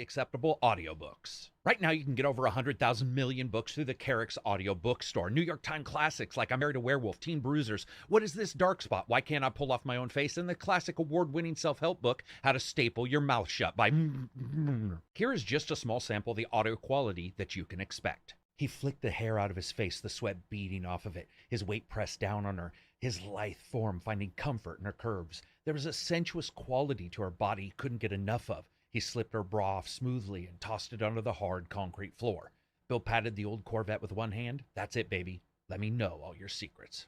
audibly acceptable audiobooks. Right now, you can get over 100,000 million books through the Karak's audio bookstore. New York Times classics like I Married a Werewolf, Teen Bruisers, What Is This Dark Spot, Why Can't I Pull Off My Own Face, and the classic award-winning self-help book, How to Staple Your Mouth Shut by Here is just a small sample of the audio quality that you can expect. He flicked the hair out of his face, the sweat beading off of it, his weight pressed down on her, his lithe form finding comfort in her curves. There was a sensuous quality to her body he couldn't get enough of. He slipped her bra off smoothly and tossed it onto the hard concrete floor. Bill patted the old Corvette with one hand. That's it, baby. Let me know all your secrets.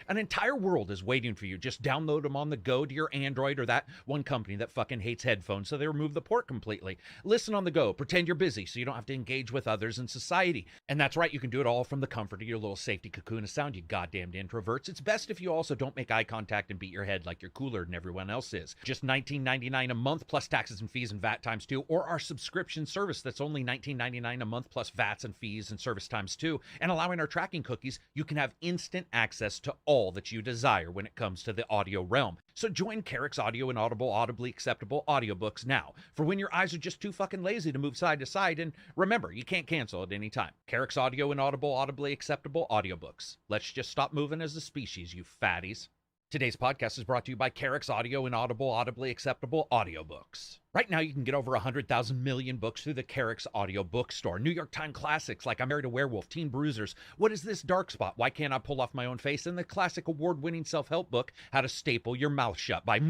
An entire world is waiting for you. Just download them on the go to your Android or that one company that fucking hates headphones, so they remove the port completely. Listen on the go. Pretend you're busy so you don't have to engage with others in society. And that's right, you can do it all from the comfort of your little safety cocoon of sound, you goddamned introverts. It's best if you also don't make eye contact and beat your head like you're cooler than everyone else is. Just $19.99 a month plus taxes and fees and VAT times 2, or our subscription service that's only $19.99 a month plus VATs and fees and service times 2. And allowing our tracking cookies, you can have instant access to all that you desire when it comes to the audio realm. So join Karak's audio and audibly acceptable audiobooks now, for when your eyes are just too fucking lazy to move side to side. And remember, you can't cancel at any time. Karak's audio and audibly acceptable audiobooks. Let's just stop moving as a species, you fatties. Today's podcast is brought to you by Karak's audio and audibly acceptable audiobooks. Right now, you can get over 100,000 million books through the Karak's audio bookstore. New York Times classics like I Married a Werewolf, Teen Bruisers, What Is This Dark Spot, Why Can't I Pull Off My Own Face, and the classic award-winning self-help book, How to Staple Your Mouth Shut by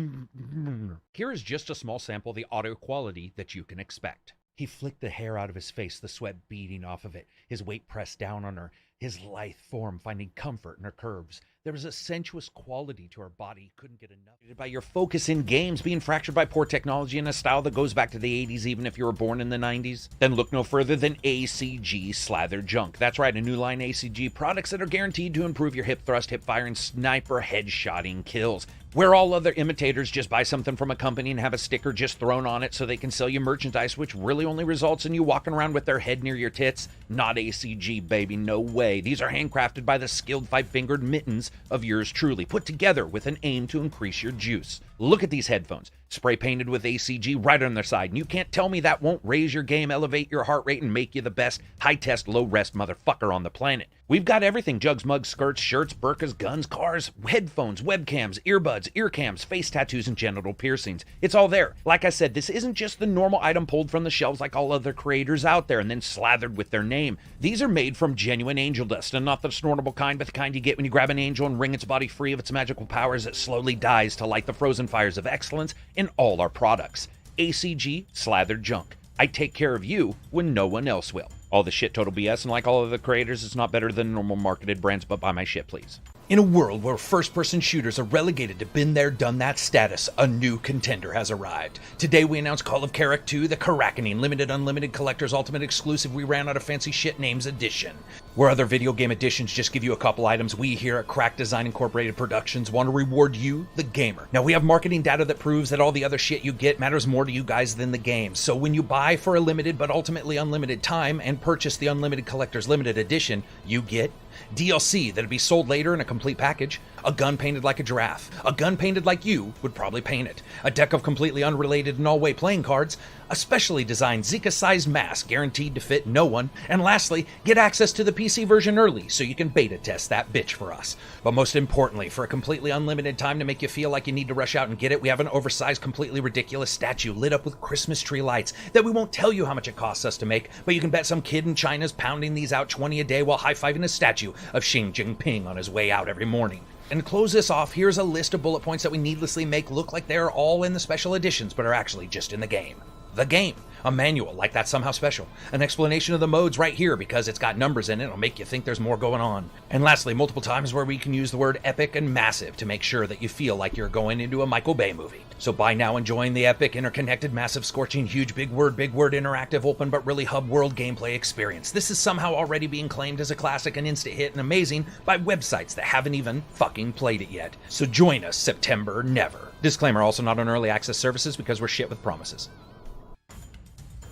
Here is just a small sample of the audio quality that you can expect. He flicked the hair out of his face, the sweat beading off of it, his weight pressed down on her, his lithe form finding comfort in her curves. There was a sensuous quality to her body he couldn't get enough. By your focus in games being fractured by poor technology and a style that goes back to the 80s even if you were born in the 90s? Then look no further than ACG Slather Junk. That's right, a new line ACG products that are guaranteed to improve your hip thrust, hip fire, and sniper headshotting kills. Where all other imitators just buy something from a company and have a sticker just thrown on it so they can sell you merchandise, which really only results in you walking around with their head near your tits. Not ACG, baby, no way. These are handcrafted by the skilled five-fingered mittens of yours truly, put together with an aim to increase your juice. Look at these headphones, spray painted with ACG right on their side, and you can't tell me that won't raise your game, elevate your heart rate, and make you the best high-test, low-rest motherfucker on the planet. We've got everything: jugs, mugs, skirts, shirts, burkas, guns, cars, headphones, webcams, earbuds, ear cams, face tattoos, and genital piercings. It's all there. Like I said, this isn't just the normal item pulled from the shelves like all other creators out there and then slathered with their name. These are made from genuine angel dust, and not the snortable kind, but the kind you get when you grab an angel and wring its body free of its magical powers that slowly dies to light the frozen fires of excellence in all our products. ACG Slathered Junk. I take care of you when no one else will. All the shit total BS, and like all other creators, it's not better than normal marketed brands, but buy my shit, please. In a world where first-person shooters are relegated to been there, done that status, a new contender has arrived. Today we announce Call of Karak 2, the Karakening Limited Unlimited Collector's Ultimate Exclusive We Ran Out of Fancy Shit Names Edition. Where other video game editions just give you a couple items, we here at Crack Design Incorporated Productions want to reward you, the gamer. Now we have marketing data that proves that all the other shit you get matters more to you guys than the game. So when you buy for a limited but ultimately unlimited time and purchase the Unlimited Collector's Limited Edition, you get DLC that'll be sold later in a complete package, a gun painted like a giraffe, a gun painted like you would probably paint it, a deck of completely unrelated and all-way playing cards, a specially designed Zika-sized mask guaranteed to fit no one, and lastly, get access to the PC version early so you can beta test that bitch for us. But most importantly, for a completely unlimited time to make you feel like you need to rush out and get it, we have an oversized, completely ridiculous statue lit up with Christmas tree lights that we won't tell you how much it costs us to make, but you can bet some kid in China's pounding these out 20 a day while high-fiving a statue of Xi Jinping on his way out every morning. And to close this off, here's a list of bullet points that we needlessly make look like they're all in the special editions, but are actually just in the game. The game. A manual, like that's somehow special. An explanation of the modes right here because it's got numbers in it. It'll make you think there's more going on. And lastly, multiple times where we can use the word epic and massive to make sure that you feel like you're going into a Michael Bay movie. So buy now and join the epic, interconnected, massive, scorching, huge, big word, interactive, open, but really hub world gameplay experience. This is somehow already being claimed as a classic and instant hit and amazing by websites that haven't even fucking played it yet. So join us September never. Disclaimer, also not on early access services because we're shit with promises.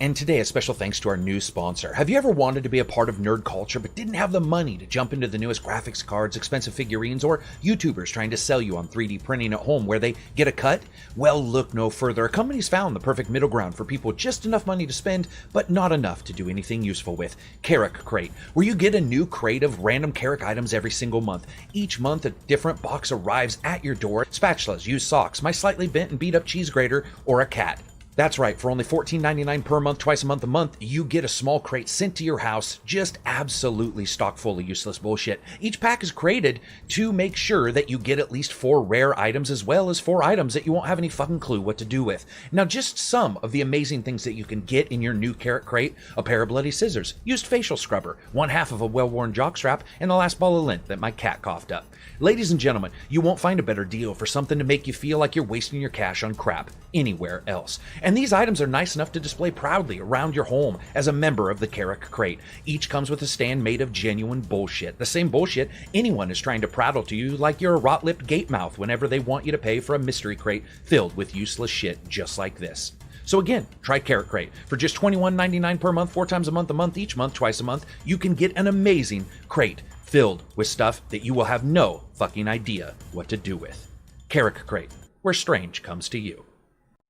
And today, a special thanks to our new sponsor. Have you ever wanted to be a part of nerd culture but didn't have the money to jump into the newest graphics cards, expensive figurines, or YouTubers trying to sell you on 3D printing at home where they get a cut? Well, look no further. A company's found the perfect middle ground for people with just enough money to spend, but not enough to do anything useful with. Karak Crate, where you get a new crate of random Karak items every single month. Each month, a different box arrives at your door. Spatulas, used socks, my slightly bent and beat up cheese grater, or a cat. That's right, for only $14.99 per month, twice a month, you get a small crate sent to your house, just absolutely stock full of useless bullshit. Each pack is created to make sure that you get at least 4 rare items as well as 4 items that you won't have any fucking clue what to do with. Now, just some of the amazing things that you can get in your new Karak Crate: a pair of bloody scissors, used facial scrubber, 1/2 of a well-worn jockstrap, and the last ball of lint that my cat coughed up. Ladies and gentlemen, you won't find a better deal for something to make you feel like you're wasting your cash on crap anywhere else. And these items are nice enough to display proudly around your home as a member of the Karak Crate. Each comes with a stand made of genuine bullshit. The same bullshit anyone is trying to prattle to you like you're a rot-lipped gate mouth whenever they want you to pay for a mystery crate filled with useless shit just like this. So again, try Karak Crate. For just $21.99 per month, 4 times a month, each month, twice a month, you can get an amazing crate filled with stuff that you will have no fucking idea what to do with. Karak Crate, where strange comes to you.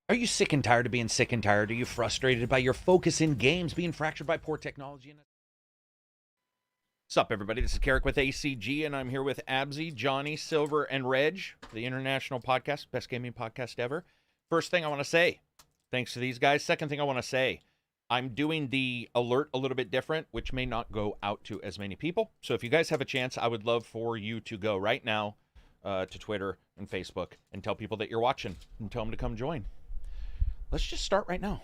Are you sick and tired of being sick and tired? Are you frustrated by your focus in games being fractured by poor technology? What's up, everybody? This is Karak with ACG, and I'm here with Abzy, Johnny, Silver, and Reg, the international podcast, best gaming podcast ever. First thing I want to say, thanks to these guys. Second thing I want to say, I'm doing the alert a little bit different, which may not go out to as many people. So if you guys have a chance, I would love for you to go right now to Twitter and Facebook and tell people that you're watching and tell them to come join. Let's just start right now.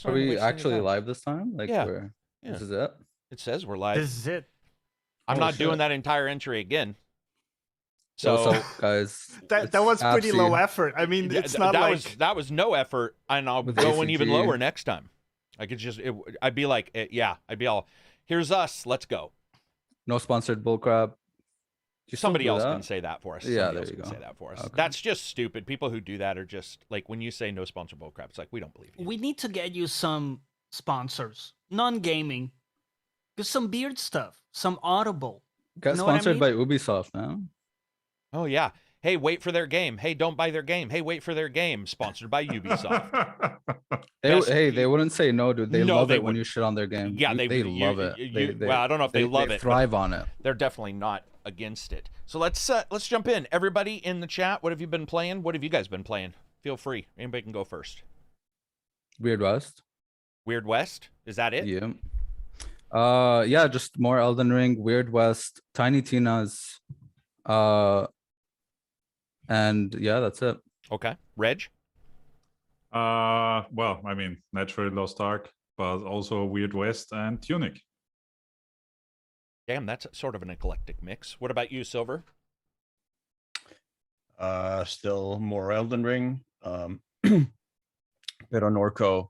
Are we actually live this time? Like, yeah. This is it? It says we're live. This is it. I'm not doing that entire entry again. So guys, that was pretty low effort. I mean, it's not like that was no effort, and I'll go in even lower next time. I could just, I'd be like, I'd be all, here's us, let's go. No sponsored bullcrap. Somebody else can say that for us. Yeah, there you go. Say that for us. Okay. That's just stupid. People who do that are just like, when you say no sponsored bullcrap, it's like, we don't believe you. We need to get you some sponsors, non-gaming, just some beard stuff, some Audible. Got sponsored by Ubisoft now. Oh yeah. Hey, wait for their game. Hey, don't buy their game. Hey, wait for their game. Sponsored by Ubisoft. They wouldn't say no, dude. They love it when you shit on their game. Yeah, they love it. Well, I don't know if they love it. They thrive on it. They're definitely not against it. So let's jump in. Everybody in the chat, what have you been playing? What have you guys been playing? Feel free. Anybody can go first. Weird West. Weird West? Is that it? Yeah. Yeah, just more Elden Ring, Weird West, Tiny Tina's, and yeah, that's it. Okay. Reg? Well, I mean, naturally Lost Ark, but also Weird West and Tunic. Damn, that's sort of an eclectic mix. What about you, Silver? Still more Elden Ring, bit on Norco,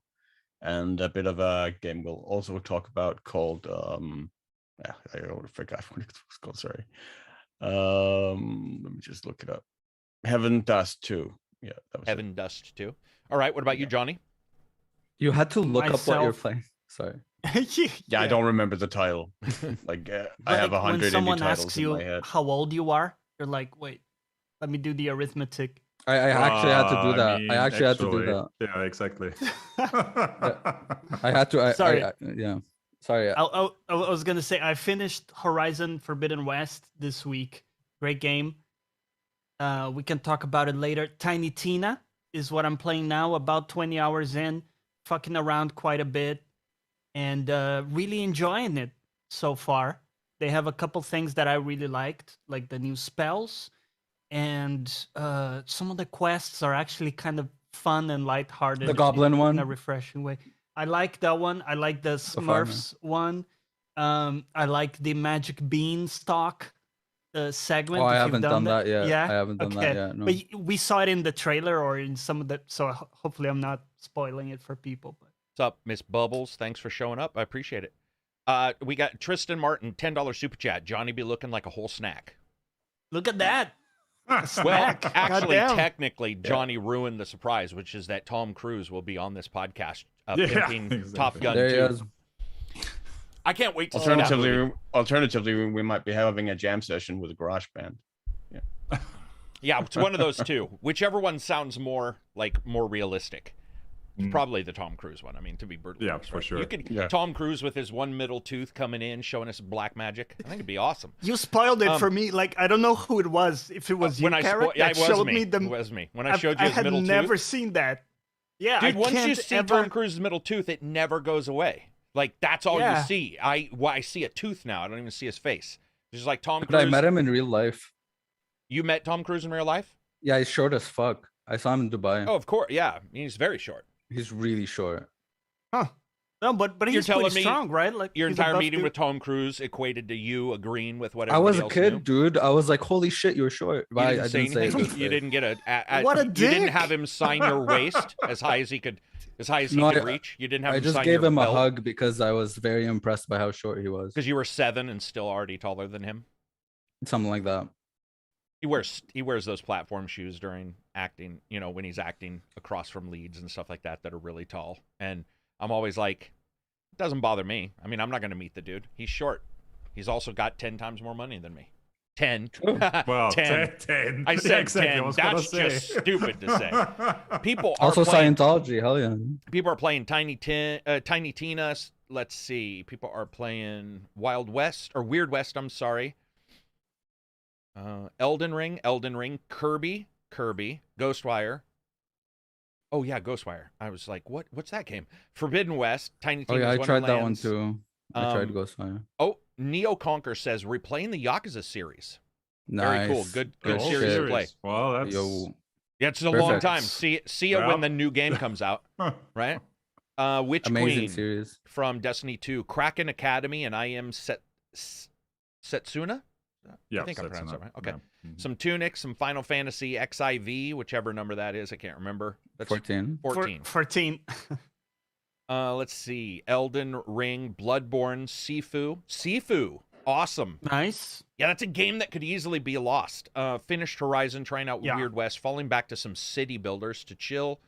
and a bit of a game we'll also talk about called I forgot what it was called, sorry. Let me just look it up. Heaven Dust 2. Yeah, that was Heaven Dust 2. All right, what about you, Johnny? You had to look up what you're playing. Sorry. Yeah, I don't remember the title. Like I have 100 when someone indie titles asks in you my head. how old you are, you're like, wait, let me do the arithmetic. I actually had to do that. I actually had to do that. Yeah, exactly. I had to. Sorry. Yeah. Sorry. I was gonna say I finished Horizon Forbidden West this week. Great game. We can talk about it later. Tiny Tina is what I'm playing now. About 20 hours in, fucking around quite a bit, and really enjoying it so far. They have a couple things that I really liked, like the new spells, and some of the quests are actually kind of fun and lighthearted. The Goblin one, in a refreshing way. I like that one. I like the Smurfs one. I like the Magic Beanstalk segment. Oh, I haven't done that yet. Yeah, I haven't done that yet. No. But we saw it in the trailer or in some of the. So hopefully, I'm not spoiling it for people. But What's up, Miss Bubbles? Thanks for showing up. I appreciate it. We got Tristan Martin, $10 super chat. Johnny be looking like a whole snack. look at that. Well, actually, Goddamn. technically, Johnny ruined the surprise, which is that Tom Cruise will be on this podcast pimping Top Gun There he 2. is. I can't wait to see that movie. Alternatively, we might be having a jam session with a garage band. Yeah, it's one of those two. Whichever one sounds more realistic. Probably the Tom Cruise one. I mean, to be brutally honest, for sure. You could Tom Cruise with his one middle tooth coming in, showing us black magic. I think it'd be awesome. You spoiled it for me. Like, I don't know who it was. If it was you, Karak, that showed me the. It was me. When I showed you his middle tooth. I had never seen that. Yeah, dude. Once you see Tom Cruise's middle tooth, it never goes away. Like, that's all you see. I see a tooth now. I don't even see his face. It's just like Tom Cruise. I met him in real life. You met Tom Cruise in real life? Yeah, he's short as fuck. I saw him in Dubai. Oh, of course. Yeah, he's very short. He's really short. Huh. No, but he's pretty strong, right? Like, your entire meeting with Tom Cruise equated to you agreeing with what everybody else I was a kid, knew? dude. I was like, holy shit, you're short. You didn't say anything? You didn't get what a dick. You didn't have him sign your waist as high as he could reach. You didn't have him sign your I just gave him belt? a hug because I was very impressed by how short he was. Because you were 7 and still already taller than him? Something like that. He wears those platform shoes during acting, when he's acting across from leads and stuff like that are really tall. And I'm always like, it doesn't bother me. I mean, I'm not going to meet the dude. He's short. He's also got 10 times more money than me. 10. Well, 10. 10. I said exactly 10. That's just stupid to say. People are also playing, Scientology. Hell yeah. People are playing Tiny Tina. Let's see. People are playing Wild West or Weird West. I'm sorry. Elden Ring, Kirby, Ghostwire. Oh yeah, Ghostwire. I was like, what's that game? Forbidden West, Tiny Tina's I tried that one Wonderlands. too. I tried Ghostwire. Oh, Neo Conquer says replaying the Yakuza series. Nice. Very cool. Good Good series shit. to play. Well, that's Yeah, it's a long Perfect. time. See you when the new game comes out. Right? Witch Amazing Queen series. from Destiny 2, Kraken Academy, and I am Setsuna. Yeah, I think I'm pronouncing that right. Okay. Yeah. Some Tunic, some Final Fantasy XIV, whichever number that is. I can't remember. That's 14. 14. 14. Let's see. Elden Ring, Bloodborne, Sifu. Awesome. Nice. Yeah, that's a game that could easily be lost. Finished Horizon, trying out Weird West, falling back to some city builders to chill.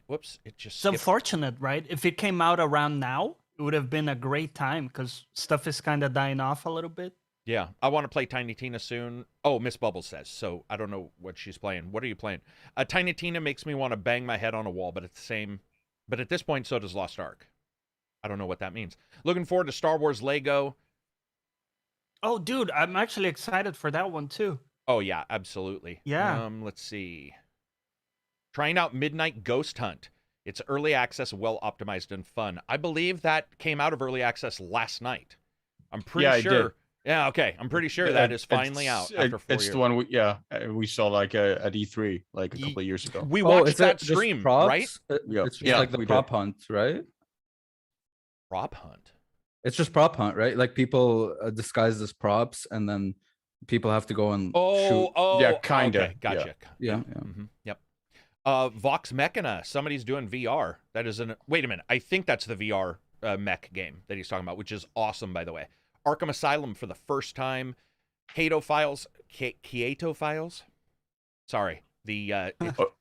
Whoops. It just It's unfortunate, right? If it came out around now, it would have been a great time because stuff is kind of dying off a little bit. Yeah, I want to play Tiny Tina soon. Oh, Miss Bubbles says, so I don't know what she's playing. What are you playing? Tiny Tina makes me want to bang my head on a wall, but at this point, so does Lost Ark. I don't know what that means. Looking forward to Star Wars Lego. Oh, dude, I'm actually excited for that one too. Oh, yeah, absolutely. Yeah. Let's see. Trying out Midnight Ghost Hunt. It's early access, well optimized and fun. I believe that came out of early access last night. I'm pretty sure. It did. Yeah, okay. I'm pretty sure that is finally out after 4 years. It's the one we saw like at E3 like a couple of years ago. We watched that just stream, props? right? It's just like the prop hunt, right? Prop hunt. It's just prop hunt, right? Like people disguised as props, and then people have to go and shoot. Yeah, kinda. Okay, gotcha. Yeah. Mm-hmm. Yep. Vox Mechana. Somebody's doing VR. That is wait a minute. I think that's the VR mech game that he's talking about, which is awesome, by the way. Arkham Asylum for the first time. Kyoto Files. Sorry.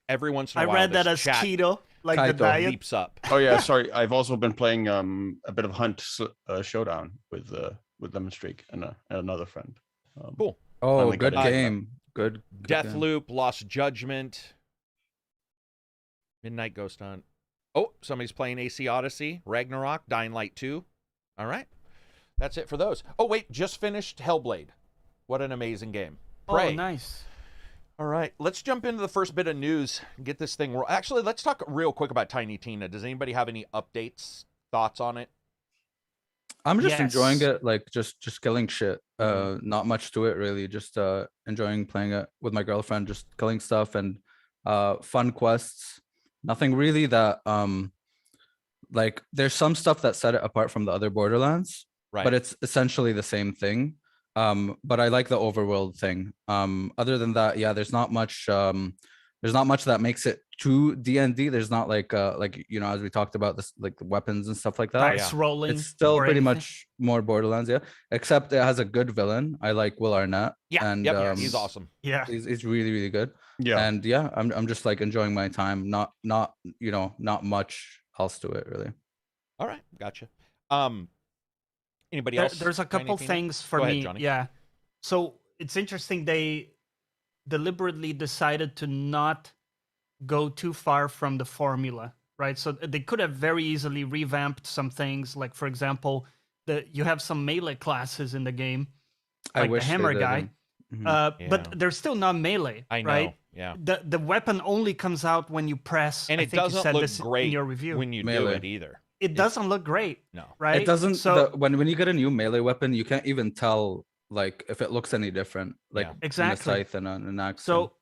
Every once in a while, I read that as chat keto, like Kaito. the diet. leaps up. Oh yeah, sorry. I've also been playing a bit of Hunt Showdown with Lemon Streak and another friend. Cool. Oh, Finally good got it. game. Good. game. Deathloop, Lost Judgment, Midnight Ghost Hunt. Oh, somebody's playing AC Odyssey, Ragnarok, Dying Light 2. All right. That's it for those. Oh, wait, just finished Hellblade. What an amazing game. Prey. Oh, nice. All right, let's jump into the first bit of news and get this thing. Actually, let's talk real quick about Tiny Tina. Does anybody have any updates, thoughts on it? I'm just enjoying Yes. it, like just killing shit. Not much to it really. Just enjoying playing it with my girlfriend, just killing stuff and fun quests. Nothing really that like there's some stuff that set it apart from the other Borderlands, Right. but it's essentially the same thing. But I like the overworld thing. Other than that, yeah, there's not much that makes it too D&D. There's not like as we talked about this, like the weapons and stuff like that. Dice rolling. It's still or pretty anything. much more Borderlands, yeah. Except it has a good villain. I like Will Arnett. Yeah, and yep, he's awesome. Yeah. He's really, really good. Yeah. And yeah, I'm just like enjoying my time. Not much else to it really. All right, gotcha. Anybody else? There's a couple things for me. Johnny. Yeah. So it's interesting. They deliberately decided to not go too far from the formula, right? So they could have very easily revamped some things. Like, for example, you have some melee classes in the game, like I wish the hammer guy. But they're still not melee. I know. Right? Yeah. The weapon only comes out when you press. And I it think doesn't you said look this great in your review. when you do Melee. it either. It doesn't look great. No. Right? It doesn't. So when you get a new melee weapon, you can't even tell like if it looks any different. Like exactly. in a scythe and an axe. So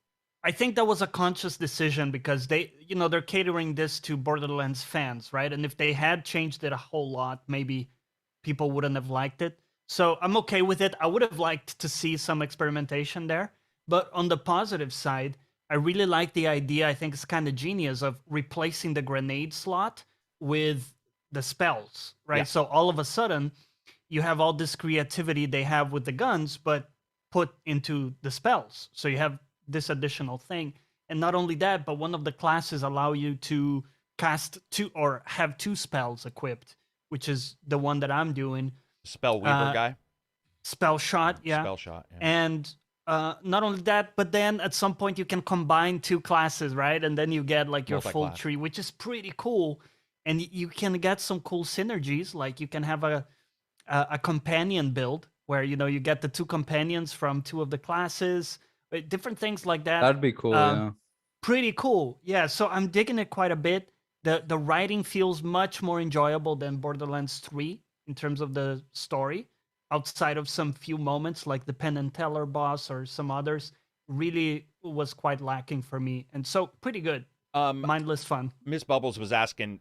I think that was a conscious decision because they're catering this to Borderlands fans, right? And if they had changed it a whole lot, maybe people wouldn't have liked it. So I'm okay with it. I would have liked to see some experimentation there. But on the positive side, I really like the idea. I think it's kind of genius of replacing the grenade slot with the spells, right? Yeah. So all of a sudden, you have all this creativity they have with the guns, but put into the spells. So you have this additional thing. And not only that, but one of the classes allow you to cast two or have two spells equipped, which is the one that I'm doing. Spell Weaver guy? Spell shot, yeah. Spell shot, yeah. And not only that, but then at some point you can combine two classes, right? And then you get like your full tree, which is pretty cool. And you can get some cool synergies. Like you can have a companion build where, you get the two companions from two of the classes, different things like that. That'd be cool, yeah. Pretty cool. Yeah, so I'm digging it quite a bit. The writing feels much more enjoyable than Borderlands 3 in terms of the story. Outside of some few moments like the Penn and Teller boss or some others, really was quite lacking for me. And so pretty good. Mindless fun. Miss Bubbles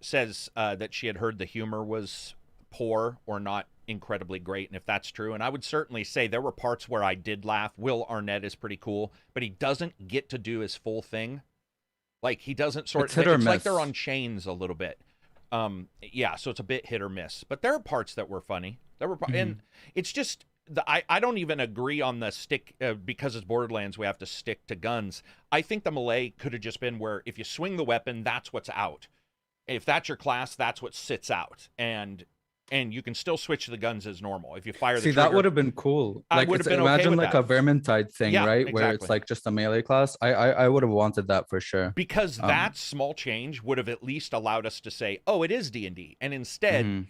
says that she had heard the humor was poor or not incredibly great, and if that's true, and I would certainly say there were parts where I did laugh. Will Arnett is pretty cool, but he doesn't get to do his full thing. Like he doesn't it's like they're on chains a little bit. Yeah, so it's a bit hit or miss. But there are parts that were funny. And it's just I don't even agree on the stick because it's Borderlands. We have to stick to guns. I think the melee could have just been where if you swing the weapon, that's what's out. If that's your class, that's what sits out, and you can still switch to the guns as normal. If you fire the trigger, that would have been cool. Like imagine like a Vermintide thing, right? Exactly. Where it's like just a melee class. I would have wanted that for sure. Because that small change would have at least allowed us to say, oh, it is D&D. And instead,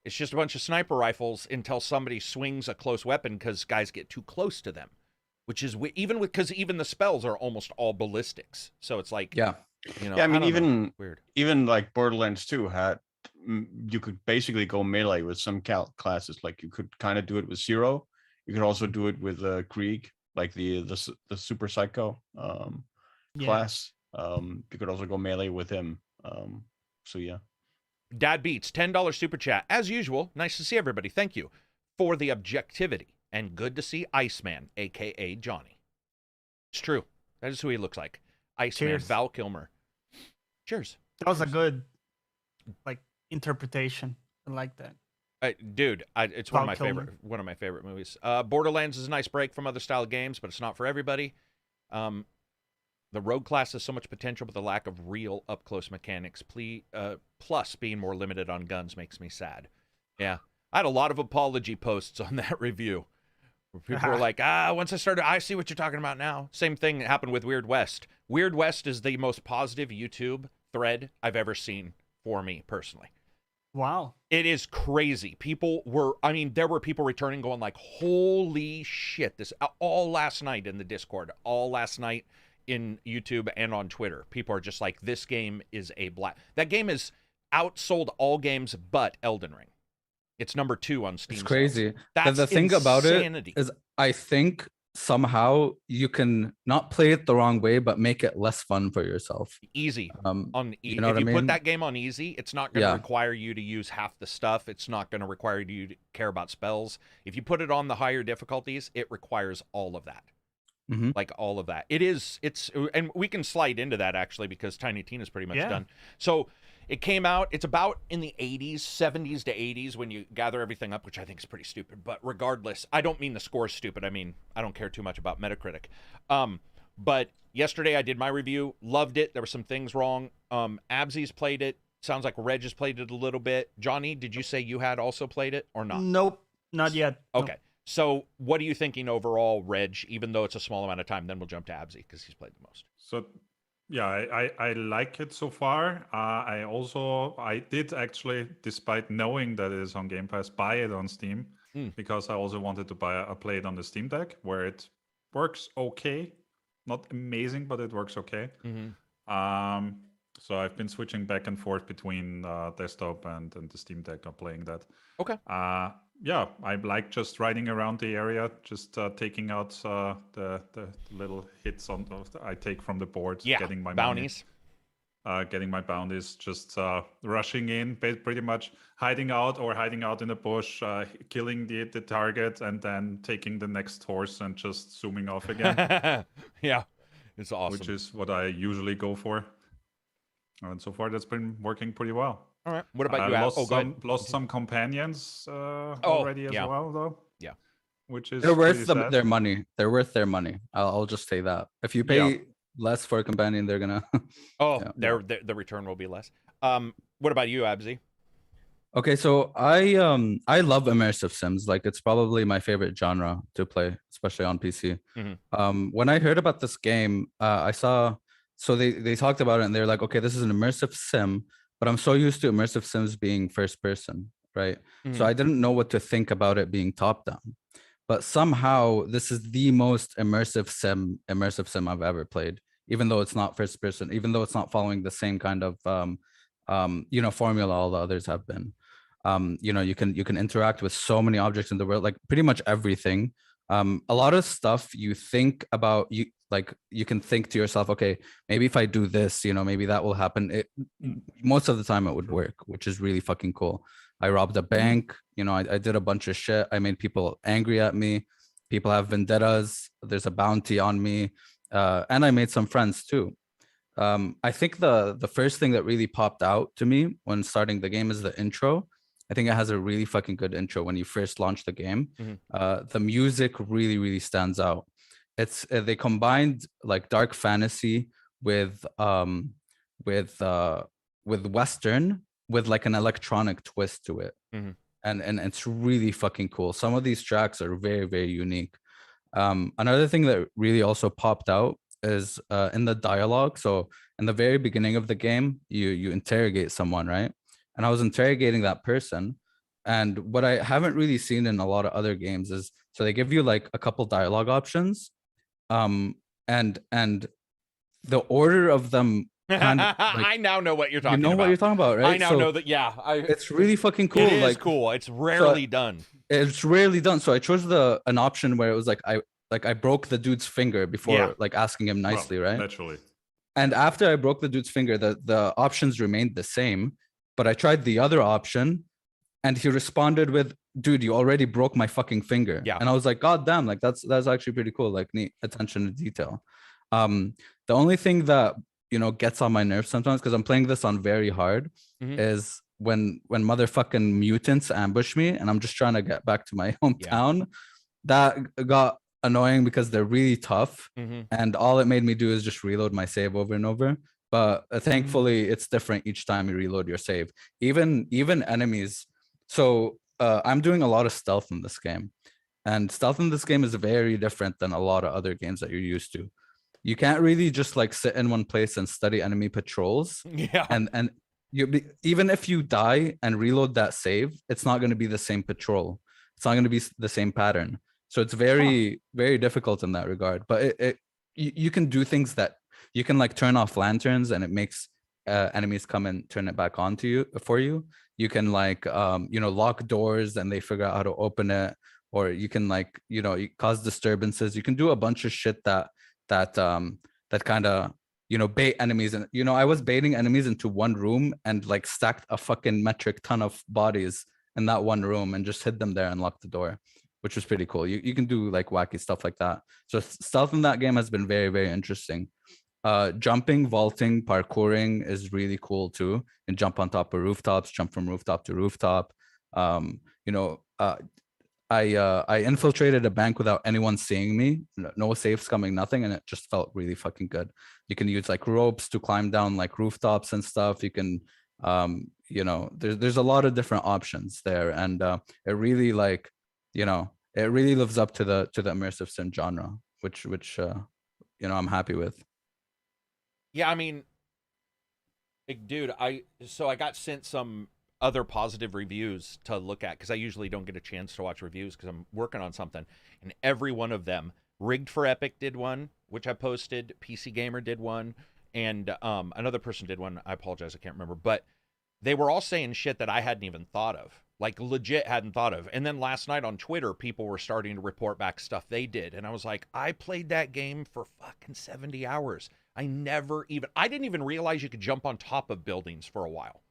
it's just a bunch of sniper rifles until somebody swings a close weapon because guys get too close to them. Which is because even the spells are almost all ballistics. So it's like, I mean, even like Borderlands 2 had, you could basically go melee with some classes. Like you could kind of do it with Zero. You could also do it with Krieg, like the super psycho class. You could also go melee with him. So yeah. Dad Beats, $10 super chat. As usual, nice to see everybody. Thank you for the objectivity. And good to see Iceman, a.k.a. Johnny. It's true. That is who he looks like. Iceman, Cheers. Val Kilmer. Cheers. That was a good, interpretation. I like that. Dude, it's one of my favorite movies. Borderlands is a nice break from other style games, but it's not for everybody. The rogue class has so much potential, but the lack of real up-close mechanics, plus being more limited on guns, makes me sad. Yeah. I had a lot of apology posts on that review. Where people were like, once I started, I see what you're talking about now. Same thing happened with Weird West. Weird West is the most positive YouTube thread I've ever seen for me, personally. Wow. It is crazy. There were people returning going like, holy shit. This all last night in the Discord, all last night in YouTube and on Twitter. People are just like, this game is a That game is outsold all games but Elden Ring. It's number 2 on Steam. It's crazy. That's the thing about it is I think somehow you can not play it the wrong way, but make it less fun for yourself. Easy. If you mean? put that game on easy, it's not going to require you to use half the stuff. It's not going to require you to care about spells. If you put it on the higher difficulties, it requires all of that. Like all of that. And we can slide into that actually because Tiny Tina's pretty much done. So it came out, it's about in the 80s, 70s to 80s when you gather everything up, which I think is pretty stupid. But regardless, I don't mean the score's stupid. I mean, I don't care too much about Metacritic. But yesterday I did my review, loved it. There were some things wrong. Absies played it. Sounds like Reg has played it a little bit. Johnny, did you say you had also played it or not? Nope, not yet. Okay. Nope. So what are you thinking overall, Reg, even though it's a small amount of time? Then we'll jump to Abzi because he's played the most. So, yeah, I like it so far. I did actually, despite knowing that it is on Game Pass, buy it on Steam because I also wanted to play it on the Steam Deck, where it works okay. Not amazing, but it works okay. So I've been switching back and forth between desktop and the Steam Deck of playing that. Okay. Yeah, I like just riding around the area, just taking out the little hits I take from the board, getting my bounties. Getting my bounties, just rushing in, pretty much hiding out in a bush, killing the target, and then taking the next horse and just zooming off again. Yeah, it's awesome. Which is what I usually go for. And so far, that's been working pretty well. All right. What about you? Lost some companions already as well, though. Yeah. Which is they're worth their money. They're worth their money. I'll just say that. If you pay less for a companion, they're gonna. The return will be less. What about you, Abzi? Okay, so I love immersive sims. Like, it's probably my favorite genre to play, especially on PC. When I heard about this game, I saw. So they talked about it and they're like, okay, this is an immersive sim, but I'm so used to immersive sims being first person, right? So I didn't know what to think about it being top down. But somehow this is the most immersive sim I've ever played, even though it's not first person, even though it's not following the same kind of formula all the others have been. You can interact with so many objects in the world, like pretty much everything. A lot of stuff you think about, you can think to yourself, okay, maybe if I do this, maybe that will happen. Most of the time it would work, which is really fucking cool. I robbed a bank, I did a bunch of shit. I made people angry at me. People have vendettas. There's a bounty on me. And I made some friends too. I think the first thing that really popped out to me when starting the game is the intro. I think it has a really fucking good intro when you first launch the game. The music really, really stands out. It's they combined like dark fantasy with Western with like an electronic twist to it. And it's really fucking cool. Some of these tracks are very, very unique. Another thing that really also popped out is in the dialogue. So in the very beginning of the game, you interrogate someone, right? And I was interrogating that person. And what I haven't really seen in a lot of other games is, so they give you like a couple dialogue options. And the order of them kind of, like, I now know what you're talking about. You know what you're talking about, right? I now know that, it's really fucking cool. It is cool. It's rarely done. It's rarely done. So I chose an option where it was like I broke the dude's finger before like asking him nicely, right? Naturally. And after I broke the dude's finger, the options remained the same. But I tried the other option and he responded with, dude, you already broke my fucking finger. Yeah. And I was like, God damn, like that's actually pretty cool. Like, neat attention to detail. The only thing that, gets on my nerves sometimes, because I'm playing this on very hard, is when motherfucking mutants ambush me and I'm just trying to get back to my hometown. That got annoying because they're really tough. And all it made me do is just reload my save over and over. But thankfully, it's different each time you reload your save. Even enemies. So I'm doing a lot of stealth in this game. And stealth in this game is very different than a lot of other games that you're used to. You can't really just like sit in one place and study enemy patrols. Yeah. And even if you die and reload that save, it's not going to be the same patrol. It's not going to be the same pattern. So it's very, very difficult in that regard. But you can do things that you can like turn off lanterns and it makes enemies come and turn it back on for you. You can like, lock doors and they figure out how to open it. Or you can like, you cause disturbances. You can do a bunch of shit that kind of, bait enemies. And, I was baiting enemies into one room and like stacked a fucking metric ton of bodies in that one room and just hid them there and locked the door, which was pretty cool. You can do like wacky stuff like that. So stealth in that game has been very, very interesting. Jumping, vaulting, parkouring is really cool too. And jump on top of rooftops, jump from rooftop to rooftop. I infiltrated a bank without anyone seeing me. No safes coming, nothing, and it just felt really fucking good. You can use like ropes to climb down like rooftops and stuff. You can You know, there's a lot of different options there, and it really like, you know, it really lives up to the immersive sim genre, which you know, I'm happy with. Yeah, I mean, like, dude, I got sent some other positive reviews to look at because I usually don't get a chance to watch reviews because I'm working on something, and every one of them, Rigged for Epic did one, which I posted, PC Gamer did one, and another person did one. I apologize, I can't remember, but they were all saying shit that I hadn't even thought of, like legit hadn't thought of. And then last night on Twitter, people were starting to report back stuff they did, and I was like, I played that game for fucking 70 hours. I didn't even realize you could jump on top of buildings for a while.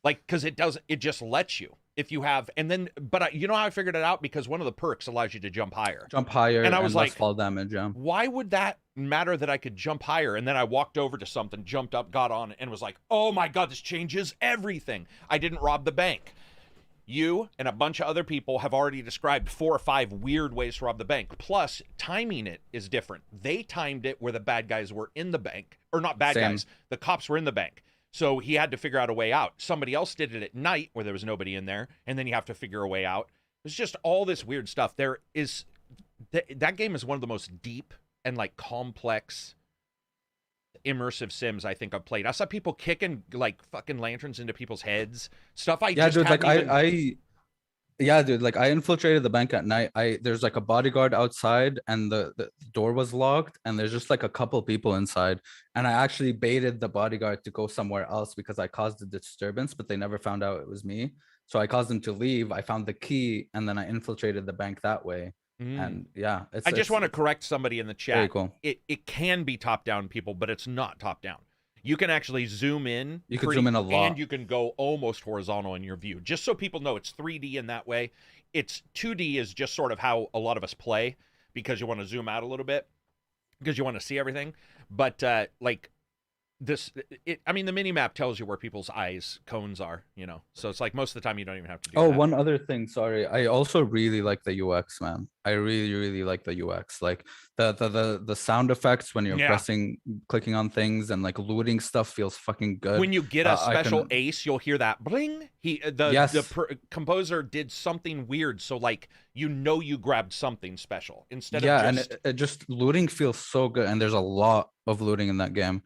Like, because it just lets you if you have, and then, but you know how I figured it out? Because one of the perks allows you to jump higher. And I was like, less fall damage. Yeah. Why would that matter that I could jump higher? And then I walked over to something, jumped up, got on, and was like, oh my God, this changes everything. I didn't rob the bank. You and a bunch of other people have already described 4 or 5 weird ways to rob the bank. Plus, timing it is different. They timed it where the bad guys were in the bank, or not bad guys, the cops were in the bank. So he had to figure out a way out. Somebody else did it at night where there was nobody in there, and then you have to figure a way out. It's just all this weird stuff. There is that game is one of the most deep and like complex immersive sims I think I've played. I saw people kicking like fucking lanterns into people's heads. Stuff I just dude, like even... Yeah, dude, like I infiltrated the bank at night. There's like a bodyguard outside, and the door was locked, and there's just like a couple people inside. And I actually baited the bodyguard to go somewhere else because I caused a disturbance, but they never found out it was me. So I caused them to leave. I found the key, and then I infiltrated the bank that way. And yeah, I just want to correct somebody in the chat. Very cool. It can be top down, people, but it's not top down. You can actually zoom in. You can zoom in a lot. And you can go almost horizontal in your view. Just so people know, it's 3D in that way. It's 2D is just sort of how a lot of us play because you want to zoom out a little bit because you want to see everything. But like this, I mean, the mini map tells you where people's eyes cones are, you know. So it's like most of the time you don't even have to do that. One other thing, sorry. I also really like the UX, man. I really like the UX. Like the sound effects when you're clicking on things and like looting stuff feels fucking good. When you get a special ace, you'll hear that bling. The composer did something weird, so like you know you grabbed something special instead of just... and it just looting feels so good, and there's a lot of looting in that game.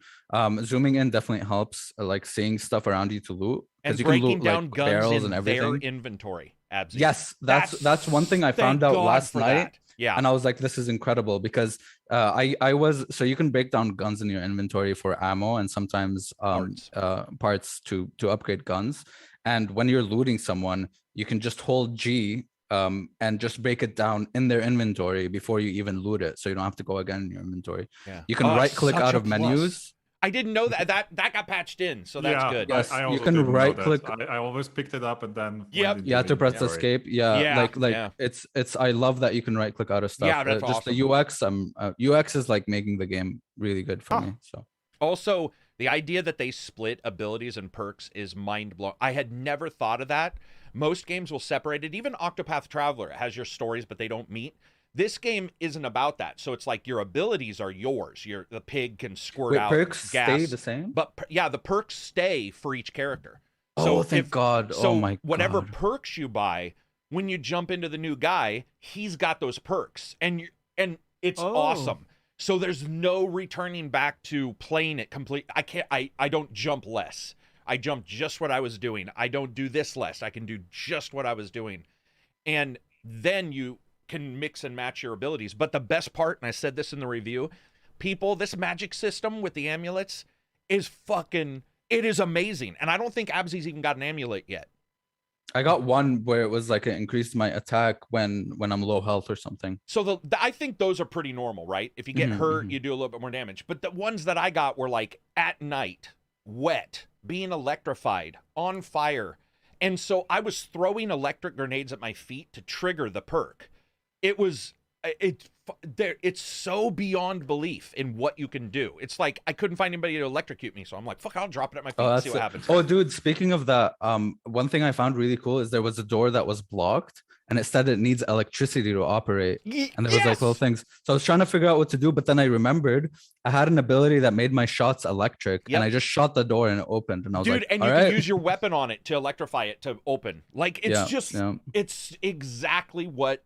Zooming in definitely helps, like seeing stuff around you to loot, and you breaking can loot down like guns barrels in and everything. Their inventory. Absolutely. Yes, that's one thing I found out last night. Yeah, and I was like, this is incredible because I was, so you can break down guns in your inventory for ammo and sometimes parts to upgrade guns. And when you're looting someone, you can just hold G and just break it down in their inventory before you even loot it, so you don't have to go again in your inventory. Yeah, you can right click out of menus. I didn't know that got patched in, so that's good. Yes, I also you can right click. I always picked it up and then you have to press escape. It's I love that you can right click out of stuff. Yeah, that's just awesome. The UX UX is like making the game really good for me. So also the idea that they split abilities and perks is mind blowing. I had never thought of that. Most games will separate it. Even Octopath Traveler has your stories, but they don't meet. This game isn't about that. So it's like your abilities are yours. The pig can squirt out perks gas. Stay the same? But yeah, the perks stay for each character. So thank God. So oh my God. Whatever perks you buy, when you jump into the new guy, he's got those perks. And it's awesome. So there's no returning back to playing it complete. I don't jump less. I jump just what I was doing. I don't do this less. I can do just what I was doing. And then you can mix and match your abilities. But the best part, and I said this in the review, people, this magic system with the amulets is it is amazing. And I don't think Absy's even got an amulet yet. I got one where it was like it increased my attack when I'm low health or something. So I think those are pretty normal, right? If you get hurt, you do a little bit more damage. But the ones that I got were like at night, wet, being electrified, on fire. And so I was throwing electric grenades at my feet to trigger the perk. It was it's so beyond belief in what you can do. It's like I couldn't find anybody to electrocute me, so I'm like, fuck, I'll drop it at my feet and see what happens. Oh, dude, speaking of that, one thing I found really cool is there was a door that was blocked and it said it needs electricity to operate. And there was like little things. So I was trying to figure out what to do, but then I remembered I had an ability that made my shots electric, and I just shot the door and it opened. And I was like, and you can use your weapon on it to electrify it to open. Like it's it's exactly what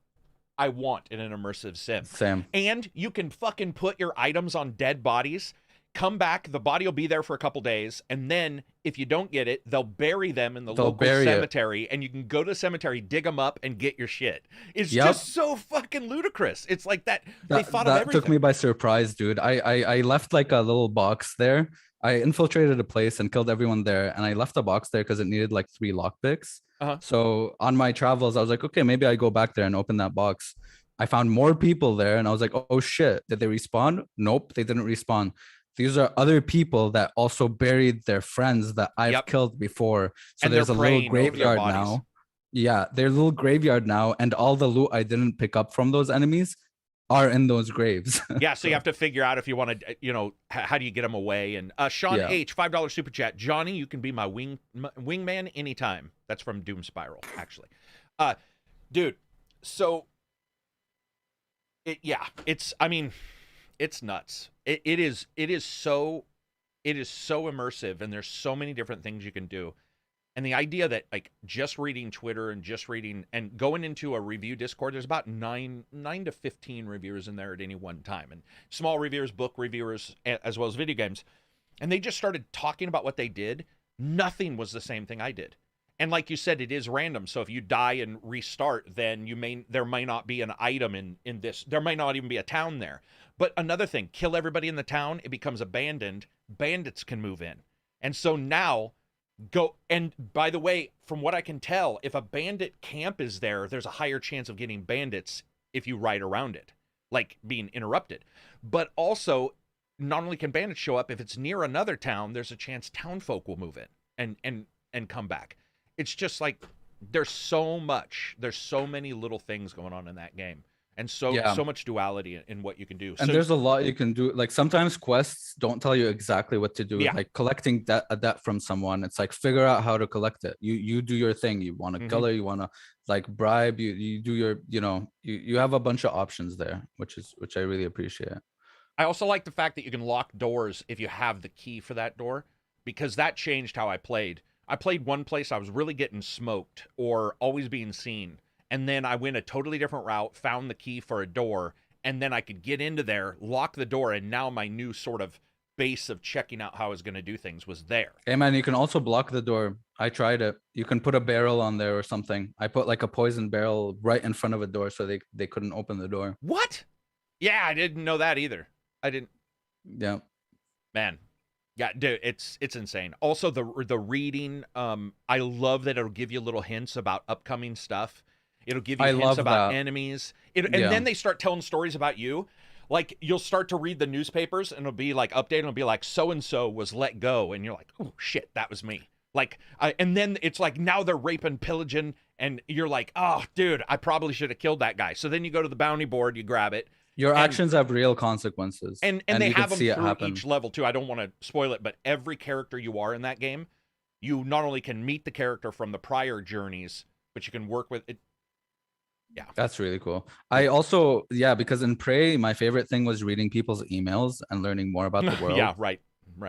I want in an immersive sim. Same. And you can fucking put your items on dead bodies, come back, the body will be there for a couple days, and then if you don't get it, they'll bury them in the local cemetery, and you can go to the cemetery, dig them up, and get your shit. It's just so fucking ludicrous. It's like that they thought of everything. That took me by surprise, dude. I left like a little box there. I infiltrated a place and killed everyone there, and I left a box there because it needed like 3 lockpicks. So on my travels, I was like, okay, maybe I go back there and open that box. I found more people there, and I was like, oh shit, did they respawn? Nope, they didn't respawn. These are other people that also buried their friends that I've killed before. So there's a little graveyard now. Yeah, there's a little graveyard now, and all the loot I didn't pick up from those enemies are in those graves. So you have to figure out if you want to, how do you get them away? And Sean H, $5 super chat. Johnny, you can be my wingman anytime. That's from Doom Spiral, actually. Dude, so it's nuts. It is so immersive, and there's so many different things you can do. And the idea that like just reading Twitter and just reading and going into a review Discord, there's about 9 to 15 reviewers in there at any one time, and small reviewers, book reviewers, as well as video games. And they just started talking about what they did. Nothing was the same thing I did. And like you said, it is random. So if you die and restart, then there might not be an item in this. There might not even be a town there. But another thing, kill everybody in the town, it becomes abandoned. Bandits can move in. And so now go, and by the way, from what I can tell, if a bandit camp is there, there's a higher chance of getting bandits if you ride around it, like being interrupted. But also, not only can bandits show up, if it's near another town, there's a chance townfolk will move in and come back. It's just like there's so many little things going on in that game. And so much duality in what you can do. And there's a lot you can do. Like sometimes quests don't tell you exactly what to do. Like collecting a debt from someone. It's like figure out how to collect it. You do your thing. You want to kill her. You want to like bribe. You do your, you have a bunch of options there, which I really appreciate. I also like the fact that you can lock doors if you have the key for that door, because that changed how I played. I played one place I was really getting smoked or always being seen. And then I went a totally different route, found the key for a door, and then I could get into there, lock the door, and now my new sort of base of checking out how I was going to do things was there. Hey man, you can also block the door. I tried it. You can put a barrel on there or something. I put like a poison barrel right in front of a door so they couldn't open the door. What? Yeah, I didn't know that either. I didn't. Yeah. Man. Yeah, dude, it's insane. Also, the reading, I love that it'll give you little hints about upcoming stuff. It'll give you hints about enemies. And then they start telling stories about you. Like, you'll start to read the newspapers, and it'll be like, update, and it'll be like, so-and-so was let go. And you're like, oh, shit, that was me. Like, and then it's like, now they're raping, pillaging, and you're like, oh, dude, I probably should have killed that guy. So then you go to the bounty board, you grab it. Your actions have real consequences. And they have them through each level, too. I don't want to spoil it, but every character you are in that game, you not only can meet the character from the prior journeys, but you can work with it. Yeah. That's really cool. I also, because in Prey, my favorite thing was reading people's emails and learning more about the world. Yeah, right.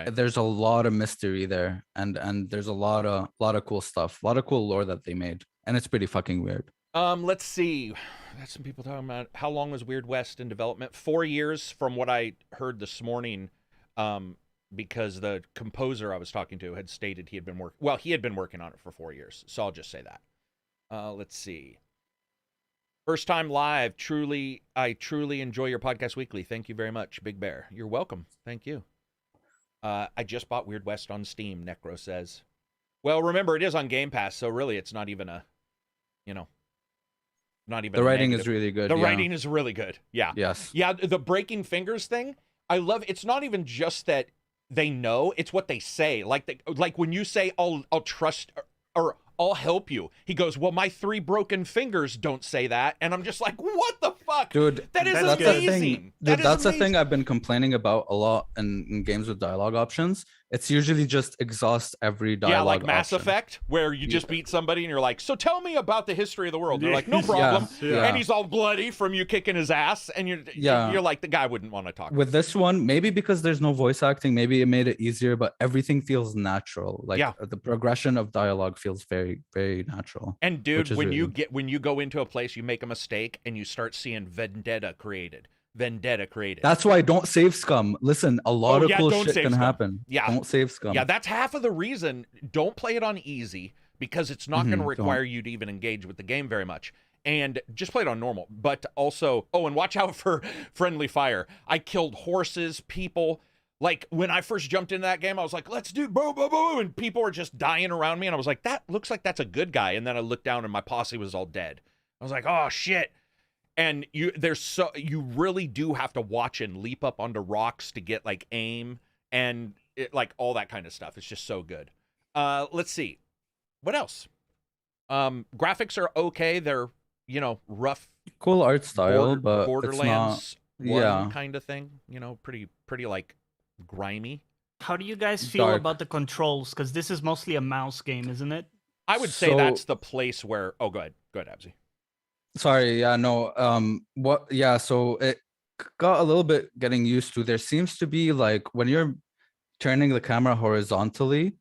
There's a lot of mystery there, and there's a lot of cool stuff, a lot of cool lore that they made, and it's pretty fucking weird. Let's see. Got some people talking about how long was Weird West in development? 4 years from what I heard this morning, because the composer I was talking to had stated he had been working on it for 4 years. So I'll just say that. Let's see. First time live. I truly enjoy your podcast weekly. Thank you very much, Big Bear. You're welcome. Thank you. I just bought Weird West on Steam, Necro says. Well, remember, it is on Game Pass, so really it's not even a, not even. The writing is really good. The writing is really good. Yeah. Yes. Yeah, the breaking fingers thing, I love. It's not even just that they know, it's what they say. Like when you say, I'll trust, or I'll help you. He goes, well, my 3 broken fingers don't say that. And I'm just like, what the fuck? Dude, that is that's amazing. That's the thing I've been complaining about a lot in games with dialogue options. It's usually just exhaust every dialogue. Yeah, like Mass option. Effect, where you just beat somebody and you're like, so tell me about the history of the world. They're like, no problem. And he's all bloody from you kicking his ass. And you're like, the guy wouldn't want to talk. With this one, maybe because there's no voice acting, maybe it made it easier, but everything feels natural. Like the progression of dialogue feels very, very natural. And dude, when you go into a place, you make a mistake and you start seeing vendetta created. That's why don't save scum. Listen, a lot of cool shit can happen. Yeah. Don't save scum. Yeah, that's half of the reason. Don't play it on easy because it's not going to require you to even engage with the game very much. And just play it on normal. But also, and watch out for friendly fire. I killed horses, people. Like, when I first jumped into that game, I was like, let's do boom, boom, boom. And people were just dying around me. And I was like, that looks like that's a good guy. And then I looked down and my posse was all dead. I was like, oh, shit. And you really do have to watch and leap up onto rocks to get like aim and like all that kind of stuff. It's just so good. Let's see. What else? Graphics are okay. They're, rough. Cool art style, but Borderlands it's not, kind of thing. Pretty like grimy. How do you guys feel about the controls? Because this is mostly a mouse game, isn't it? I would say that's the place where. Oh, go ahead, Abzy. Sorry, so it got a little bit getting used to. There seems to be like when you're turning the camera horizontally,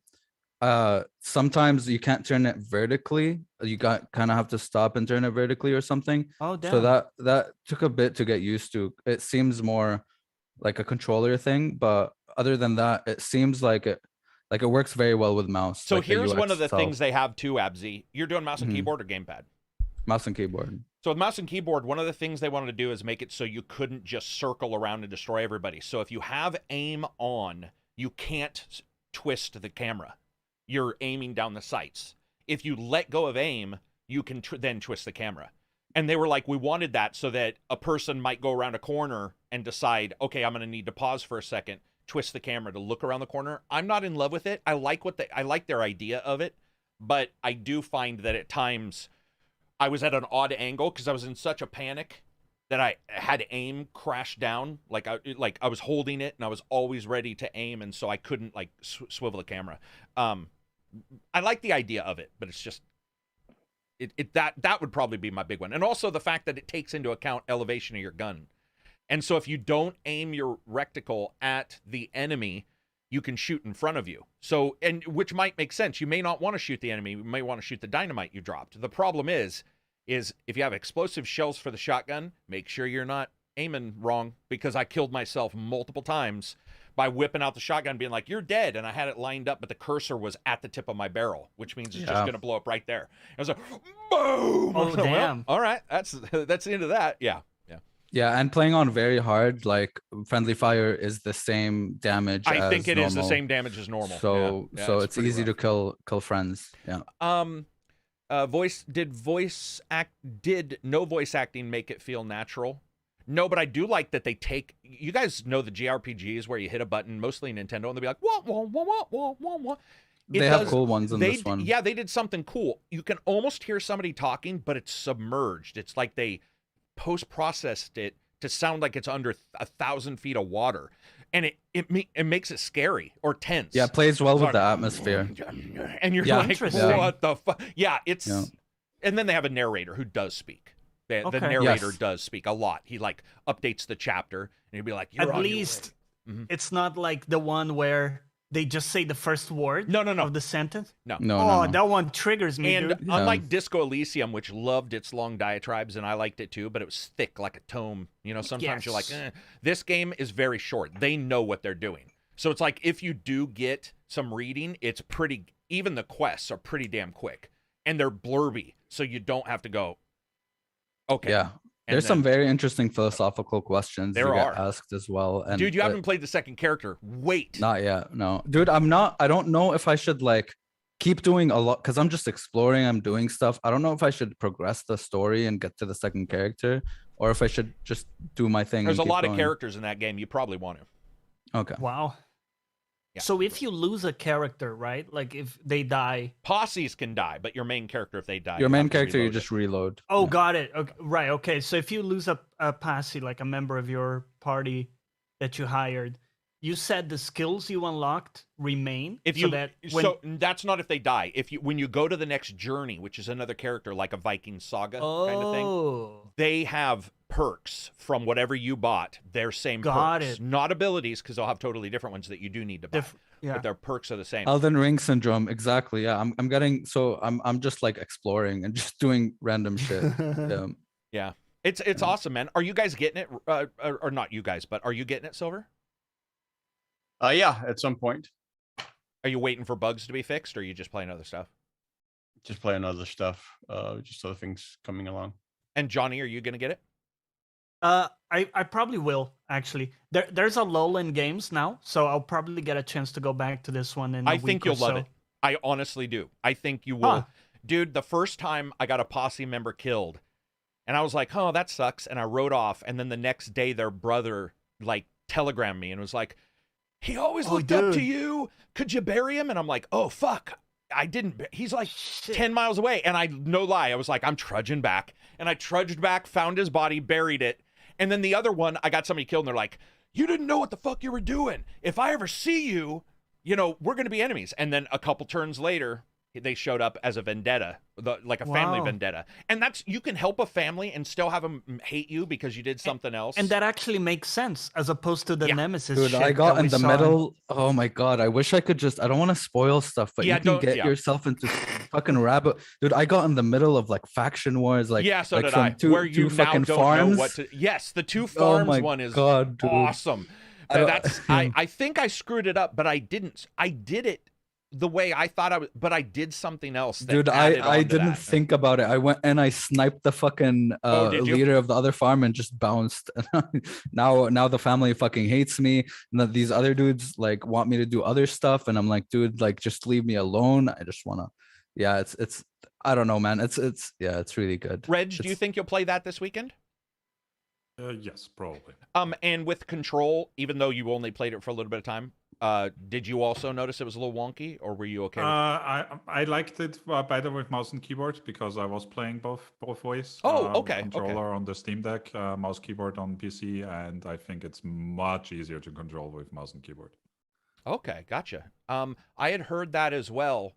sometimes you can't turn it vertically. You kind of have to stop and turn it vertically or something. Oh, damn. So that took a bit to get used to. It seems more like a controller thing, but other than that, it seems like it works very well with mouse. So here's one of the things they have too, Abzy. You're doing mouse and keyboard or gamepad? Mouse and keyboard. So with mouse and keyboard, one of the things they wanted to do is make it so you couldn't just circle around and destroy everybody. So if you have aim on, you can't twist the camera. You're aiming down the sights. If you let go of aim, you can then twist the camera. And they were like, we wanted that so that a person might go around a corner and decide, okay, I'm going to need to pause for a second, twist the camera to look around the corner. I'm not in love with it. I like their idea of it, but I do find that at times I was at an odd angle because I was in such a panic that I had aim crash down. Like I was holding it and I was always ready to aim, and so I couldn't like swivel the camera. I like the idea of it, but it's just that would probably be my big one. And also the fact that it takes into account elevation of your gun. And so if you don't aim your reticle at the enemy, you can shoot in front of you. So, and which might make sense. You may not want to shoot the enemy. You may want to shoot the dynamite you dropped. The problem is if you have explosive shells for the shotgun, make sure you're not aiming wrong, because I killed myself multiple times by whipping out the shotgun being like, you're dead. And I had it lined up, but the cursor was at the tip of my barrel, which means it's just going to blow up right there. I was like, boom. Oh, damn. Well, all right. That's the end of that. Yeah. Yeah, and playing on very hard, like friendly fire is the same damage. I think it normal. Is the same damage as normal. So it's easy to kill friends. Yeah. Did no voice acting make it feel natural? No, but I do like that they take. You guys know the JRPGs where you hit a button, mostly Nintendo, and they'll be like, wah, wah, wah, wah, wah, wah, wah. They have cool ones in this one. Yeah, they did something cool. You can almost hear somebody talking, but it's submerged. It's like they post-processed it to sound like it's under 1,000 feet of water, and it makes it scary or tense. Yeah, it plays well with the atmosphere. And you're like, what the fuck? Yeah, and then they have a narrator who does speak. The narrator does speak a lot. He like updates the chapter, and he'll be like, at least it's not like the one where they just say the first word of the sentence. No. That one triggers me. And unlike Disco Elysium, which loved its long diatribes, and I liked it too, but it was thick like a tome. Sometimes you're like, this game is very short. They know what they're doing. So it's like, if you do get some reading, it's pretty, even the quests are pretty damn quick. And they're blurby, so you don't have to go, okay. Yeah. There's some very interesting philosophical questions there get asked as well. And dude, you haven't played the second character. Wait. Not yet. No. Dude, I don't know if I should like keep doing a lot, because I'm just exploring, I'm doing stuff. I don't know if I should progress the story and get to the second character, or if I should just do my thing. There's a lot of characters in that game. You probably want to. Okay. Wow. Yeah. So if you lose a character, right? Like if they die, posses can die, but your main character, if they die, Your you main have to character, you reload just it. reload. oh, Yeah. got it. Okay, right. Okay. So if you lose a posse, like a member of your party that you hired, you said the skills you unlocked remain. If you so that's not if they die. If you when you go to the next journey, which is another character like a Viking saga kind of thing, they have perks from whatever you bought. Their same Got perks, it. not abilities, because they'll have totally different ones that you do need to buy. yeah. But their perks are the same. Elden Ring syndrome, exactly. Yeah, I'm getting so I'm just like exploring and just doing random shit. Yeah. Yeah, it's awesome, man. Are you guys getting it? Or not you guys, but are you getting it, Silver? Yeah, at some point. Are you waiting for bugs to be fixed, or are you just playing other stuff? Just playing other stuff. Just other things coming along. And Johnny, are you gonna get it? I probably will actually. There's a lull in games now, so I'll probably get a chance to go back to this one in a I week think or you'll love so. it. I honestly do. I think you will. Huh. Dude, the first time I got a posse member killed, and I was like, oh, that sucks. And I wrote off. And then the next day, their brother, like, telegrammed me and was like, he always looked up to you. Could you bury him? And I'm like, oh, fuck. I didn't. He's like 10 miles away. And I, no lie, I was like, I'm trudging back. And I trudged back, found his body, buried it. And then the other one, I got somebody killed, and they're like, you didn't know what the fuck you were doing. If I ever see you, you know, we're going to be enemies. And then a couple turns later, they showed up as a vendetta, like a family vendetta. And that's, you can help a family and still have them hate you because you did something else. And that actually makes sense as opposed to the nemesis Dude, shit I got that in we the saw middle. Oh my god, I wish I could just, I don't want to spoil stuff, but you can get yourself into fucking rabbit. Dude, I got in the middle of like faction wars, like, yeah, so like did from I. two you fucking now don't farms. know what to, yes, the two farms one is awesome. I think I screwed it up, but I didn't. I did it the way I thought I was, but I did something else. That Dude, I didn't think about it. I went and I sniped the fucking leader of the other farm and just bounced. now the family fucking hates me, and these other dudes like want me to do other stuff, and I'm like, dude, like just leave me alone. I just wanna, yeah, it's I don't know, man. It's really good. Reg, do you think you'll play that this weekend? Yes, probably. And with Control, even though you only played it for a little bit of time, did you also notice it was a little wonky, or were you okay with it? I liked it better with mouse and keyboard because I was playing both ways. Okay. Controller on the Steam Deck, mouse keyboard on PC, and I think it's much easier to control with mouse and keyboard. Okay, gotcha. I had heard that as well,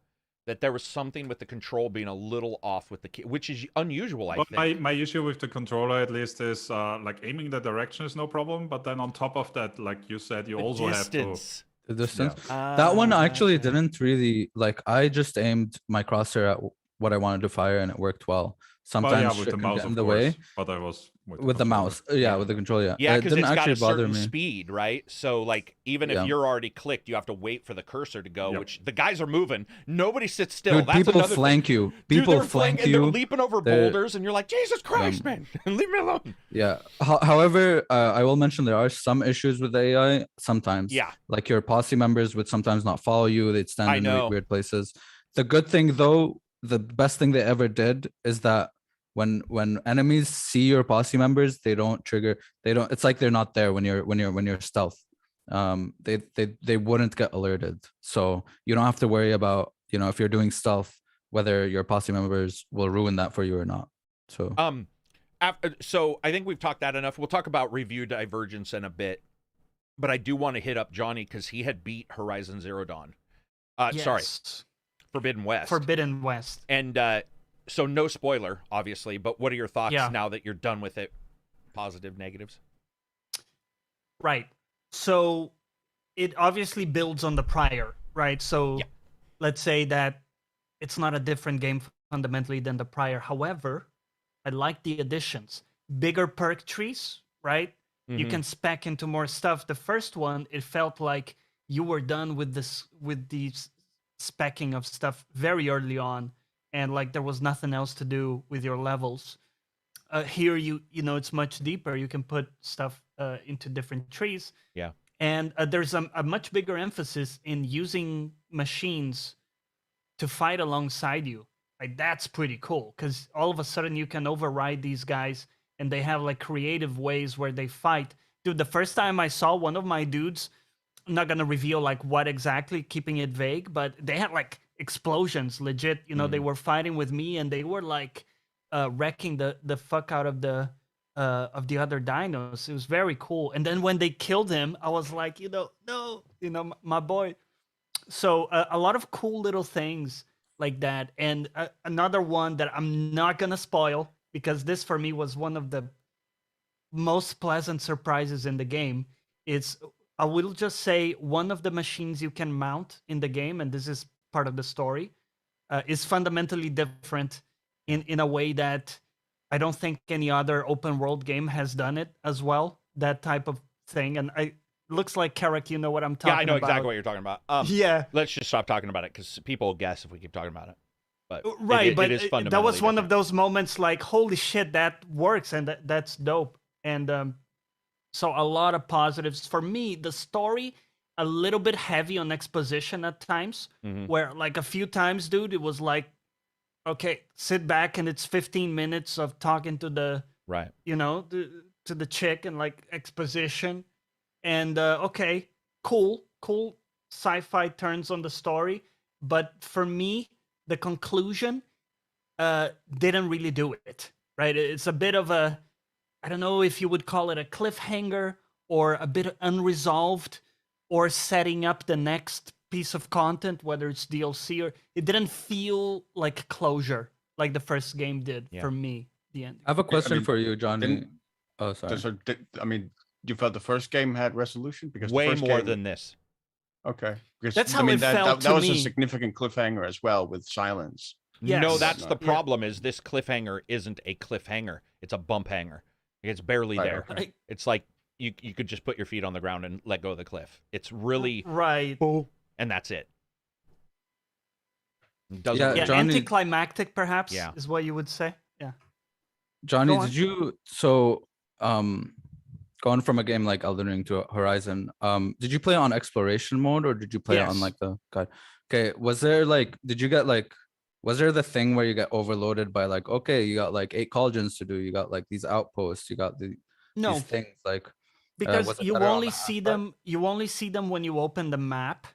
that there was something with the control being a little off with the key, which is unusual, I think. My issue with the controller, at least, is like aiming the direction is no problem, but then on top of that, like you said, you also have to... The distance. That one actually didn't really, like, I just aimed my crosshair at what I wanted to fire and it worked well. Sometimes with shit the can mouse, get in of the course, way. but I was with the mouse. Yeah, with the control, yeah. Yeah, it because didn't it's got actually a bother certain me. speed, right? So, like, even if you're already clicked, you have to wait for the cursor to go, which the guys are moving. Nobody sits still. Dude, That's people another flank thing. you. Dude, People they're flank and you. they're leaping over boulders, and you're like, Jesus Christ, man, leave me alone. Yeah. However, I will mention there are some issues with the AI sometimes. Yeah. Like your posse members would sometimes not follow you. They'd stand in weird places. The good thing, though, the best thing they ever did is that when enemies see your posse members, they don't trigger. They don't. It's like they're not there when you're stealth. They wouldn't get alerted. So you don't have to worry about, you know, if you're doing stealth, whether your posse members will ruin that for you or not. So so I think we've talked that enough. We'll talk about review divergence in a bit, but I do want to hit up Johnny because he had beat Horizon Zero Dawn. Sorry, Forbidden West. And so no spoiler, obviously, but what are your thoughts now that you're done with it? Positive, negatives? Right. So it obviously builds on the prior, right? So let's say that it's not a different game fundamentally than the prior. However, I like the additions. Bigger perk trees, right? You can spec into more stuff. The first one, it felt like you were done with the specking of stuff very early on, and like there was nothing else to do with your levels. Here, you know, it's much deeper. You can put stuff into different trees. Yeah. And there's a much bigger emphasis in using machines to fight alongside you. Like, that's pretty cool, because all of a sudden you can override these guys, and they have like creative ways where they fight. Dude, the first time I saw one of my dudes I'm not gonna reveal like what exactly, keeping it vague, but they had like explosions, legit. You know, they were fighting with me, and they were like wrecking the fuck out of the other dinos. It was very cool. And then when they killed him, I was like, no, my boy. So a lot of cool little things like that. And another one that I'm not gonna spoil, because this for me was one of the most pleasant surprises in the game. I will just say, one of the machines you can mount in the game, and this is part of the story, is fundamentally different in a way that I don't think any other open world game has done it as well, that type of thing. And it looks like, Karak, you know what I'm talking about. Yeah, I know exactly what you're talking about. Yeah. Let's just stop talking about it, because people will guess if we keep talking about it. But right, it is fundamentally that was one of different. those moments like, holy shit, that works, and that's dope. And so a lot of positives. For me, the story, a little bit heavy on exposition at times, where like a few times, dude, it was like, okay, sit back, and it's 15 minutes of talking to the, right, to the chick, and like exposition. And okay, cool sci-fi turns on the story. But for me, the conclusion didn't really do it, right? It's a bit of a, I don't know if you would call it a cliffhanger, or a bit unresolved, or setting up the next piece of content, whether it's DLC or... It didn't feel like closure like the first game did for me, the end. I have a question for you, Johnny. Oh, sorry. You felt the first game had resolution? Because way the first more game... than this. Okay. Because, that's how it felt that to was me. a significant cliffhanger as well, with silence. Yes. No, that's the problem, is this cliffhanger isn't a cliffhanger. It's a bump hanger. It's barely there. Okay. It's like you could just put your feet on the ground and let go of the cliff. It's really... Right. And that's it. Johnny, anticlimactic, perhaps, Yeah. is what you would say. Yeah. Johnny, did you... So, going from a game like Elden Ring to Horizon, did you play on exploration mode, or did you play on like the guide? Okay, was there like... Did you get like... Was there the thing where you get overloaded by like, okay, you got like 8 cauldrons to do, you got like these outposts, you got these things like... Because you only see them when you open the map,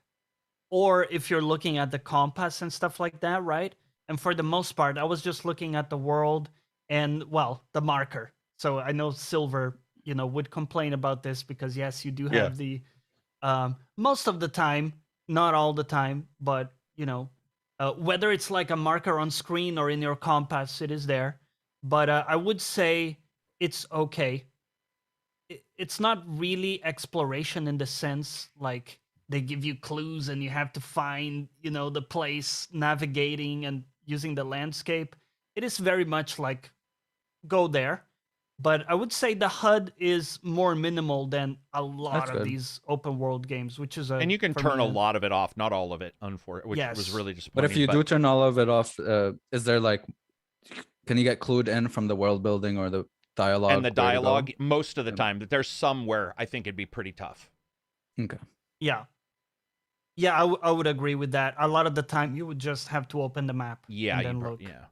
or if you're looking at the compass and stuff like that, right? And for the most part, I was just looking at the world and, well, the marker. So I know Silver, would complain about this, because yes, you do have the most of the time, not all the time, but whether it's like a marker on screen or in your compass, it is there. But I would say it's okay. It's not really exploration in the sense like they give you clues and you have to find, the place, navigating and using the landscape. It is very much like go there. But I would say the HUD is more minimal than a lot of these open world games, which is and you can turn a lot of it off, not all of it, which was really disappointing. But if you do turn all of it off, is there like, can you get clued in from the world building or the dialogue? And the dialogue, most of the time, that there's some where I think it'd be pretty tough. Okay. Yeah, I would agree with that. A lot of the time, you would just have to open the map. Yeah, and then look. Yeah.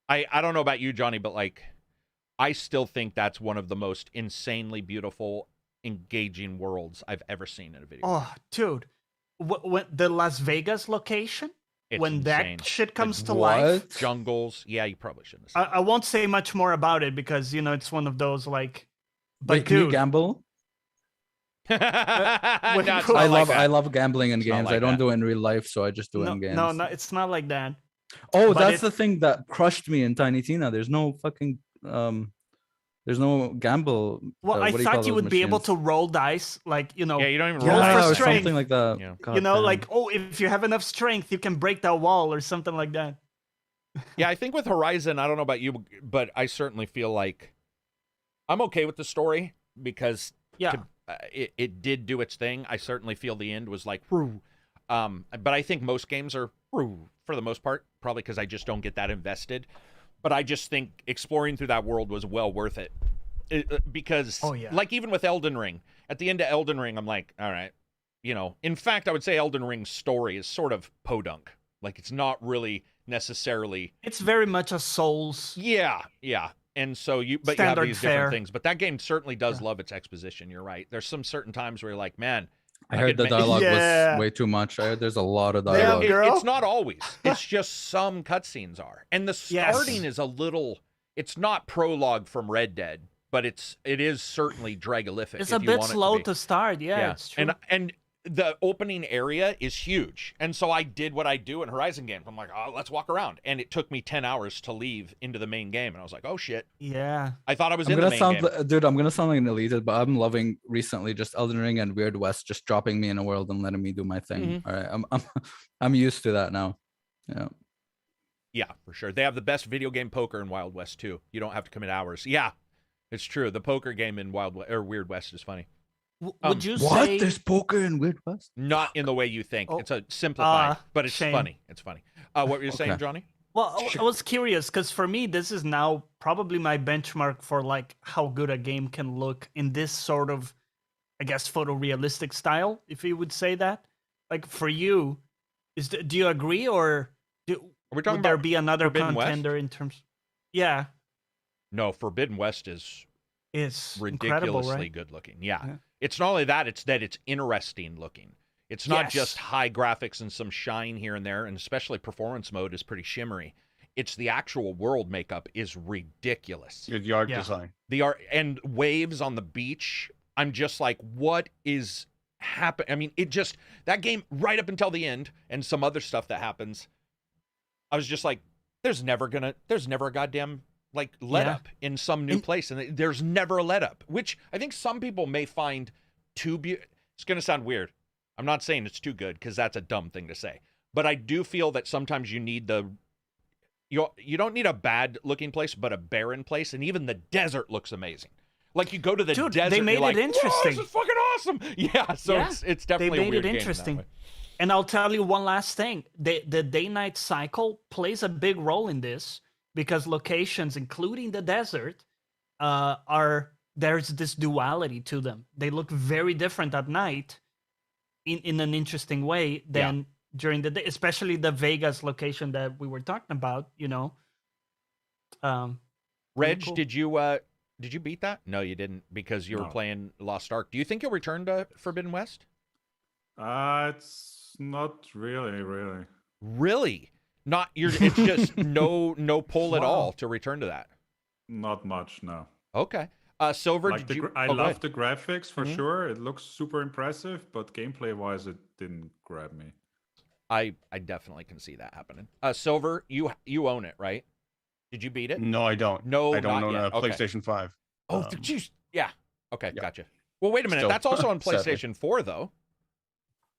I don't know about you, Johnny, but like, I still think that's one of the most insanely beautiful, engaging worlds I've ever seen in a video. Oh, dude. When the Las Vegas location, when insane. That shit comes to life. Jungles. Yeah, you probably shouldn't have said I won't say much more about it, because, it's one of those like... But wait, can you gamble? I love gambling in games. I don't do it in real life, so I just do it in games. No, it's not like that. Oh, but that's the thing that crushed me in Tiny Tina. There's no fucking... there's no gamble. Well, I thought you would be able to roll dice, like, Yeah, you don't even roll for strength. Something like that. Yeah. Like, if you have enough strength, you can break that wall or something like that. Yeah, I think with Horizon, I don't know about you, but I certainly feel like I'm okay with the story, because it did do its thing. I certainly feel the end was like, whew. But I think most games are, whew, for the most part, probably because I just don't get that invested. But I just think exploring through that world was well worth it. Because, like, even with Elden Ring, at the end of Elden Ring, I'm like, all right, In fact, I would say Elden Ring's story is sort of podunk. Like, it's not really necessarily... It's very much a Souls... Yeah. And so you have these different things. But that game certainly does love its exposition. You're right. There's some certain times where you're like, man... I heard the dialogue was way too much. I heard there's a lot of dialogue. It's not always. It's just some cutscenes are. And the starting is a little, it's not prologue from Red Dead, but it is certainly Dragolific. It's a bit slow to start. Yeah, it's true. And the opening area is huge. And so I did what I do in Horizon games. I'm like, oh, let's walk around. And it took me 10 hours to leave into the main game. And I was like, oh, shit. Yeah. I thought I was in the main game. Dude, I'm going to sound like an elitist, but I'm loving recently just Elden Ring and Weird West just dropping me in a world and letting me do my thing. All right. I'm used to that now. Yeah. Yeah, for sure. They have the best video game poker in Wild West, too. You don't have to commit hours. Yeah, it's true. The poker game in Weird West is funny. Would you what? say There's poker in Weird West? Not in the way you think. It's a simplified, but it's funny. It's funny. What were you saying, Johnny? Well, I was curious because for me, this is now probably my benchmark for like how good a game can look in this sort of, I guess, photorealistic style, if you would say that. Like for you, do you agree, or would there be another contender in terms? Yeah. No, Forbidden West is ridiculously right? good looking. Yeah. It's not only that, it's that it's interesting looking. It's not just high graphics and some shine here and there, and especially performance mode is pretty shimmery. It's the actual world makeup is ridiculous. The art design. The art and waves on the beach. I'm just like, what is happening? I mean, that game right up until the end and some other stuff that happens, I was just like, there's never a goddamn like let up in some new place, and there's never a let up, which I think some people may find it's going to sound weird. I'm not saying it's too good because that's a dumb thing to say, but I do feel that sometimes you need you don't need a bad looking place, but a barren place, and even the desert looks amazing. Like you go to the desert, they made it interesting. This is fucking awesome. Yeah, so it's definitely they made a weird it interesting. And I'll tell you one last thing: the day-night cycle plays a big role in this. Because locations, including the desert, there's this duality to them. They look very different at night in an interesting way than during the day, especially the Vegas location that we were talking about, Reg, cool. did you beat that? No, you didn't, because you were playing Lost Ark. Do you think you'll return to Forbidden West? It's not really. Really? It's just no pull at all to return to that. Not much, no. Okay. Silver, I love the graphics for sure. It looks super impressive, but gameplay wise, it didn't grab me. I definitely can see that happening. Silver, you own it, right? Did you beat it? No, I don't. No, I don't own a Okay. PlayStation 5. Oh, yeah. Okay, gotcha. Well, wait a minute. That's also on PlayStation 4, though.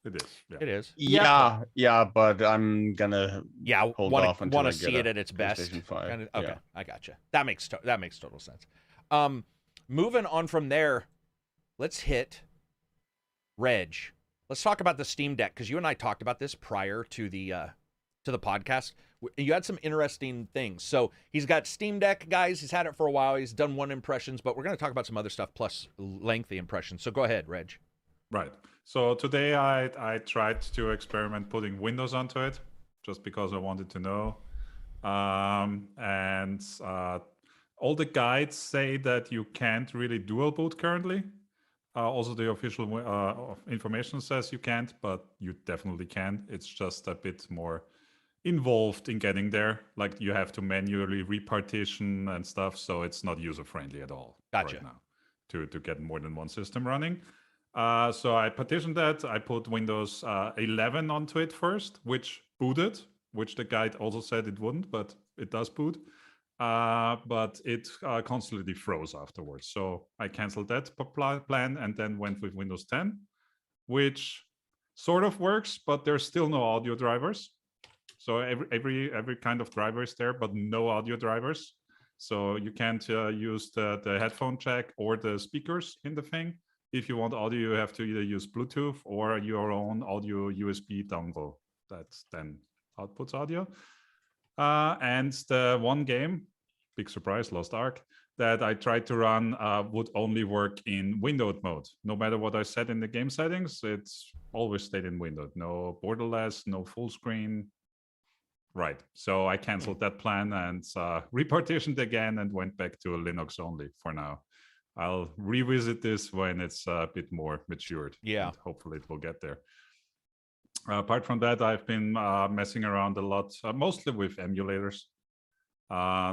It is. Yeah. It is. Yeah, but I'm gonna hold off until want I to see it at its best. Okay, I gotcha. That makes total sense. Moving on from there, let's hit Reg. Let's talk about the Steam Deck, because you and I talked about this prior to the podcast. You had some interesting things. So he's got Steam Deck, guys. He's had it for a while. He's done one impressions, but we're going to talk about some other stuff plus lengthy impressions. So go ahead, Reg. Right. So today I tried to experiment putting Windows onto it, just because I wanted to know. And all the guides say that you can't really dual boot currently. Also, the official information says you can't, but you definitely can. It's just a bit more involved in getting there. Like you have to manually repartition and stuff, so it's not user-friendly at all. Gotcha. Right now to get more than one system running. So I partitioned that. I put Windows 11 onto it first, which booted, which the guide also said it wouldn't, but it does boot. But it constantly froze afterwards. So I canceled that plan and then went with Windows 10, which sort of works, but there's still no audio drivers. So every kind of driver is there, but no audio drivers. So you can't use the headphone jack or the speakers in the thing. If you want audio, you have to either use Bluetooth or your own audio USB dongle that then outputs audio. And the one game, big surprise, Lost Ark, that I tried to run would only work in windowed mode. No matter what I set in the game settings, it's always stayed in windowed. No borderless, no full screen. Right. So I canceled that plan and repartitioned again and went back to Linux only for now. I'll revisit this when it's a bit more matured. Yeah. And hopefully it will get there. Apart from that, I've been messing around a lot, mostly with emulators.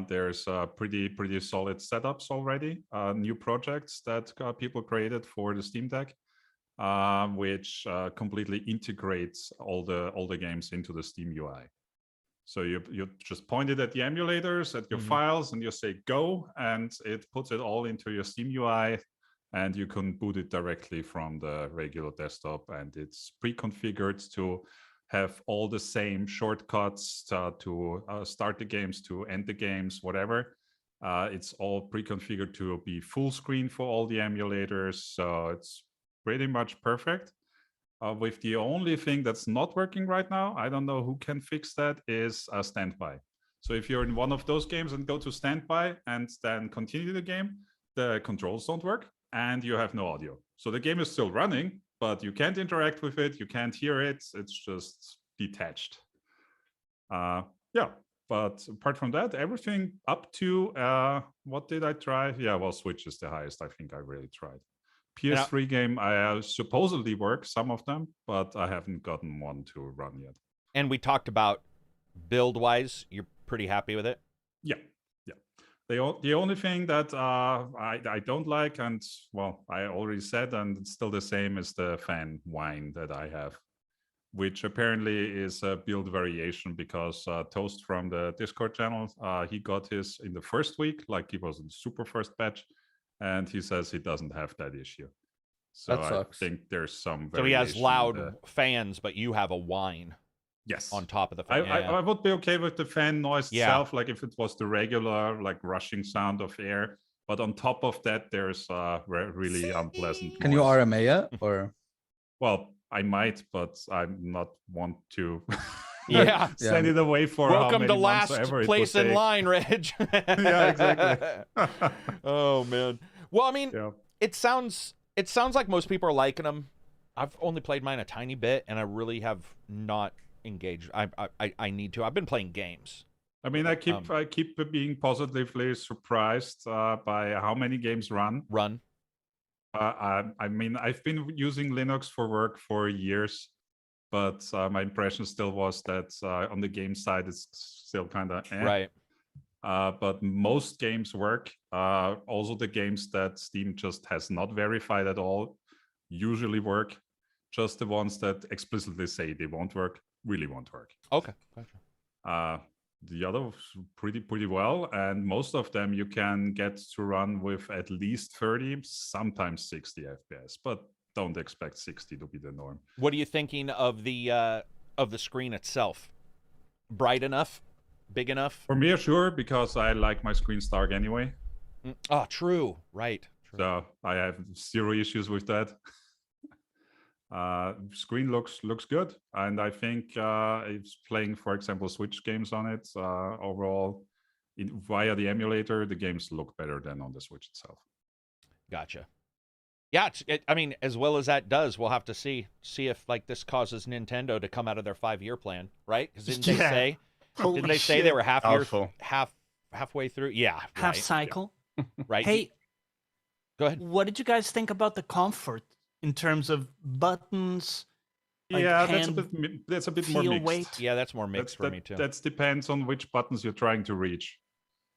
There's pretty solid setups already, new projects that people created for the Steam Deck, which completely integrates all the games into the Steam UI. So you just point it at the emulators, at your files, and you say go, and it puts it all into your Steam UI, and you can boot it directly from the regular desktop, and it's pre-configured to have all the same shortcuts to start the games, to end the games, whatever. It's all pre-configured to be full screen for all the emulators, so it's pretty much perfect. With the only thing that's not working right now, I don't know who can fix that, is standby. So if you're in one of those games and go to standby and then continue the game, the controls don't work and you have no audio. So the game is still running, but you can't interact with it, you can't hear it, it's just detached. Yeah, but apart from that, everything up to, what did I try? Yeah, well, Switch is the highest I think I really tried. PS3 game, I supposedly work, some of them, but I haven't gotten one to run yet. And we talked about build-wise, you're pretty happy with it? Yeah. The only thing that I don't like, and well, I already said, and it's still the same, is the fan whine that I have, which apparently is a build variation because Toast from the Discord channel, he got his in the first week, like he was in the super first batch, and he says he doesn't have that issue. So I think there's some variation. So he has loud fans, but you have a whine. Yes. On top of the fan. I would be okay with the fan noise itself, like if it was the regular, like rushing sound of air. But on top of that, there's really unpleasant Can noise. you RMA it or? Well, I might, but I'm not want to. Send it away for welcome to last ever place in line, Reg. Yeah, exactly. Oh man. Well, I mean, it sounds like most people are liking them. I've only played mine a tiny bit, and I really have not engaged. I need to. I've been playing games. I mean, I keep being positively surprised by how many games run. I mean, I've been using Linux for work for years, but my impression still was that on the game side, it's still kind of right. But most games work. Also, the games that Steam just has not verified at all usually work. Just the ones that explicitly say they won't work really won't work. Okay, gotcha. The others pretty well, and most of them you can get to run with at least 30, sometimes 60 FPS, but don't expect 60 to be the norm. What are you thinking of the screen itself? Bright enough? Big enough? For me, sure, because I like my screen stark anyway. Oh, true. Right. True. So I have zero issues with that. Screen looks good, and I think it's playing, for example, Switch games on it. Overall, via the emulator, the games look better than on the Switch itself. Gotcha. Yeah, I mean, as well as that does, we'll have to see if like this causes Nintendo to come out of their 5-year plan, right? Because didn't they say? Didn't they say they were halfway through? Yeah, half cycle. Right. Hey, go ahead. What did you guys think about the comfort in terms of buttons? Like that's a bit more mixed. Weight? Yeah, that's more mixed for me too. That depends on which buttons you're trying to reach.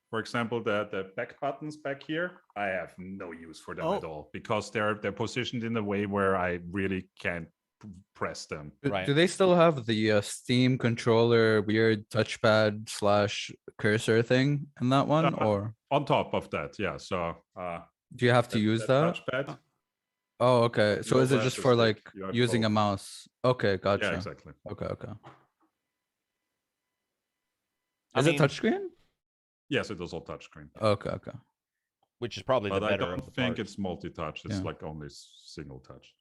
For example, the back buttons back here, I have no use for them at all because they're positioned in a way where I really can't press them. Right. Do they still have the Steam controller weird touchpad / cursor thing in that one, or on top of that? Yeah. So do you have to use that touchpad? Oh, okay. So is it just for like using a mouse? Okay, gotcha. Yeah, exactly. Okay. Is it touchscreen? Yes, it is all touchscreen. Okay. Which is probably the better. I don't think it's multi-touch. It's like only single touch.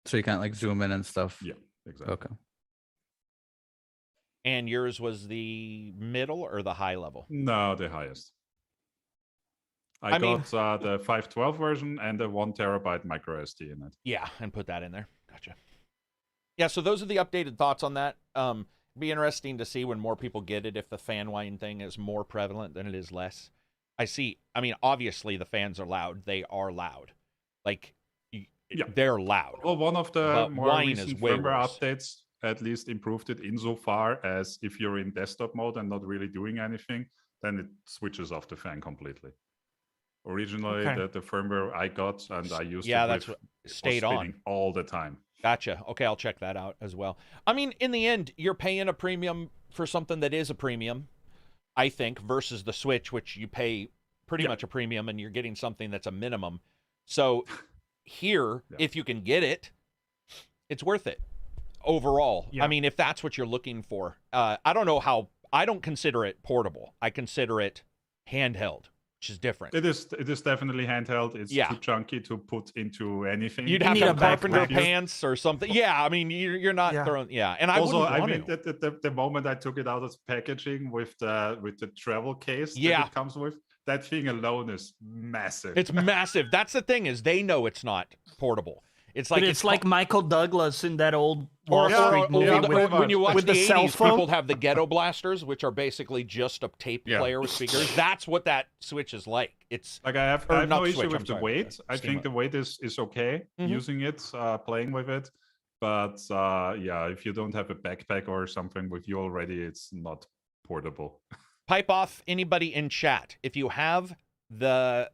So you can't like zoom in and stuff. Yeah, exactly. Okay. And yours was the middle or the high level? No, the highest. I got the 512 version and the 1 terabyte micro SD in it. Yeah, and put that in there. Gotcha. Yeah, so those are the updated thoughts on that. Be interesting to see when more people get it if the fan whine thing is more prevalent than it is less. I see. I mean, obviously the fans are loud. They are loud. Like, they're loud. Well, one of the more wine recent is way firmware worse. updates at least improved it insofar as if you're in desktop mode and not really doing anything, then it switches off the fan completely. Originally, the firmware I got and I used that's what stayed on all the time. Gotcha. Okay, I'll check that out as well. I mean, in the end, you're paying a premium for something that is a premium, I think, versus the Switch, which you pay pretty much a premium and you're getting something that's a minimum. So here, if you can get it, it's worth it overall. I mean, if that's what you're looking for. I don't know how, I don't consider it portable. I consider it handheld, which is different. It is definitely handheld. It's too chunky to put into anything. You'd have to have carpenter pants or something. Yeah, I mean, you're not throwing. And I mean, the moment I took it out of packaging with the travel case that it comes with, that thing alone is massive. It's massive. That's the thing, is they know it's not portable. It's like it's like Michael Douglas in that old Wall Street movie. When you watch with the 80s, people have the ghetto blasters, which are basically just a tape player with speakers. That's what that Switch is like. It's like I have no issue with the weight. I think the weight is okay using it, playing with it. But if you don't have a backpack or something with you already, it's not portable. Pipe off anybody in chat. If you have the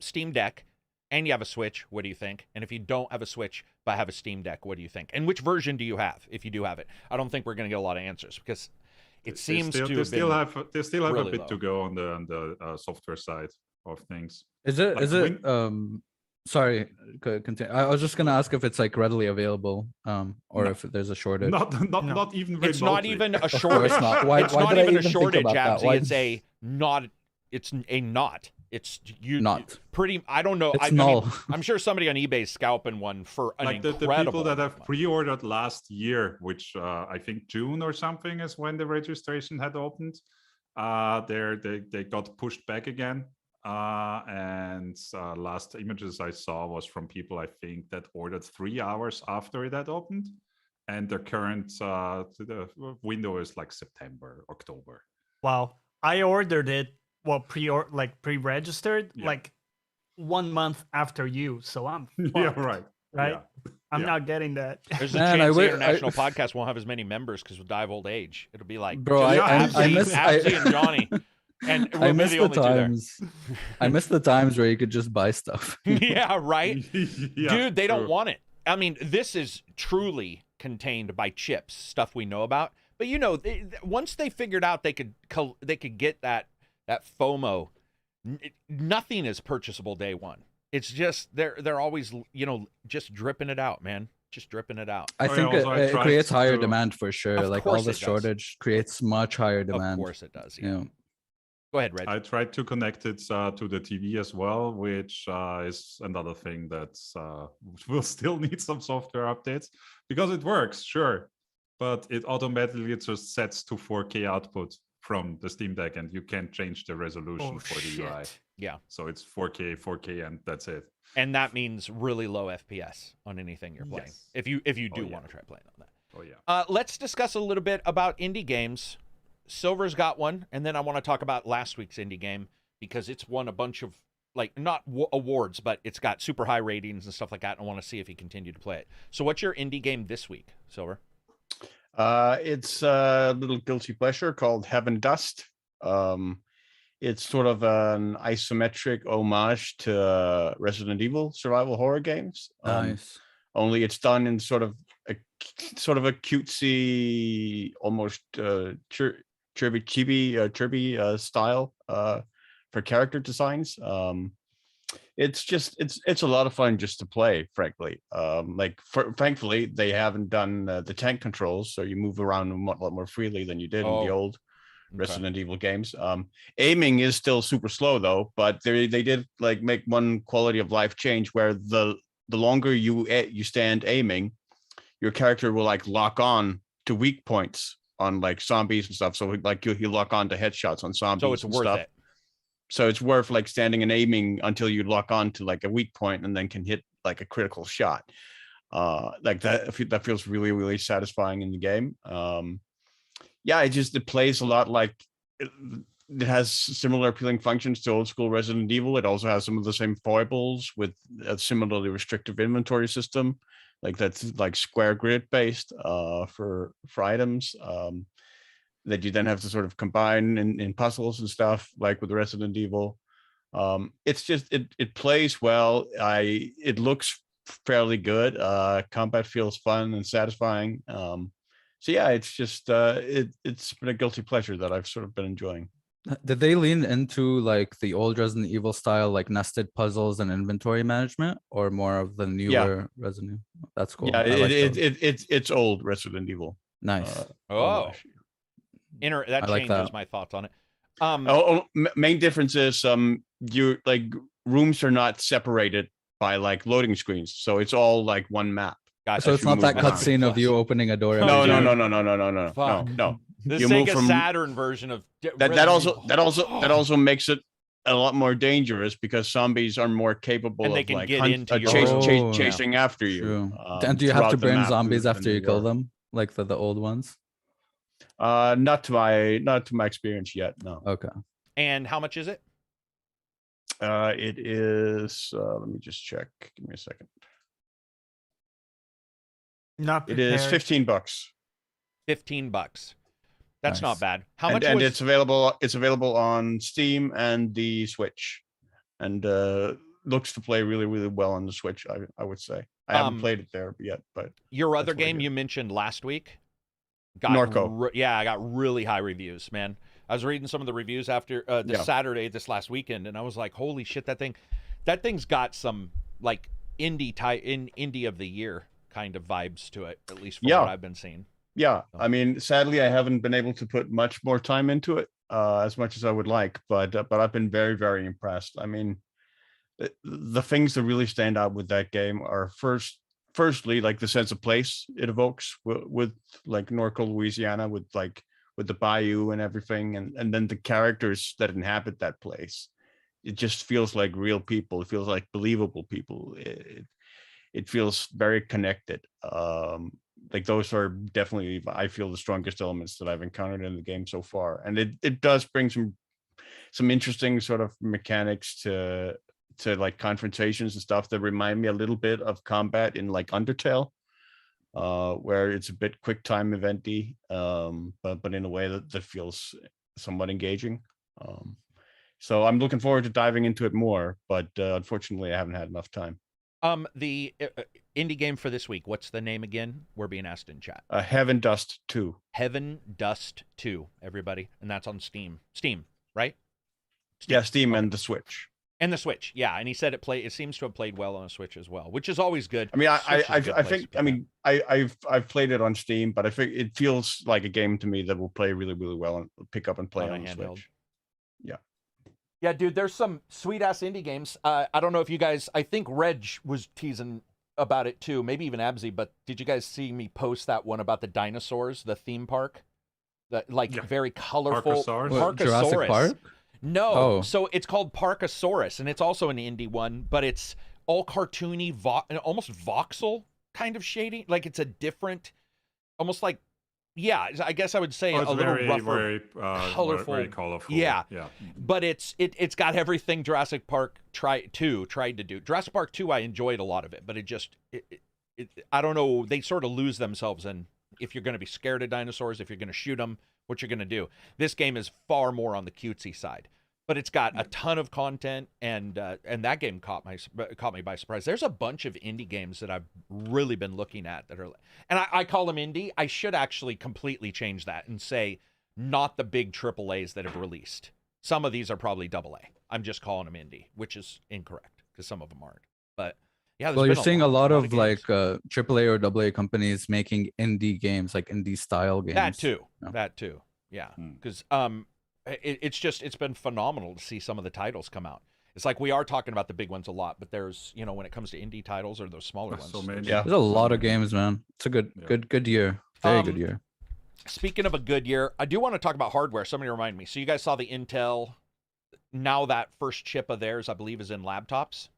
Steam Deck and you have a Switch, what do you think? And if you don't have a Switch but have a Steam Deck, what do you think? And which version do you have, if you do have it? I don't think we're going to get a lot of answers because it seems they still have a bit to go on the software side of things. Sorry, continue. I was just gonna ask if it's like readily available, or if there's a shortage. Not even remotely. It's not even a shortage. It's not. Why it's not did even I a shortage, Absy. It's a not. It's a not. It's not pretty. I don't know. It's null. I mean, I'm sure somebody on eBay is scalping one for an incredible. The people that have pre-ordered last year, which I think June or something is when the registration had opened. They got pushed back again. And last images I saw was from people I think that ordered 3 hours after it had opened, and the current the window is like September, October. Wow, I ordered it pre-registered like 1 month after you, so I'm fucked, right. Yeah. I'm not getting that. There's a chance the international podcast won't have as many members because we'll die of old age. It'll be like I miss Absy and Johnny. And we'll I miss the times where you could just buy stuff. Yeah, right. Dude, they don't want it. I mean, this is truly contained by chips, stuff we know about. But you know, once they figured out they could get that FOMO, nothing is purchasable day one. It's just they're always just dripping it out, man. Just dripping it out. I think it creates higher demand for sure. Like all the shortage creates much higher demand. Of course it does. Yeah. Go ahead, Red. I tried to connect it to the TV as well, which is another thing that will still need some software updates because it works, sure, but it automatically just sets to 4K output from the Steam Deck, and you can't change the resolution for the UI. Yeah. So it's 4K, and that's it. And that means really low FPS on anything you're playing. Yes. If you do want to try playing on that. Oh yeah. Let's discuss a little bit about indie games. Silver's got one, and then I want to talk about last week's indie game because it's won a bunch of not awards, but it's got super high ratings and stuff like that. And I want to see if you continue to play it. So, what's your indie game this week, Silver? It's a little guilty pleasure called Heaven Dust. It's sort of an isometric homage to Resident Evil survival horror games. Nice. Only it's done in sort of a cutesy, almost chibi style for character designs. It's a lot of fun just to play, frankly. Thankfully they haven't done the tank controls, so you move around a lot more freely than you did in the old Resident Evil games. Aiming is still super slow though, but they did make one quality of life change where the longer you stand aiming, your character will lock on to weak points on zombies and stuff. So you lock on to headshots on zombies. So it's worth it. So it's worth standing and aiming until you lock on to a weak point and then can hit a critical shot. That feels really, really satisfying in the game. It plays a lot it has similar appealing functions to old school Resident Evil. It also has some of the same foibles with a similarly restrictive inventory system, like that's like square grid based for items that you then have to sort of combine in puzzles and stuff, like with Resident Evil. It's just it plays well. It looks fairly good. Combat feels fun and satisfying. So yeah, it's just it's been a guilty pleasure that I've sort of been enjoying. Did they lean into like the old Resident Evil style, like nested puzzles and inventory management, or more of the newer Resident Evil? That's cool. Yeah, it's old Resident Evil. Nice. That changes my thoughts on it. Main difference is you like rooms are not separated by like loading screens, so it's all like one map. Gotcha. So it's not that cutscene of you opening a door. No. The you Sega Saturn version of that also makes it a lot more dangerous because zombies are more capable and they of can like get into your chasing after you. And do you have to burn zombies after you kill them, like the old ones? Not to my experience yet. No. Okay. And how much is it? It is. Let me just check. Give me a second. It is $15. $15. That's not bad. How much? And it's available. It's available on Steam and the Switch, and looks to play really, really well on the Switch. I would say I haven't played it there yet, but your other game you mentioned last week, Norco. I got really high reviews, man. I was reading some of the reviews after Saturday this last weekend, and I was like, holy shit, that thing's got some like indie of the year kind of vibes to it, at least from what I've been seeing. Yeah, I mean, sadly, I haven't been able to put much more time into it, as much as I would like, but I've been very, very impressed. I mean, the things that really stand out with that game are firstly, like the sense of place it evokes with like Norco, Louisiana, with the bayou and everything, and then the characters that inhabit that place. It just feels like real people. It feels like believable people. It feels very connected. Like those are definitely, I feel, the strongest elements that I've encountered in the game so far, and it does bring some interesting sort of mechanics to like confrontations and stuff that remind me a little bit of combat in like Undertale, where it's a bit quick time eventy, but in a way that feels somewhat engaging. So I'm looking forward to diving into it more, but unfortunately I haven't had enough time. The indie game for this week, what's the name again? We're being asked in chat. Heaven Dust 2. Heaven Dust 2, everybody. And that's on Steam. Steam, right? Steam. Yeah, Steam and the Switch. And the Switch, yeah. And he said it seems to have played well on a Switch as well, which is always good. I mean, I've played it on Steam, but I think it feels like a game to me that will play really, really well and pick up and play on the Switch. Yeah. Yeah, dude, there's some sweet-ass indie games. I don't know if you guys... I think Reg was teasing about it, too. Maybe even Abzy, but did you guys see me post that one about the dinosaurs, the theme park? Very colorful... Parkosaurus? Jurassic Park? No. Oh. So it's called Parkosaurus, and it's also an indie one, but it's all cartoony, almost voxel kind of shading. Like, it's a different... Almost like... Yeah, I guess I would say a little rougher, colorful. Very colorful. Yeah. But it's got everything Jurassic Park tried to do. Jurassic Park 2, I enjoyed a lot of it, but I don't know. They sort of lose themselves in if you're going to be scared of dinosaurs, if you're going to shoot them, what you're going to do. This game is far more on the cutesy side, but it's got a ton of content, and that game caught me by surprise. There's a bunch of indie games that I've really been looking at that are, and I call them indie. I should actually completely change that and say not the big AAAs that have released. Some of these are probably AA. I'm just calling them indie, which is incorrect because some of them aren't. But yeah, well, you're seeing a lot of like AAA or AA companies making indie games, like indie style games. That too. Yeah, because it's been phenomenal to see some of the titles come out. It's like we are talking about the big ones a lot, but there's, when it comes to indie titles or those smaller ones. So many. Yeah, there's a lot of games, man. It's a good year. Very good year. Speaking of a good year, I do want to talk about hardware. Somebody remind me. So you guys saw the Intel. Now that first chip of theirs, I believe, is in laptops.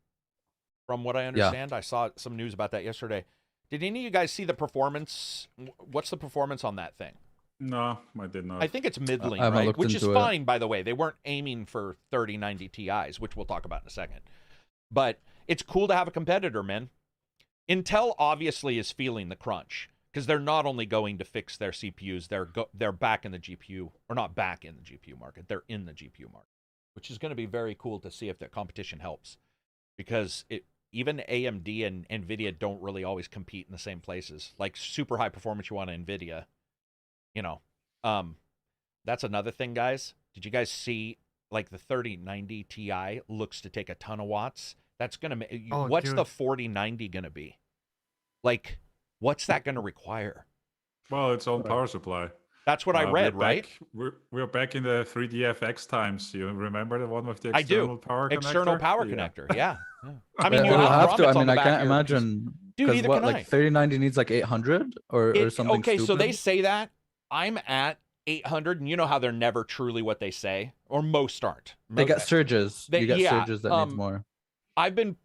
From what I understand, I saw some news about that yesterday. Did any of you guys see the performance? What's the performance on that thing? No, I did not. I think it's middling, I haven't right? looked Which is into it. fine, by the way. They weren't aiming for 3090 Ti's, which we'll talk about in a second. But it's cool to have a competitor, man. Intel obviously is feeling the crunch because they're not only going to fix their CPUs, they're back in the GPU, or not back in the GPU market. They're in the GPU market, which is going to be very cool to see if that competition helps, because even AMD and NVIDIA don't really always compete in the same places. Like super high performance, you want an NVIDIA. You know, that's another thing, guys. Did you guys see, like, the 3090 Ti looks to take a ton of watts? That's going to make, what's the 4090 going to be? Like, what's that going to require? Well, its own power supply. That's what I read, right? We're back in the 3DFX times. You remember the one with the I external do. power connector? External power connector, yeah. I mean, We'll have to. I mean, I can't here, imagine. Dude, Because neither what, can like 3090 needs like 800 or something Okay, stupid? so they say that. I'm at 800, and you know how they're never truly what they say, or most aren't. They get surges. You get yeah, surges that needs more. I've been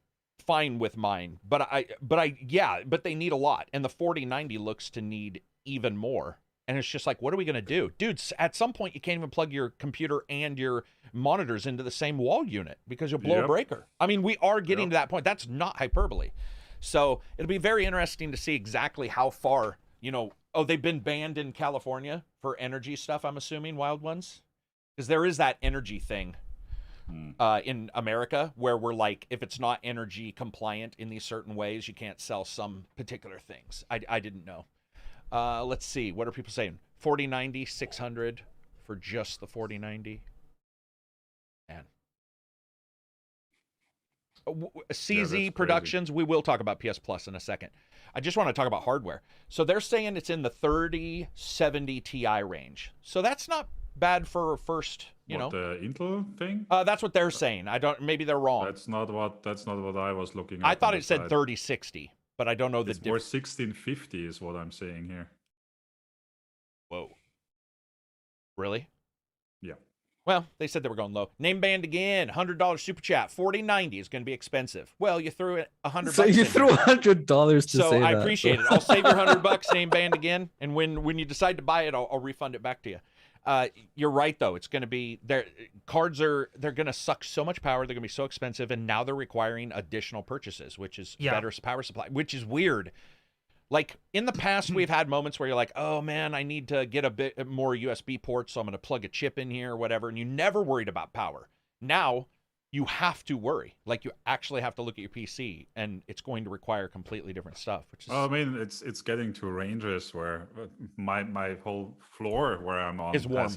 fine with mine, but they need a lot, and the 4090 looks to need even more. And it's just like, what are we gonna do, dudes? At some point, you can't even plug your computer and your monitors into the same wall unit because you'll blow a breaker. I mean, we are getting to that point. That's not hyperbole. So it'll be very interesting to see exactly how far, you know. Oh, they've been banned in California for energy stuff, I'm assuming, Wild Ones? Because there is that energy thing in America where we're like, if it's not energy compliant in these certain ways, you can't sell some particular things. I didn't know. Let's see. What are people saying? 4090, 600 for just the 4090. Man. CZ Productions, we will talk about PS Plus in a second. I just want to talk about hardware. So they're saying it's in the 3070 Ti range. So that's not bad for a first, you know. The Intel thing? That's what they're saying. Maybe they're wrong. That's not what I was looking at. I thought it said 3060, but I don't know the difference. More 1650 is what I'm saying here. Whoa. Really? Yeah. Well, they said they were going low. Name band again. $100 super chat. 4090 is going to be expensive. Well, you threw it $100. So you threw $100 to say that. So I appreciate it. I'll save your $100. Name band again, and when you decide to buy it, I'll refund it back to you. You're right though. It's going to be they're going to suck so much power. They're going to be so expensive, and now they're requiring additional purchases, which is better power supply, which is weird. Like in the past, we've had moments where you're like, oh man, I need to get a bit more USB ports, so I'm going to plug a chip in here or whatever. And you never worried about power. Now you have to worry. Like you actually have to look at your PC, and it's going to require completely different stuff. Which is, well, I mean, it's getting to ranges where my whole floor where I'm on is warm.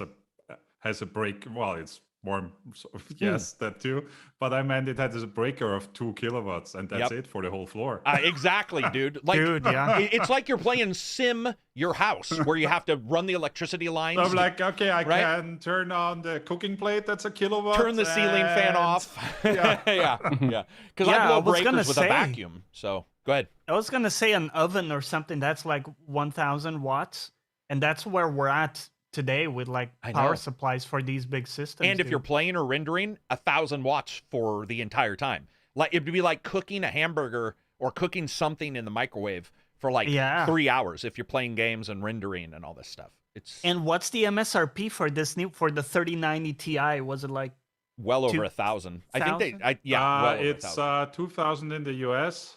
has a break. Well, it's warm, so yes, that too. But I meant it has a breaker of 2 kilowatts, and that's it for the whole floor. Exactly, dude. Like, it's like you're playing Sim Your House, where you have to run the electricity lines. So I'm like, okay, I can turn on the cooking plate. That's a kilowatt. Turn the ceiling fan off. Yeah. Because I blow breakers with a vacuum. So go ahead. I was gonna say an oven or something that's like 1,000 watts, and that's where we're at today with like power supplies for these big systems. And if you're playing or rendering, 1,000 watts for the entire time. Like it'd be like cooking a hamburger or cooking something in the microwave for like 3 hours if you're playing games and rendering and all this stuff. And what's the MSRP for this for the 3090 Ti? Was it like well over 1,000? I think it's 2,000 in the US.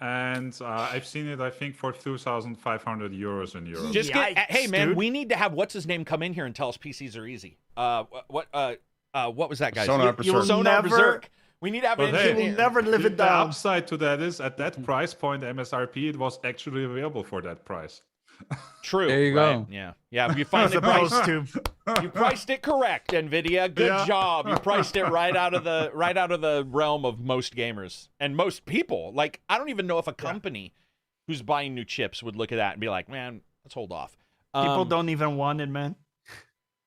And I've seen it, I think, for 2,500 euros in Europe. Just hey, man, we need to have what's his name come in here and tell us PCs are easy. What was that guy? Sonar Berserk. We need to have it. He will never live it down. The upside to that is at that price point, MSRP, it was actually available for that price. True. There you go. Yeah. You finally priced you priced it correct, Nvidia. Good job. You priced it right out of the realm of most gamers and most people. Like, I don't even know if a company who's buying new chips would look at that and be like, man, let's hold off. People don't even want it, man.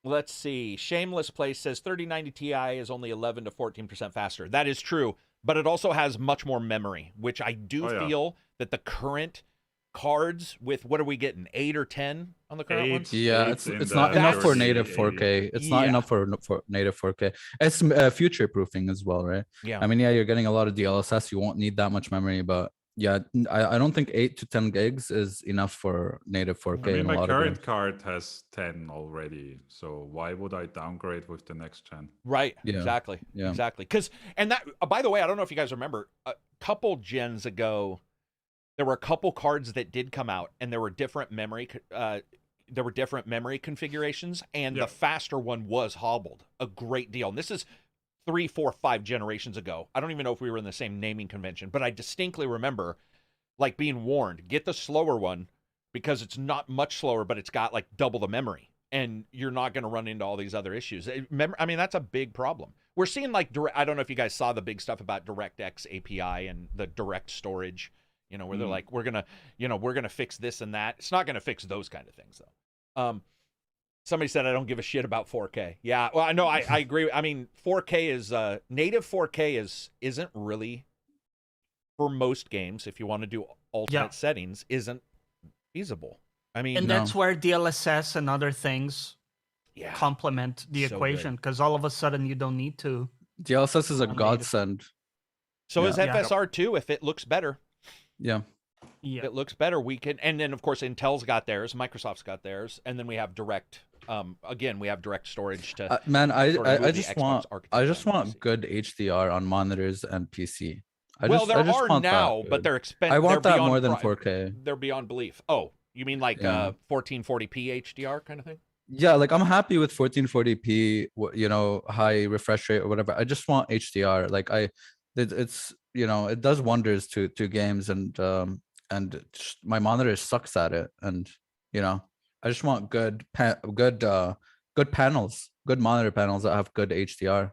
Let's see. Shameless Place says 3090 Ti is only 11 to 14% faster. That is true, but it also has much more memory, which I do feel that the current cards with, what are we getting, 8 or 10 on the current ones? Yeah, it's not enough for native 4K. It's not enough for native 4K. It's future proofing as well, right? Yeah. I mean, you're getting a lot of DLSS. You won't need that much memory, but Yeah, I don't think 8 to 10 gigs is enough for native 4K. I mean, in a my lot of current games. card has 10 already, so why would I downgrade with the next gen? Right. Yeah. Exactly. Yeah. Exactly. And that, by the way, I don't know if you guys remember, a couple gens ago, there were a couple cards that did come out, and there were different memory. There were different memory configurations, and the faster one was hobbled a great deal. And this is 3, 4, 5 generations ago. I don't even know if we were in the same naming convention, but I distinctly remember like being warned, get the slower one because it's not much slower, but it's got like double the memory, and you're not going to run into all these other issues. I mean, that's a big problem. We're seeing like I don't know if you guys saw the big stuff about DirectX API and the direct storage, you know, where they're like, we're going to fix this and that. It's not going to fix those kind of things though. Somebody said I don't give a shit about 4K. Yeah, well, I know I agree. I mean, 4K is native 4K isn't really for most games. If you want to do ultimate settings, isn't feasible. I mean, and that's where DLSS and other things complement the So equation, because all of a sudden you don't need to. DLSS is a godsend. So is FSR too. If it looks better, yeah. If it looks better, we can. And then of course Intel's got theirs, Microsoft's got theirs, and then we have direct. Again, we have direct storage to. Man, I just Xbox want good HDR on monitors and PC. There are now, but they're expensive. I want that more than 4K. They're beyond belief. Oh, you mean like 1440p HDR kind of thing? Yeah, like I'm happy with 1440p, you know, high refresh rate or whatever. I just want HDR. Like it's you know, it does wonders to games, and my monitor sucks at it, and you know, I just want good panels, good monitor panels that have good HDR.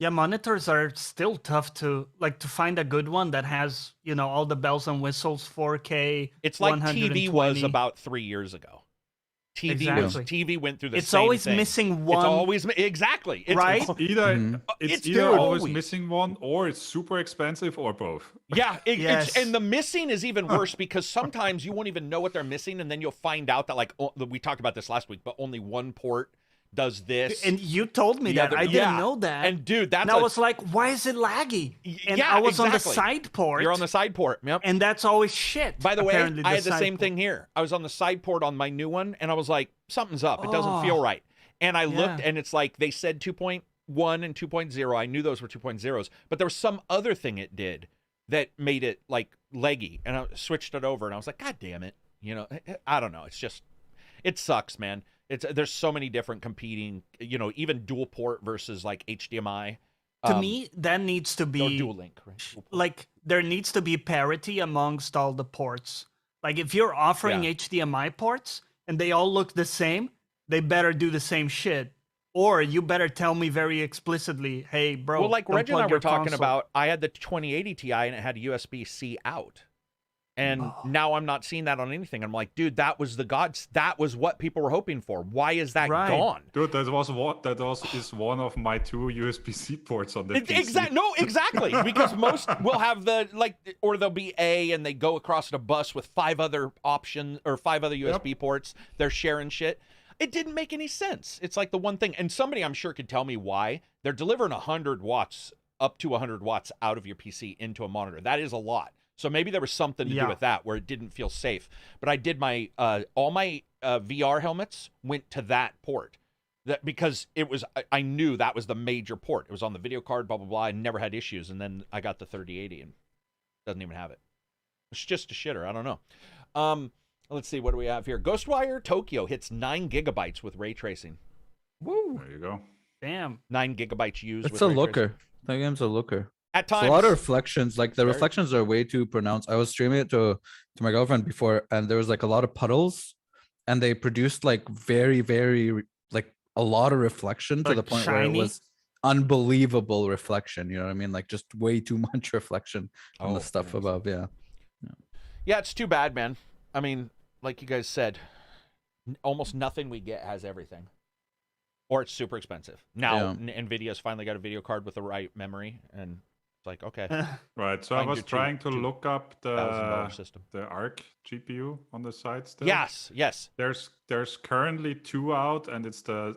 Yeah, monitors are still tough to find a good one that has, you know, all the bells and whistles, 4K. It's like TV was about 3 years ago. TV went through the same thing. It's always missing one. It's always exactly. Right? It's either always missing one, or it's super expensive, or both. Yeah, and the missing is even worse because sometimes you won't even know what they're missing, and then you'll find out that like we talked about this last week, but only one port does this. And you told me that. I didn't know that. And dude, that's I was like, why is it laggy? And I was on the side port. You're on the side port. Yep. And that's always shit. By the way, I had the same thing here. I was on the side port on my new one, and I was like, something's up. It doesn't feel right. And I looked, and it's like they said 2.1 and 2.0. I knew those were 2.0s, but there was some other thing it did that made it like leggy, and I switched it over, and I was like, God damn it. You know, I don't know. It's just, it sucks, man. There's so many different competing, you know, even dual port versus like HDMI. To me, that needs to be dual link, right? Like there needs to be parity amongst all the ports. Like if you're offering HDMI ports and they all look the same, they better do the same shit. Or you better tell me very explicitly, hey, bro. Well, like Reg and I were talking about, I had the 2080 Ti and it had a USB-C out. And now I'm not seeing that on anything. I'm like, dude, that was the gods. That was what people were hoping for. Why is that gone? Dude, that is one of my 2 USB-C ports on the PC. Exactly. Because most will have or they'll be A and they go across the bus with 5 other options or 5 other USB ports. They're sharing shit. It didn't make any sense. It's like the one thing. And somebody I'm sure could tell me why. They're delivering 100 watts, up to 100 watts out of your PC into a monitor. That is a lot. So maybe there was something to do with that where it didn't feel safe. But I did my all my VR helmets went to that port, because it was I knew that was the major port. It was on the video card, blah blah blah. I never had issues, and then I got the 3080 and doesn't even have it. It's just a shitter. I don't know. Let's see, what do we have here? Ghostwire Tokyo hits 9 gigabytes with ray tracing. Woo! There you go. Damn. 9 gigabytes used. It's a looker. That game's a looker. At times, it's a lot of reflections. Like the reflections are way too pronounced. I was streaming it to my girlfriend before, and there was like a lot of puddles, and they produced like very, very like a lot of reflection to the point where it was unbelievable reflection. You know what I mean? Like just way too much reflection on the stuff above. Yeah, it's too bad, man. I mean, like you guys said, almost nothing we get has everything. Or it's super expensive. Now, NVIDIA's finally got a video card with the right memory, and it's like, okay. Right, so I was trying to look up the ARC GPU on the site still. Yes. There's currently 2 out, and it's the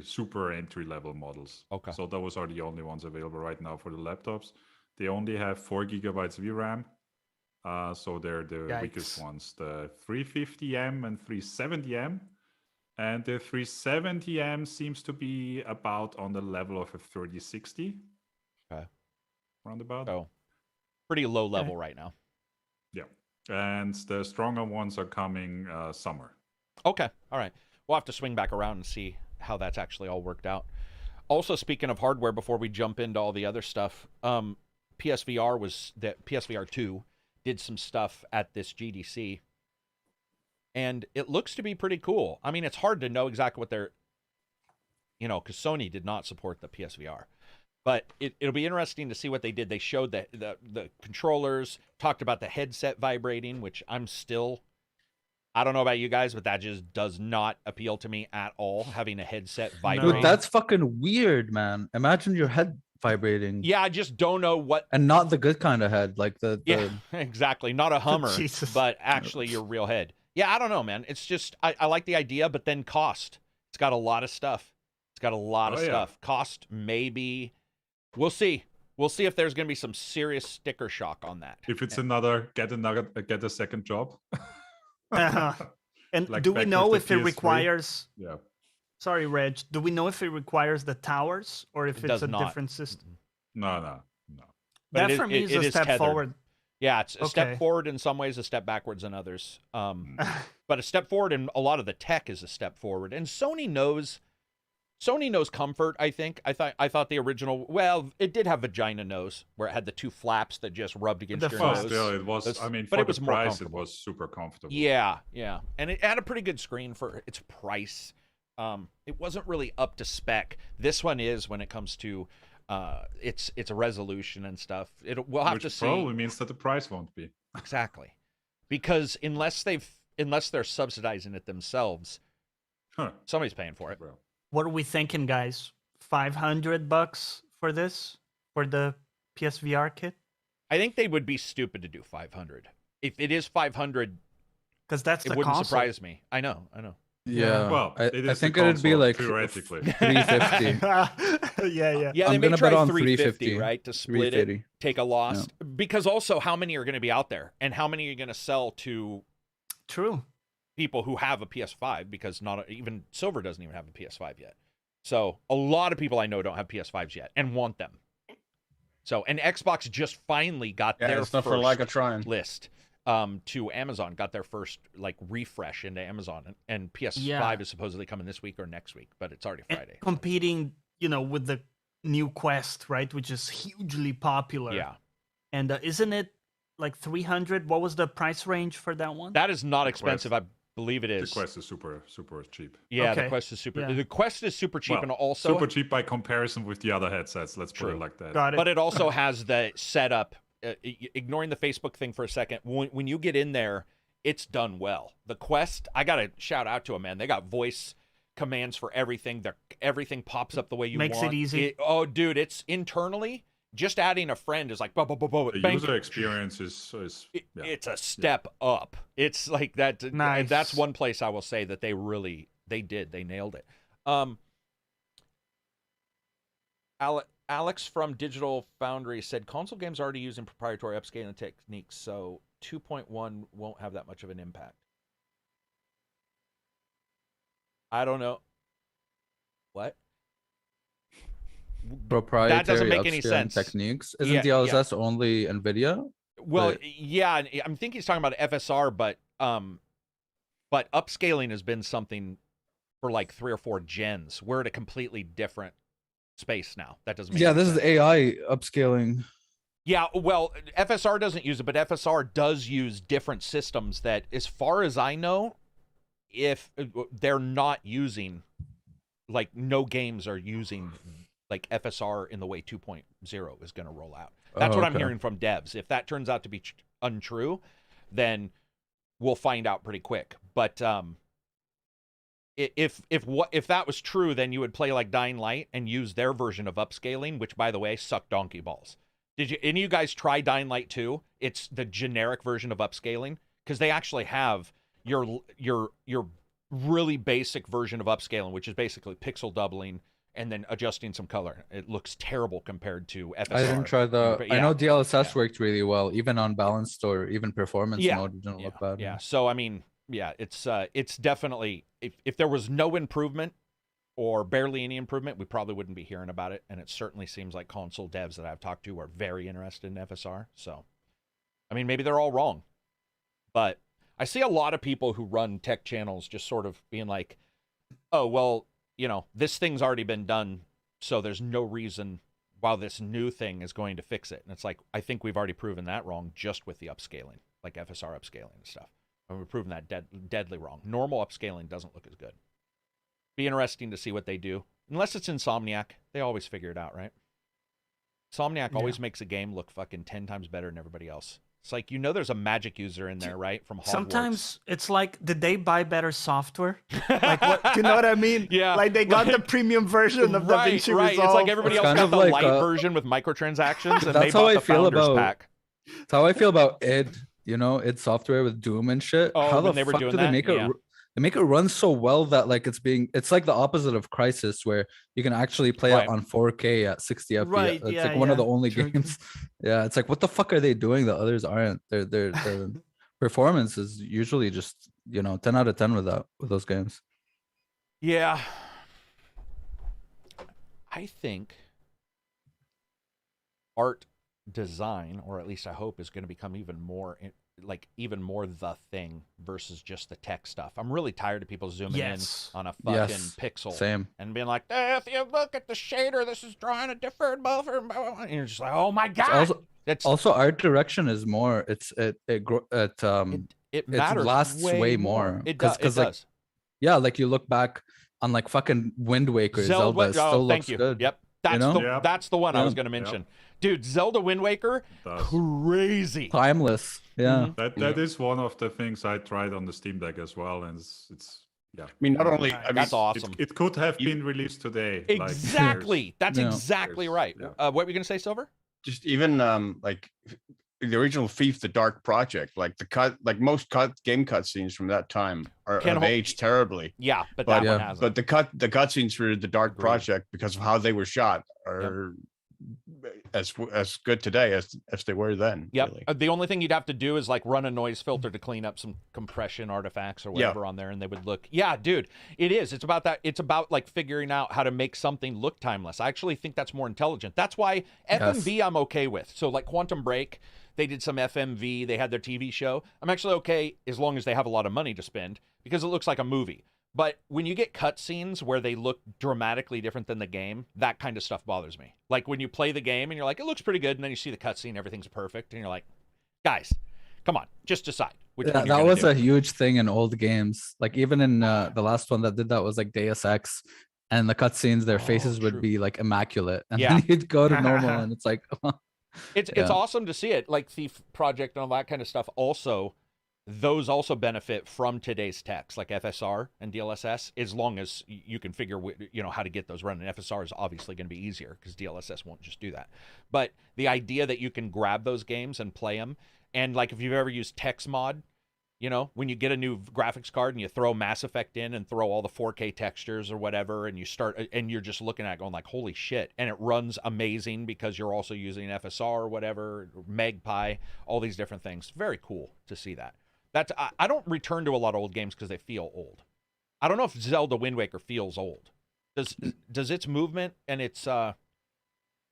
super entry level models. Okay. So those are the only ones available right now for the laptops. They only have 4 gigabytes VRAM, So they're the Yikes. weakest ones, the 350M and 370M. And the 370M seems to be about on the level of a 3060. Okay. Roundabout. So pretty low level right now. Yeah. And the stronger ones are coming summer. Okay. All right. We'll have to swing back around and see how that's actually all worked out. Also, speaking of hardware, before we jump into all the other stuff, PSVR 2 did some stuff at this GDC, and it looks to be pretty cool. I mean, it's hard to know exactly what they're, because Sony did not support the PSVR, but it'll be interesting to see what they did. They showed the controllers, talked about the headset vibrating, which I don't know about you guys, but that just does not appeal to me at all, having a headset vibrating. Dude, that's fucking weird, man. Imagine your head vibrating. Yeah, I just don't know what... And not the good kind of head, like the... Yeah, exactly. Not a Hummer, Jesus. but actually your real head. Yeah, I don't know, man. It's just, I like the idea, but then cost. It's got a lot of stuff. It's got a lot of stuff. Cost, maybe... We'll see. We'll see if there's going to be some serious sticker shock on that. If it's get a second job. And Like do we back know with if the it PS3? requires... Yeah. Sorry, Reg. Do we know if it requires the towers or if It it's does a not. different system? No. That it for me is is a step tethered. forward. Yeah, it's a step Okay. forward in some ways, a step backwards in others. But a step forward in a lot of the tech is a step forward. And Sony knows comfort, I think. I thought the original, it did have vagina nose, where it had the two flaps that just rubbed against your Well, nose. still, it was. That's- I mean, but for it was the more price, it comfortable. was super comfortable. Yeah. And it had a pretty good screen for its price. It wasn't really up to spec. This one is when it comes to its resolution and stuff. We'll have Which to see. probably means that the price won't be. Exactly. Because unless they're subsidizing it themselves, somebody's paying for it. Well, What are we thinking, guys? $500 for this? For the PSVR kit? I think they would be stupid to do 500. If it is 500, Because that's it the wouldn't console. surprise me. I know. Yeah. well, I it is think the it'd be console, like theoretically. 350. Yeah. Yeah, they I'm may gonna try bet on 350, 350, right? To split it, 350. take a loss. Because also, how many are going to be out there? And how many are you going to sell to True. people who have a PS5? Because not even Silver doesn't even have a PS5 yet. So a lot of people I know don't have PS5s yet and want them. So, and Xbox just finally got their it's not first for like a trying. list to Amazon, got their first refresh into Amazon, and PS5 is supposedly coming this week or next week, but it's already And Friday. competing, with the new Quest, right? Which is hugely popular. Yeah. And isn't it like 300? What was the price range for that one? That is not The expensive. I believe it The is. Quest is super cheap. Yeah, the Okay. Quest is super. Yeah. The Quest is super cheap, Well, and also super cheap by comparison with the other headsets. Let's put True. it like that. Got it. but it also has the setup. Ignoring the Facebook thing for a second, when you get in there, it's done well. The Quest, I gotta shout out to them, man. They got voice commands for everything. Everything pops up the way you Makes want. it easy. Oh, dude, it's internally. Just adding a friend is like, The bang. user experience is yeah. It's a step up. It's like that. Nice. And that's one place I will say that they nailed it. Alex from Digital Foundry said console games are already using proprietary upscaling techniques, so 2.1 won't have that much of an impact. I don't know. What? Proprietary That doesn't make any upscaling sense. techniques. Isn't Yeah, DLSS only NVIDIA? Well, But- yeah, and I'm thinking he's talking about FSR, but upscaling has been something for like 3 or 4 gens. We're at a completely different space now. That doesn't make Yeah, any this sense. is AI upscaling. Yeah, well, FSR doesn't use it, but FSR does use different systems that, as far as I know, if they're not using, like, no games are using, like, FSR in the way 2.0 is going to roll out. That's what I'm hearing from devs. If that turns out to be untrue, then we'll find out pretty quick. But if that was true, then you would play like Dying Light and use their version of upscaling, which, by the way, sucked donkey balls. Did any of you guys try Dying Light 2? It's the generic version of upscaling, because they actually have your really basic version of upscaling, which is basically pixel doubling and then adjusting some color. It looks terrible compared to FSR. I didn't try the. I know DLSS worked really well, even on balanced or even performance mode. It didn't look bad. Yeah. So I mean, it's definitely if there was no improvement or barely any improvement, we probably wouldn't be hearing about it. And it certainly seems like console devs that I've talked to are very interested in FSR. So, I mean, maybe they're all wrong, but I see a lot of people who run tech channels just sort of being like, oh, well, you know, this thing's already been done, so there's no reason why this new thing is going to fix it. And it's like, I think we've already proven that wrong just with the upscaling, like FSR upscaling and stuff. And we've proven that deadly wrong. Normal upscaling doesn't look as good. Be interesting to see what they do. Unless it's Insomniac, they always figure it out, right? Insomniac always makes a game look fucking 10 times better than everybody else. It's like, you know, there's a magic user in there, right? From Hogwarts. Sometimes it's like, did they buy better software? Like, what? Do you know what I mean? Yeah. Like they got the premium version of DaVinci Resolve. Right. It's like everybody else got the like light version with microtransactions, and that's they bought the Founders Pack. That's how I feel about id. You know, id Software with Doom and shit. Oh, how the when they were fuck doing do they that? make it? Yeah. They make it run so well that like it's like the opposite of Crisis, where you can actually play it on 4K at 60 FPS. Right, It's yeah, like one of the yeah. only True. games. Yeah, it's like, what the fuck are they doing that others aren't? Their performance is usually just, you know, 10 out of 10 with those games. Yeah. I think art design, or at least I hope, is going to become even more the thing versus just the tech stuff. I'm really tired of people zooming in on a fucking pixel Same. and being like, if you look at the shader, this is drawing a different buffer, and you're just like, oh my god. Also, art direction is more. It matters lasts way more. It does. Like, yeah, like you look back on like fucking Wind Waker, Zelda still looks good. Yep. That's the one I was going to mention. Yep. Dude, Zelda Wind Waker, crazy. Timeless. Yeah. That is one of the things I tried on the Steam Deck as well, and it's yeah. I mean, not only that's awesome. It could have been released today. Exactly. That's exactly right. Yeah. What were you going to say, Silver? just even like the original Thief the Dark Project, like most game cutscenes from that time have aged terribly. Yeah, but that one hasn't. But the cutscenes for the Dark Project, because of how they were shot, are as good today as they were then. Yep. Really. The only thing you'd have to do is like run a noise filter to clean up some compression artifacts or whatever on there, and they would look. Yeah, dude, it is. It's about that. It's about like figuring out how to make something look timeless. I actually think that's more intelligent. That's why FMV I'm okay with. So like Quantum Break, they did some FMV. They had their TV show. I'm actually okay as long as they have a lot of money to spend because it looks like a movie. But when you get cutscenes where they look dramatically different than the game, that kind of stuff bothers me. Like when you play the game and you're like, it looks pretty good, and then you see the cutscene, everything's perfect, and you're like, guys, come on, just decide which one you're that was do. a huge thing in old games. Like even in the last one that did that was like Deus Ex, and the cutscenes, their faces would be like immaculate, and then you'd go to normal, and it's like, it's awesome to see it. Like Thief Project and all that kind of stuff. Also, those also benefit from today's techs like FSR and DLSS, as long as you can figure how to get those running. FSR is obviously going to be easier because DLSS won't just do that. But the idea that you can grab those games and play them, and like if you've ever used Text Mod, when you get a new graphics card and you throw Mass Effect in and throw all the 4K textures or whatever, and you start and you're just looking at it going like, holy shit, and it runs amazing because you're also using FSR or whatever, or Magpie, all these different things. Very cool to see that. I don't return to a lot of old games because they feel old. I don't know if Zelda Wind Waker feels old. Does its movement and its I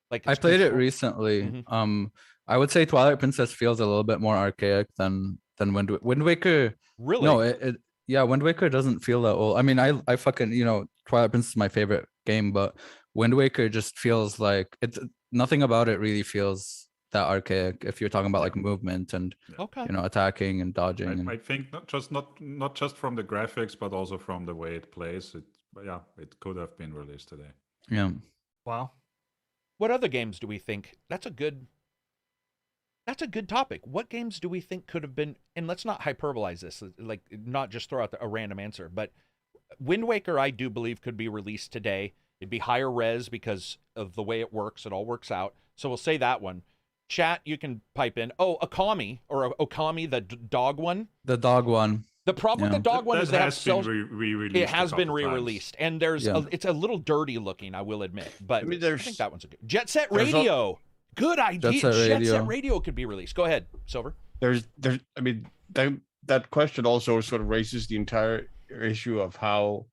played it recently. Mm-hmm. I would say Twilight Princess feels a little bit more archaic than Wind Waker. Really? No, Wind Waker doesn't feel that old. I mean, I fucking Twilight Princess is my favorite game, but Wind Waker just feels like nothing about it really feels that archaic if you're talking about like movement and attacking and dodging. I think not just from the graphics, but also from the way it plays. It could have been released today. Yeah. Wow. What other games do we think? That's a good topic. What games do we think could have been? And let's not hyperbolize this, like not just throw out a random answer. But Wind Waker, I do believe, could be released today. It'd be higher res because of the way it works. It all works out. So we'll say that one. Chat, you can pipe in. Oh, Okami, the dog one. The dog one. The problem with the dog one is they have re-released. It has been re-released, and there's it's a little dirty looking, I will admit. But I think that one's a good. Jet Set Radio, good idea. Jet Set Radio could be released. Go ahead, Silver. I mean, that question also sort of raises the entire issue of how,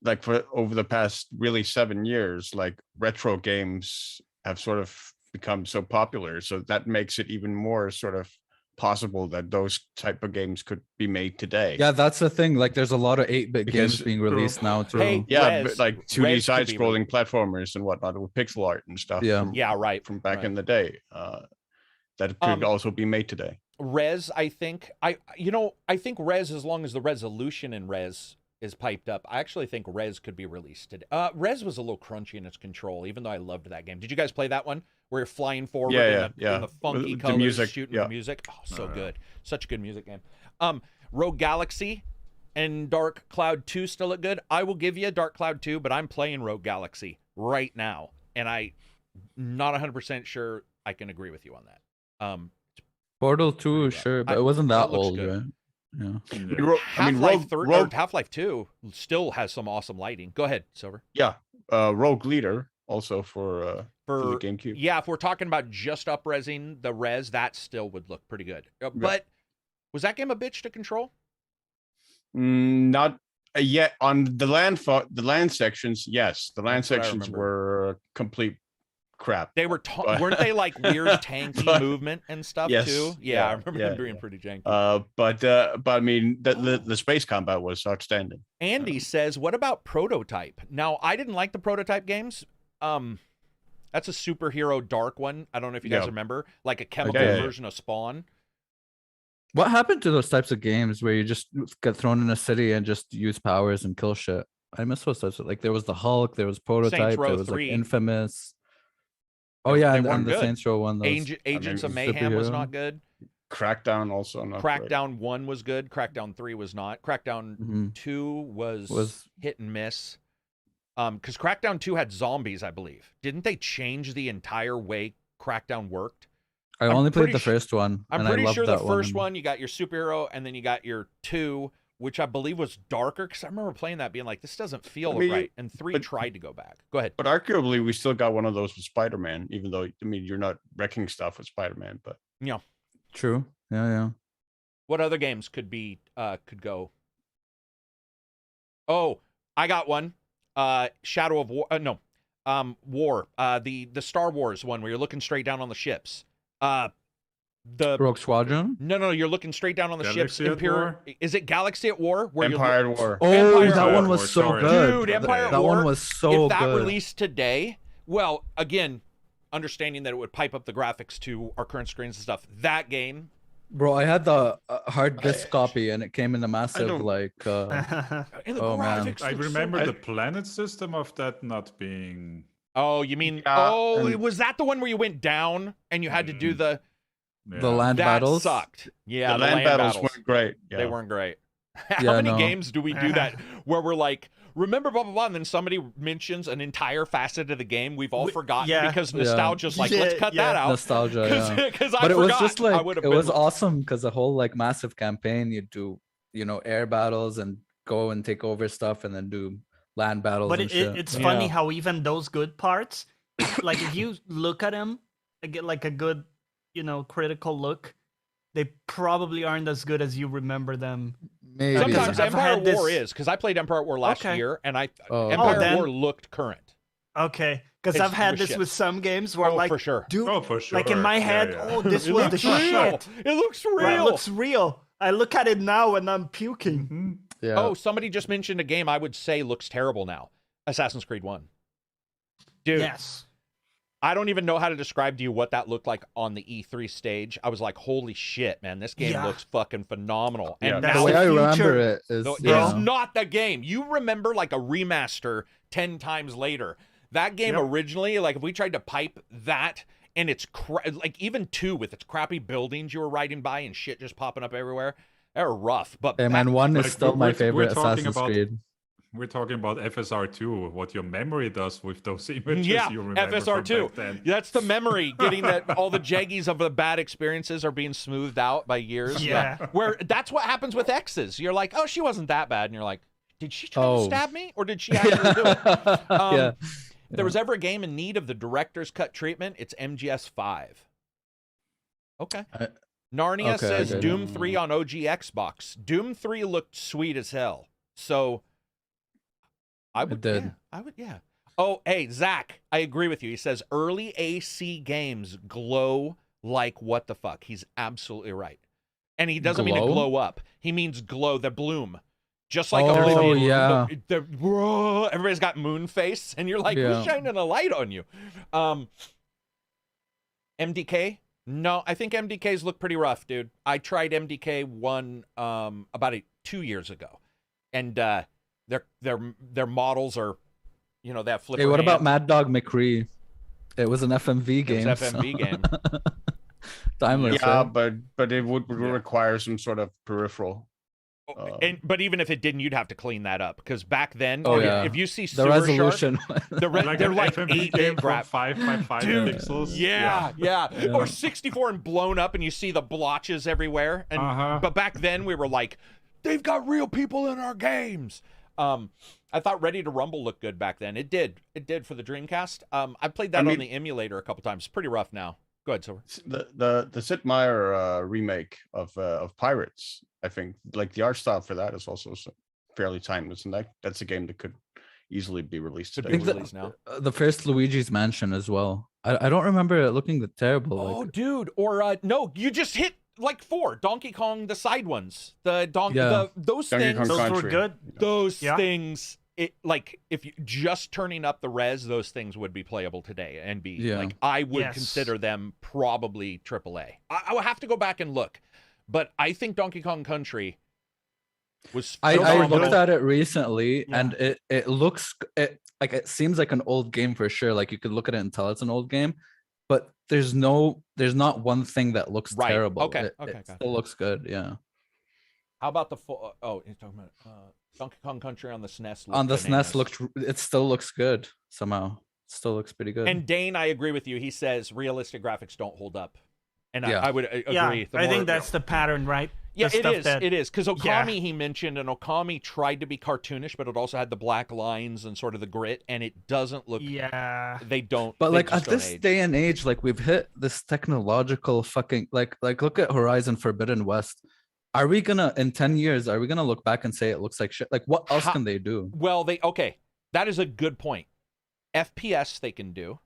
like, for over the past really 7 years, like retro games have sort of become so popular. So that makes it even more sort of possible that those type of games could be made today. Yeah, that's the thing. Like, there's a lot of 8-bit games being released now too. Hey, but like 2D side-scrolling platformers and whatnot with pixel art and stuff. From back in the day. That could also be made today. Res, I think Res, as long as the resolution in Res is piped up, I actually think Res could be released today. Res was a little crunchy in its control, even though I loved that game. Did you guys play that one where you're flying forward in the funky colors, music, shooting the music? Oh, so good. Such a good music game. Rogue Galaxy and Dark Cloud 2 still look good. I will give you Dark Cloud 2, but I'm playing Rogue Galaxy right now, and I'm not 100% sure I can agree with you on that. Portal 2, sure, but it wasn't that old, right? Yeah. Half-Life 2 still has some awesome lighting. Go ahead, Silver. Yeah. Rogue Leader also for the GameCube. Yeah, if we're talking about just up-resing the res, that still would look pretty good. But was that game a bitch to control? Not yet. On the land sections, yes. The land sections were complete crap. They were weren't they like weird tanky movement and stuff too? Yeah, I remember them being pretty janky. But I mean, the space combat was outstanding. Andy says, "What about Prototype?" Now, I didn't like the Prototype games. That's a superhero dark one. I don't know if you guys remember, like a chemical version of Spawn. What happened to those types of games where you just get thrown in a city and just use powers and kill shit? I miss those types of, like, there was the Hulk, there was Prototype, there was 3. like Infamous. Oh yeah, and the Saints Row one. Agents of Mayhem was not good. Crackdown also not. Crackdown 1 was good. Crackdown 3 was not. Crackdown 2 was hit and miss. Because Crackdown 2 had zombies, I believe. Didn't they change the entire way Crackdown worked? I only played the first one. I'm pretty sure the first one, you got your superhero, and then you got your 2, which I believe was darker, because I remember playing that being like, this doesn't feel right. And 3 tried to go back. Go ahead. But arguably, we still got one of those with Spider-Man, even though, I mean, you're not wrecking stuff with Spider-Man, but... Yeah. True. Yeah. What other games could could go? Oh, I got one. Shadow of War. War. The Star Wars one where you're looking straight down on the ships. The Rogue Squadron? No, you're looking straight down on the Galaxy ships. Is it Galaxy at War? Where Empire at War. Oh, Empire that at one War. was so good. Dude, Empire at War. That one was so good. If that good. released today, well, again, understanding that it would pipe up the graphics to our current screens and stuff, that game. Bro, I had the hard disk copy, and it came in the massive, like... man. I remember the planet system of that not being... Oh, you mean... was that the one where you went down, and you had to do the... The land battles sucked. Yeah, the land battles weren't great. Yeah. They weren't great. How many games do we do that where we're like, remember blah blah blah, and then somebody mentions an entire facet of the game we've all forgotten because nostalgia's like, let's cut that out. Nostalgia. Because but it was just like it was awesome because the whole like massive campaign, you do air battles and go and take over stuff and then do land battles. But and it's funny how even those good parts, like if you look at them, get like a good critical look, they probably aren't as good as you remember them. Maybe. Sometimes Empire at War is, because I played Empire at War last year, and Empire at War looked current. Okay, because I've had this with some games where for sure. Dude, for sure. like in my head, this was the shit. It looks real. It looks real. I look at it now and I'm puking. Mm-hmm. Yeah. Oh, somebody just mentioned a game I would say looks terrible now. Assassin's Creed 1. Dude. Yes. I don't even know how to describe to you what that looked like on the E3 stage. I was like, holy shit, man, this game looks fucking phenomenal. And the way I remember it is... It is not the game. You remember like a remaster 10 times later. That game originally, like if we tried to pipe that, and it's like even 2 with its crappy buildings you were riding by and shit just popping up everywhere, they were rough. But man, 1 is still my favorite Assassin's Creed. We're talking about FSR2, what your memory does with those images Yeah, you remember FSR2. from back then. That's the memory, getting that all the jaggies of the bad experiences are being smoothed out by years. Yeah. Where that's what happens with exes. You're like, oh, she wasn't that bad. And you're like, did she try to stab me? Or did she actually do it? Yeah. If there was ever a game in need of the director's cut treatment, it's MGS 5. Okay. Narnia says Doom 3 on OG Xbox. Doom 3 looked sweet as hell. So I would, yeah. Oh, hey, Zach, I agree with you. He says early AC games glow like what the fuck. He's absolutely right. And he doesn't mean to glow up. He means glow, the bloom. Just like Oblivion. Everybody's got moon face, and you're like, who's shining a light on you? MDK? No, I think MDKs look pretty rough, dude. I tried MDK 1 about 2 years ago. And their models are, you know, that flipper. Hey, what about Mad Dog McCree? It was an FMV game. It was an FMV game. Timeless. Yeah, but it would require some sort of peripheral. But even if it didn't, you'd have to clean that up, because back then, if you see the resolution, they're like FMV game from 5x5 pixels. Yeah. Or 64 and blown up, and you see the blotches everywhere. And but back then we were like, they've got real people in our games. I thought Ready to Rumble looked good back then. It did for the Dreamcast. I played that on the emulator a couple times. It's pretty rough now. Go ahead, Silver. The Sid Meier remake of Pirates, I think, like the art style for that is also fairly timeless, and that's a game that could easily be released today. The first Luigi's Mansion as well. I don't remember it looking terrible. Oh, dude. Or no, you just hit like 4 Donkey Kong, the side ones, those things, those were good. Those things. It, like, if you just turning up the res, those things would be playable today and be like, I would consider them probably AAA. I would have to go back and look, but I think Donkey Kong Country was. I looked at it recently, and it looks like it seems like an old game for sure. Like you could look at it and tell it's an old game, but there's not one thing that looks terrible. It still looks good. Yeah. How about the full? Oh, you're talking about Donkey Kong Country on the SNES. On the SNES it still looks good somehow. It still looks pretty good. And Dane, I agree with you. He says realistic graphics don't hold up, and I would agree. Yeah, I think that's the pattern, right? Yeah, it is. Because Okami, he mentioned, and Okami tried to be cartoonish, but it also had the black lines and sort of the grit, and it doesn't look. Yeah. They don't. But like at this day and age, like we've hit this technological fucking like look at Horizon Forbidden West. Are we gonna, in 10 years, are we gonna look back and say it looks like shit? Like what else can they do? Well, that is a good point. FPS they can do,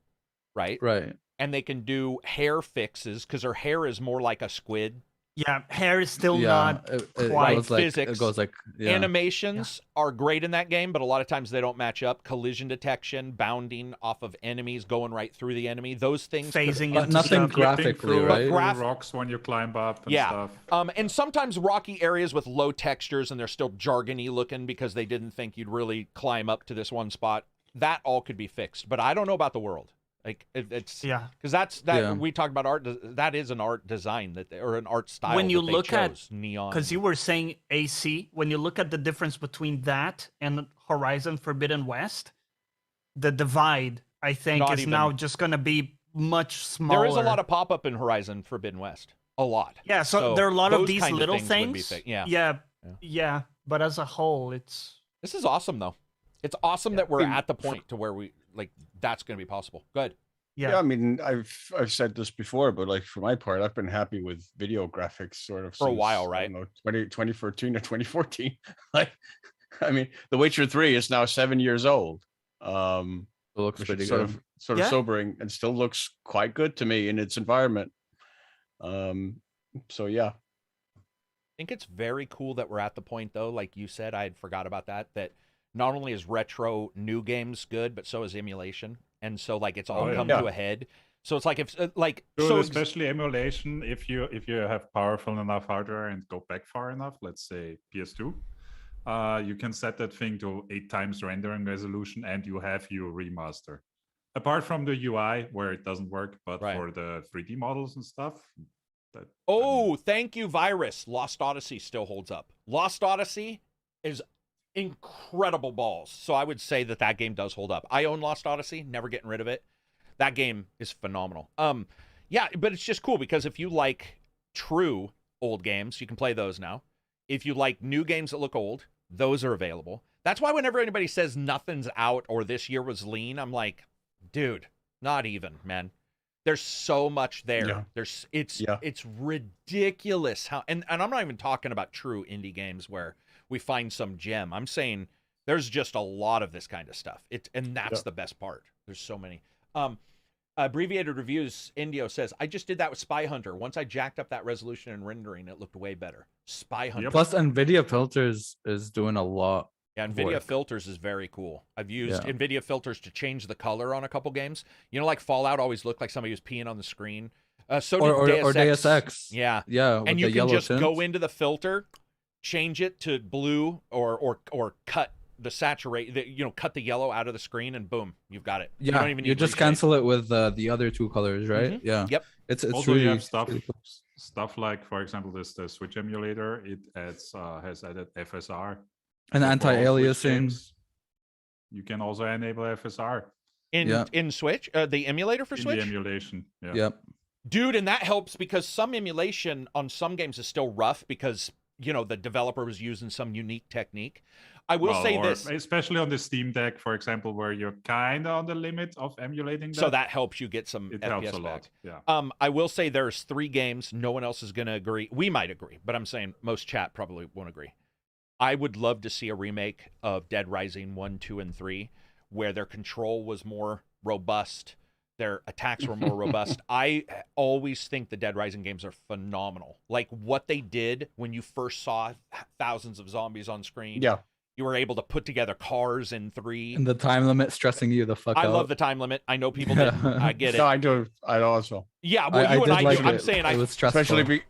right? Right. And they can do hair fixes, because her hair is more like a squid. Yeah, hair is still not quite physics. It goes like Animations are great in that game, but a lot of times they don't match up. Collision detection, bounding off of enemies, going right through the enemy. Those things phasing but nothing graphically, right? Rocks when you climb up and stuff. And sometimes rocky areas with low textures, and they're still jargony looking because they didn't think you'd really climb up to this one spot. That all could be fixed, but I don't know about the world. Like it's because we talked about art. That is an art design or an art style. When you look at neon, because you were saying AC, when you look at the difference between that and Horizon Forbidden West, the divide I think is now just going to be much smaller. There is a lot of pop up in Horizon Forbidden West. A lot. Yeah, so there are a lot of these little things. Yeah. But as a whole, this is awesome though. It's awesome that we're at the point to where we that's going to be possible. Good. Yeah, I mean, I've said this before, but like for my part, I've been happy with video graphics sort of for a while, right? 2013 or 2014. Like, I mean, The Witcher 3 is now 7 years old. It looks pretty good. Sort of sobering, and still looks quite good to me in its environment. So yeah. I think it's very cool that we're at the point though, like you said, I had forgot about that not only is retro new games good, but so is emulation. And so like it's all come to a head. So it's like especially emulation, if you have powerful enough hardware and go back far enough, let's say PS2, you can set that thing to 8 times rendering resolution and you have your remaster. Apart from the UI where it doesn't work, but for the 3D models and stuff. Thank you, Virus. Lost Odyssey still holds up. Lost Odyssey is incredible balls. So I would say that game does hold up. I own Lost Odyssey, never getting rid of it. That game is phenomenal. Yeah, but it's just cool because if you like true old games, you can play those now. If you like new games that look old, those are available. That's why whenever anybody says nothing's out or this year was lean, I'm like, dude, not even, man. There's so much there. Yeah. It's ridiculous how, and I'm not even talking about true indie games where we find some gem. I'm saying there's just a lot of this kind of stuff. And that's the best part. There's so many. Abbreviated Reviews, Indio says, I just did that with Spy Hunter. Once I jacked up that resolution and rendering, it looked way better. Spy Hunter. Plus, NVIDIA Filters is doing a lot. Yeah, NVIDIA Filters is very cool. I've used NVIDIA Filters to change the color on a couple games. You know, like Fallout always looked like somebody was peeing on the screen. So did Deus Ex. Yeah. Yeah. And you can just go into the filter, change it to blue or cut the cut the yellow out of the screen, and boom, you've got it. Yeah, you just cancel it with the other two colors, right? Mm-hmm. Yeah. Yep. It's also really, you have stuff really cool. stuff like, for example, the Switch emulator. It has added FSR and anti-aliasing. You can also enable FSR in Switch, the emulator for Switch. The emulation. Yeah. Yep. Dude, and that helps because some emulation on some games is still rough because the developer was using some unique technique. I will say this, especially on the Steamdeck, for example, where you're kind of on the limit of emulating that. So that helps you get some FPS helps a back. lot. Yeah. I will say there's 3 games. No one else is going to agree. We might agree, but I'm saying most chat probably won't agree. I would love to see a remake of Dead Rising 1, 2, and 3, where their control was more robust. Their attacks were more robust. I always think the Dead Rising games are phenomenal. Like what they did when you first saw thousands of zombies on screen. Yeah. You were able to put together cars in 3. And the time limit stressing you the fuck out. I love the time limit. I know people didn't. I get it. No, I do. I also. Yeah, well, you and I do. I'm saying it was stressful.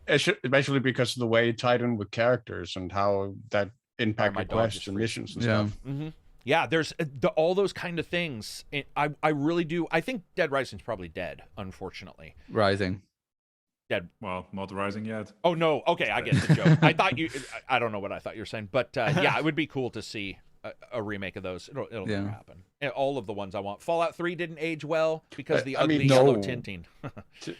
Especially because of the way it tied in with characters and how that impacted quests and missions and stuff. Mm-hmm. Yeah, there's all those kind of things. I really do. I think Dead Rising's probably dead, unfortunately. Rising. Dead. Well, not Rising yet. Oh, no. Okay, I get the joke. I don't know what I thought you were saying. But yeah, it would be cool to see a remake of those. It'll never happen. And all of the ones I want. Fallout 3 didn't age well because the ugly yellow tinting.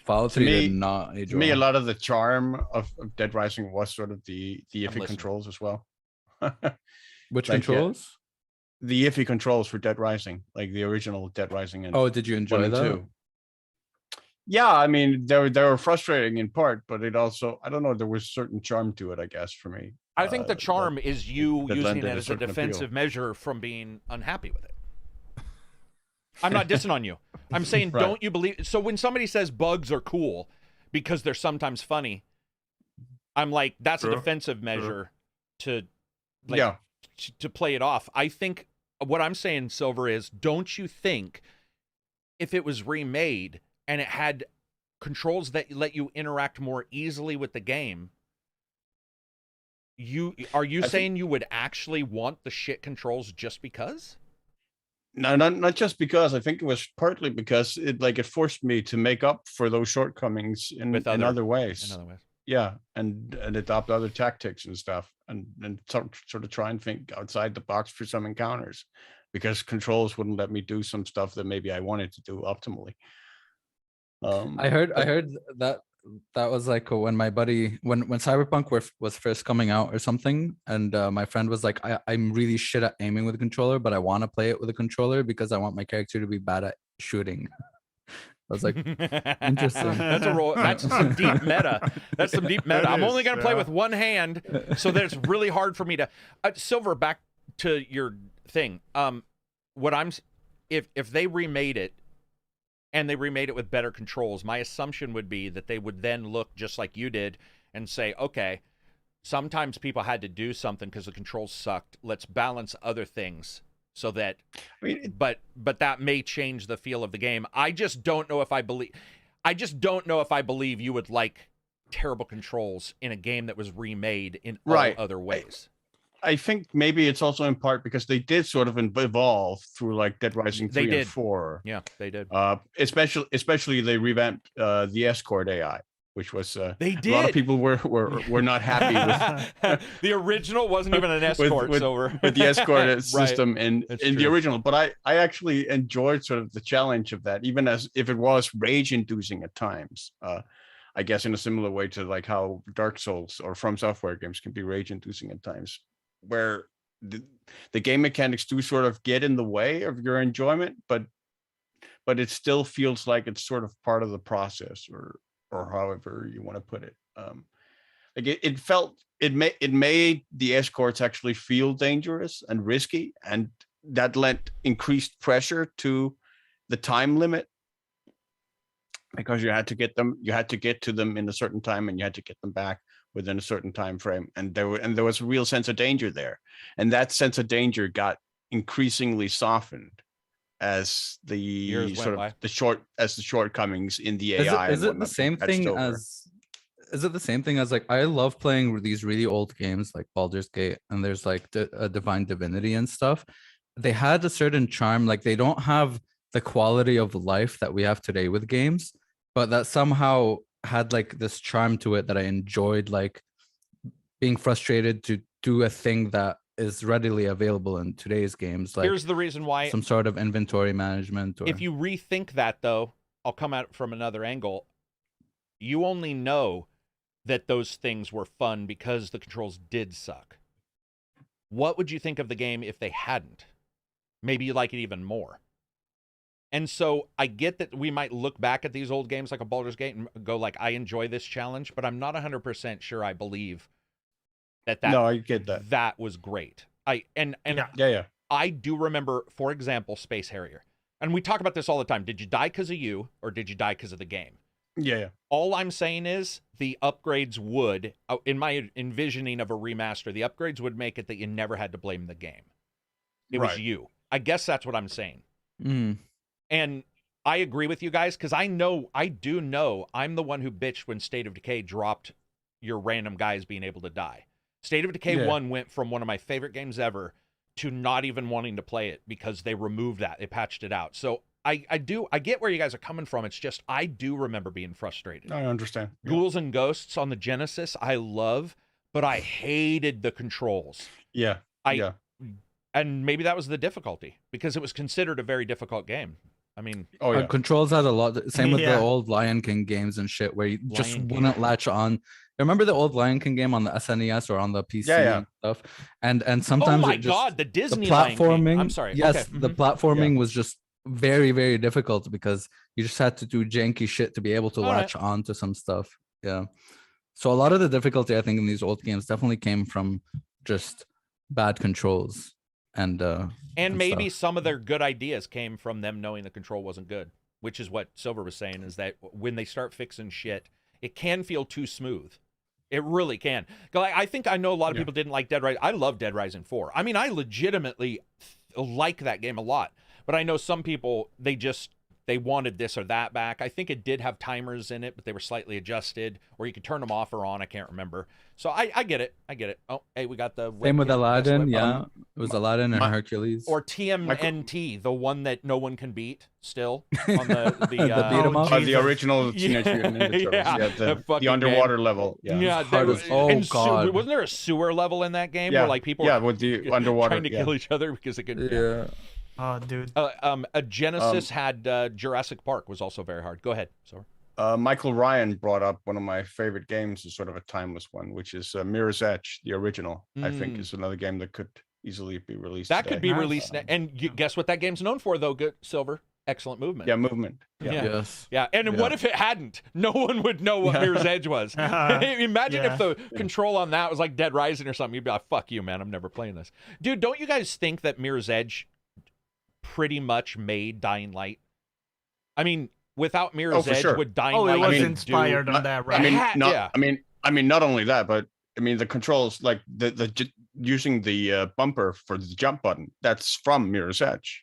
Fallout 3 did not age well. To me, a lot of the charm of Dead Rising was sort of the iffy controls as well. Which controls? The iffy controls for Dead Rising, like the original Dead Rising. And did you enjoy that? 2. Yeah, I mean, they were frustrating in part, but it also, I don't know, there was certain charm to it, I guess, for me. I think the charm is you using it as a defensive measure from being unhappy with it. I'm not dissing on you. I'm saying, don't you believe? So when somebody says bugs are cool because they're sometimes funny, I'm like, that's a defensive measure to play it off. I think what I'm saying, Silver, is don't you think if it was remade and it had controls that let you interact more easily with the game, are you saying you would actually want the shit controls just because? No, not just because. I think it was partly because it forced me to make up for those shortcomings in other ways. In other ways. Yeah, and adopt other tactics and stuff, and sort of try and think outside the box for some encounters, because controls wouldn't let me do some stuff that maybe I wanted to do optimally. I heard that was like when my buddy when Cyberpunk was first coming out or something, and my friend was like, I'm really shit at aiming with a controller, but I want to play it with a controller because I want my character to be bad at shooting. I was like, interesting. That's some deep meta. That's some deep meta. I'm only going to play with one hand, so that it's really hard for me to. Silver, back to your thing. If they remade it, and they remade it with better controls, my assumption would be that they would then look just like you did and say, okay, sometimes people had to do something because the controls sucked. Let's balance other things so that, but that may change the feel of the game. I just don't know if I believe you would like terrible controls in a game that was remade in all other ways. I think maybe it's also in part because they did sort of evolve through like Dead Rising 3 and 4. Yeah, they did. Especially they revamped the escort AI. which was they did. A lot of people were not happy with the original wasn't even an escort with the escort system in the original. But I actually enjoyed sort of the challenge of that, even as if it was rage-inducing at times. I guess in a similar way to like how Dark Souls or From Software games can be rage-inducing at times, where the game mechanics do sort of get in the way of your enjoyment, but it still feels like it's sort of part of the process, or however you want to put it. Like it made the escorts actually feel dangerous and risky, and that lent increased pressure to the time limit, because you had to get to them in a certain time, and you had to get them back within a certain time frame, and there was a real sense of danger there, and that sense of danger got increasingly softened as the sort of the shortcomings in the AI. Is it the same thing as like, I love playing these really old games like Baldur's Gate, and there's like a Divine Divinity and stuff. They had a certain charm. Like, they don't have the quality of life that we have today with games, but that somehow had like this charm to it that I enjoyed, like being frustrated to do a thing that is readily available in today's games. Like, here's the reason why, some sort of inventory management. Or... if you rethink that, though, I'll come at it from another angle. You only know that those things were fun because the controls did suck. What would you think of the game if they hadn't? Maybe you like it even more. And so I get that we might look back at these old games like a Baldur's Gate and go like, I enjoy this challenge, but I'm not 100% sure I believe that. No, I get that. That was great. Yeah. I do remember, for example, Space Harrier. And we talk about this all the time. Did you die because of you, or did you die because of the game? Yeah. All I'm saying is the upgrades would, in my envisioning of a remaster, the upgrades would make it that you never had to blame the game. It was you. I guess that's what I'm saying. Mm. And I agree with you guys, because I do know I'm the one who bitched when State of Decay dropped your random guys being able to die. State of Decay 1 went from one of my favorite games ever to not even wanting to play it because they removed that. They patched it out. So I get where you guys are coming from. It's just, I do remember being frustrated. I understand. Ghouls and Ghosts on the Genesis, I love, but I hated the controls. Yeah. And maybe that was the difficulty, because it was considered a very difficult game. I mean, controls had a lot. Same with the old Lion King games and shit, where you just wouldn't latch on. Remember the old Lion King game on the SNES or on the PC and stuff? And sometimes, oh my god, the Disney the platforming. Lion King. I'm sorry. Yes, the platforming was just very, very difficult, because you just had to do janky shit to be able to latch on to some stuff. Yeah. So a lot of the difficulty, I think, in these old games definitely came from just bad controls. And maybe some of their good ideas came from them knowing the control wasn't good, which is what Silver was saying, is that when they start fixing shit, it can feel too smooth. It really can. I think I know a lot of people didn't like Dead Rising. I love Dead Rising 4. I mean, I legitimately like that game a lot. But I know some people, they wanted this or that back. I think it did have timers in it, but they were slightly adjusted, or you could turn them off or on. I can't remember. So I get it. Oh, hey, we got the same with Aladdin. It was Aladdin and Hercules, or TMNT, the one that no one can beat still on the beat 'em up. The original Teenage Mutant Ninja Turtles. The underwater level. God, wasn't there a sewer level in that game where like people with the underwater trying to kill each other because they could? Oh, dude. A Genesis had Jurassic Park was also very hard. Go ahead. Sorry. Michael Ryan brought up one of my favorite games, is sort of a timeless one, which is Mirror's Edge, the original. I think is another game that could easily be released. That could be released. And guess what that game's known for, though, Silver? Excellent movement. Yeah, movement. Yeah. And what if it hadn't? No one would know what Mirror's Edge was. Imagine if the control on that was like Dead Rising or something. You'd be like, fuck you, man. I'm never playing this. Dude, don't you guys think that Mirror's Edge pretty much made Dying Light? I mean, without Mirror's Edge, would Dying Light? It was inspired on that, right? I mean, not only that, but I mean, the controls, like the using the bumper for the jump button, that's from Mirror's Edge.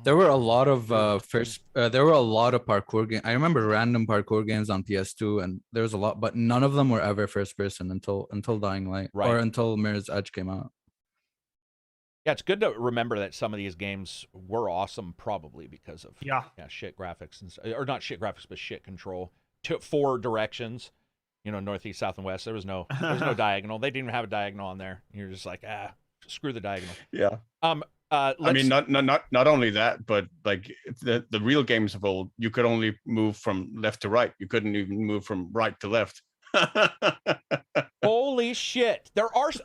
There were a lot of parkour games. I remember random parkour games on PS2, and there was a lot, but none of them were ever first person until Dying Light, or until Mirror's Edge came out. Yeah, it's good to remember that some of these games were awesome, probably because of shit graphics or not shit graphics, but shit control. 4 directions, northeast, south, and west. There was no diagonal. They didn't even have a diagonal on there. You're just like, screw the diagonal. Yeah. I mean, not only that, but like the real games of old, you could only move from left to right. You couldn't even move from right to left. Holy shit!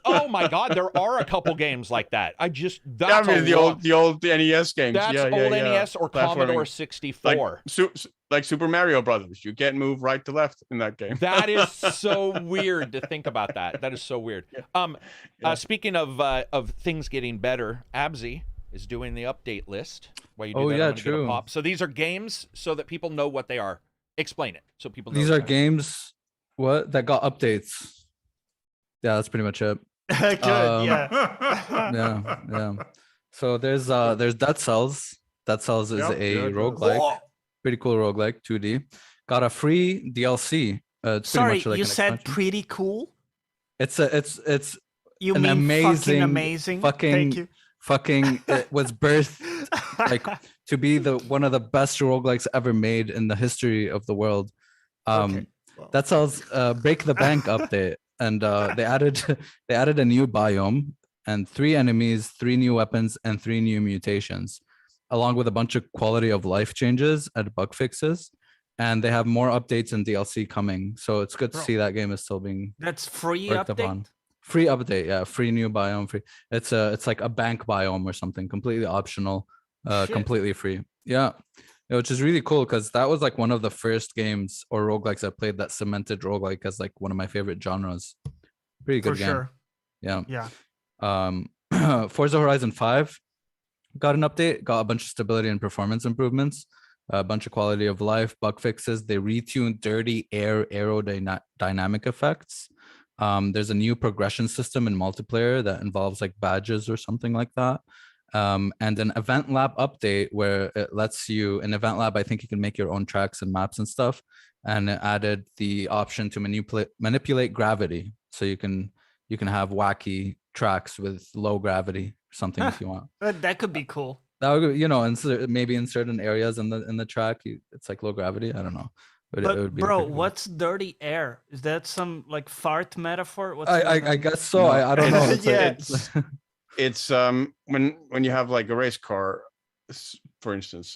Oh my god, there are a couple games like that. The old NES games. That's old NES or Commodore 64. Like Super Mario Brothers. You can't move right to left in that game. That is so weird to think about that. That is so weird. Speaking of things getting better, Abzy is doing the update list. While you do that, I'm gonna get a pop. So these are games so that people know what they are. Explain it so people know. These are games that got updates. Yeah, that's pretty much it. Good, yeah. So there's Dead Cells. Dead Cells is a roguelike. Pretty cool roguelike, 2D. Got a free DLC. It's Sorry, pretty much like you said pretty cool? It's you an mean amazing, Thank you. It was birthed like to be one of the best roguelikes ever made in the history of the world. That Cells Break the Bank update, and they added a new biome and 3 enemies, 3 new weapons, and 3 new mutations, along with a bunch of quality of life changes and bug fixes. And they have more updates and DLC coming, so it's good to see that game is still being free worked update. upon. Free update, yeah, free new biome, free. It's like a bank biome or something, completely optional, completely free. Yeah, which is really cool because that was like one of the first games or roguelikes I played that cemented roguelike as like one of my favorite genres. Pretty good game. Sure. Yeah. Forza Horizon 5 got an update, got a bunch of stability and performance improvements, a bunch of quality of life, bug fixes. They retuned dirty air aerodynamic effects. There's a new progression system in multiplayer that involves like badges or something like that. And an event lab update where it lets you, in event lab, I think you can make your own tracks and maps and stuff. And it added the option to manipulate gravity. So you can have wacky tracks with low gravity or something if you want. That could be cool. That would, maybe in certain areas in the track, it's like low gravity. I don't know. But it would be bro, cool. what's dirty air? Is that some like fart metaphor? I guess so. I don't know. It's when you have like a race car, for instance,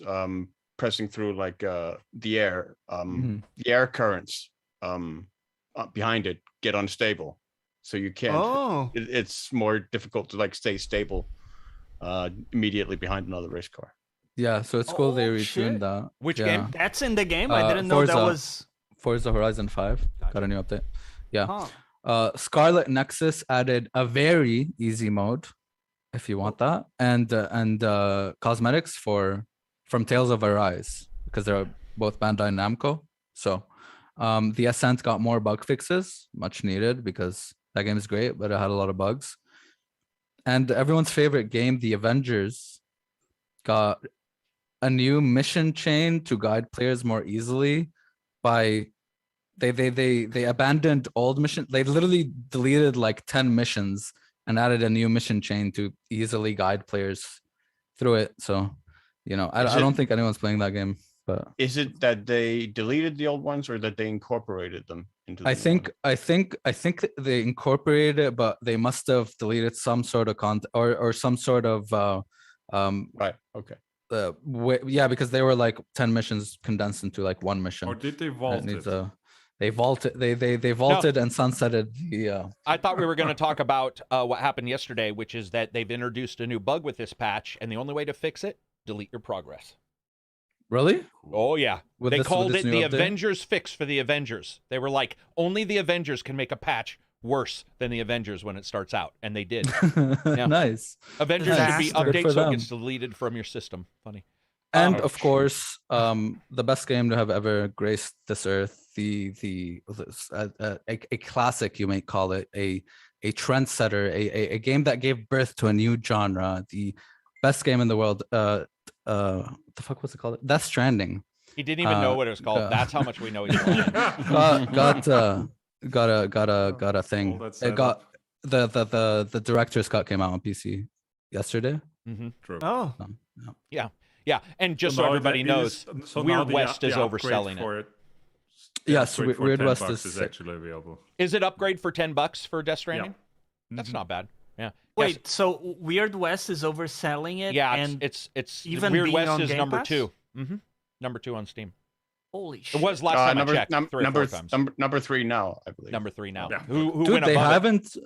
pressing through like the air, the air currents behind it get unstable, so you can't. It's more difficult to like stay stable immediately behind another race car. Yeah, so it's cool they retuned that. Which game? That's in the game. I didn't know that was Forza Horizon 5. Got a new update. Yeah. Scarlet Nexus added a very easy mode, if you want that, and cosmetics from Tales of Arise, because they're both Bandai Namco. So the Ascent got more bug fixes, much needed, because that game is great, but it had a lot of bugs. And everyone's favorite game, The Avengers, got a new mission chain to guide players more easily by they abandoned old mission. They literally deleted like 10 missions and added a new mission chain to easily guide players through it. So, I don't think anyone's playing that game. But is it that they deleted the old ones or that they incorporated them into the I think they incorporated it, but they must have deleted some sort of content or some sort of right. Okay. Because they were like 10 missions condensed into like one mission. Or did they vault it? They vaulted. They vaulted and sunsetted the. I thought we were going to talk about what happened yesterday, which is that they've introduced a new bug with this patch, and the only way to fix it, delete your progress. Really? Oh yeah. They called it the Avengers fix for the Avengers. They were like, only the Avengers can make a patch worse than the Avengers when it starts out, and they did. Yeah. Nice. Avengers should be updated so it gets deleted from your system. Funny. And of course, the best game to have ever graced this earth, a classic, you may call it, a trendsetter, a game that gave birth to a new genre, the best game in the world. The fuck was it called? Death Stranding. He didn't even know what it was called. That's how much we know he's lying. got a thing. It got the director's cut came out on PC yesterday. True. Oh. Yeah. And just so everybody knows, Weird West is overselling it. Yes, Upgrade for Weird 10 West bucks is is actually available. Is it upgrade for $10 for Death Stranding? Yeah. That's not bad. Yeah. Wait, Yes. so Weird West is overselling it? Yeah, and it's even Weird being West on is Game number Pass? 2. Number 2 on Steam. Holy shit. It was last time I checked. Three or four times. Number 3 now, I believe. Number 3 now. Yeah. Who Dude, went they above haven't.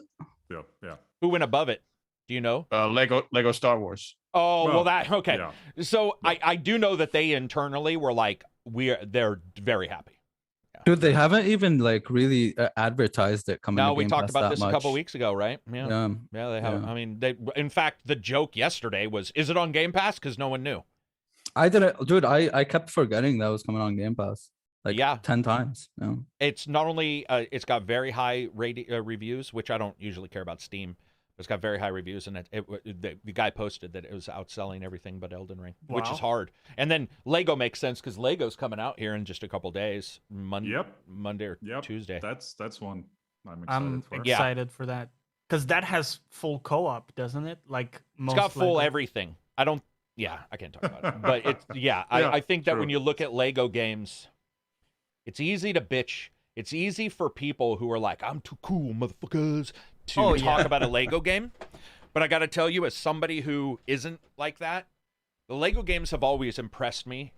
Yeah. Who went above it? Do you know? Lego Star Wars. Oh, well that okay. Yeah. So I do know that they internally were like they're very happy. Dude, they haven't even like really advertised it coming. No, to we Game talked Pass about that this much. a couple weeks ago, right? Yeah, they haven't. Yeah. I mean, they. In fact, the joke yesterday was, "Is it on Game Pass?" Because no one knew. I didn't, dude. I kept forgetting that was coming on Game Pass. Like 10 times. Yeah. It's not only it's got very high reviews, which I don't usually care about Steam. It's got very high reviews, and the guy posted that it was outselling everything but Elden Ring, which is hard. And then Lego makes sense because Lego's coming out here in just a couple days, Monday or Tuesday. That's one I'm for. excited for that because that has full co-op, doesn't it? Like it's got full everything. I can't talk about it, but it's I think that when you look at Lego games, it's easy to bitch. It's easy for people who are like, I'm too cool, motherfuckers, to talk about a Lego game. But I got to tell you, as somebody who isn't like that, the Lego games have always impressed me.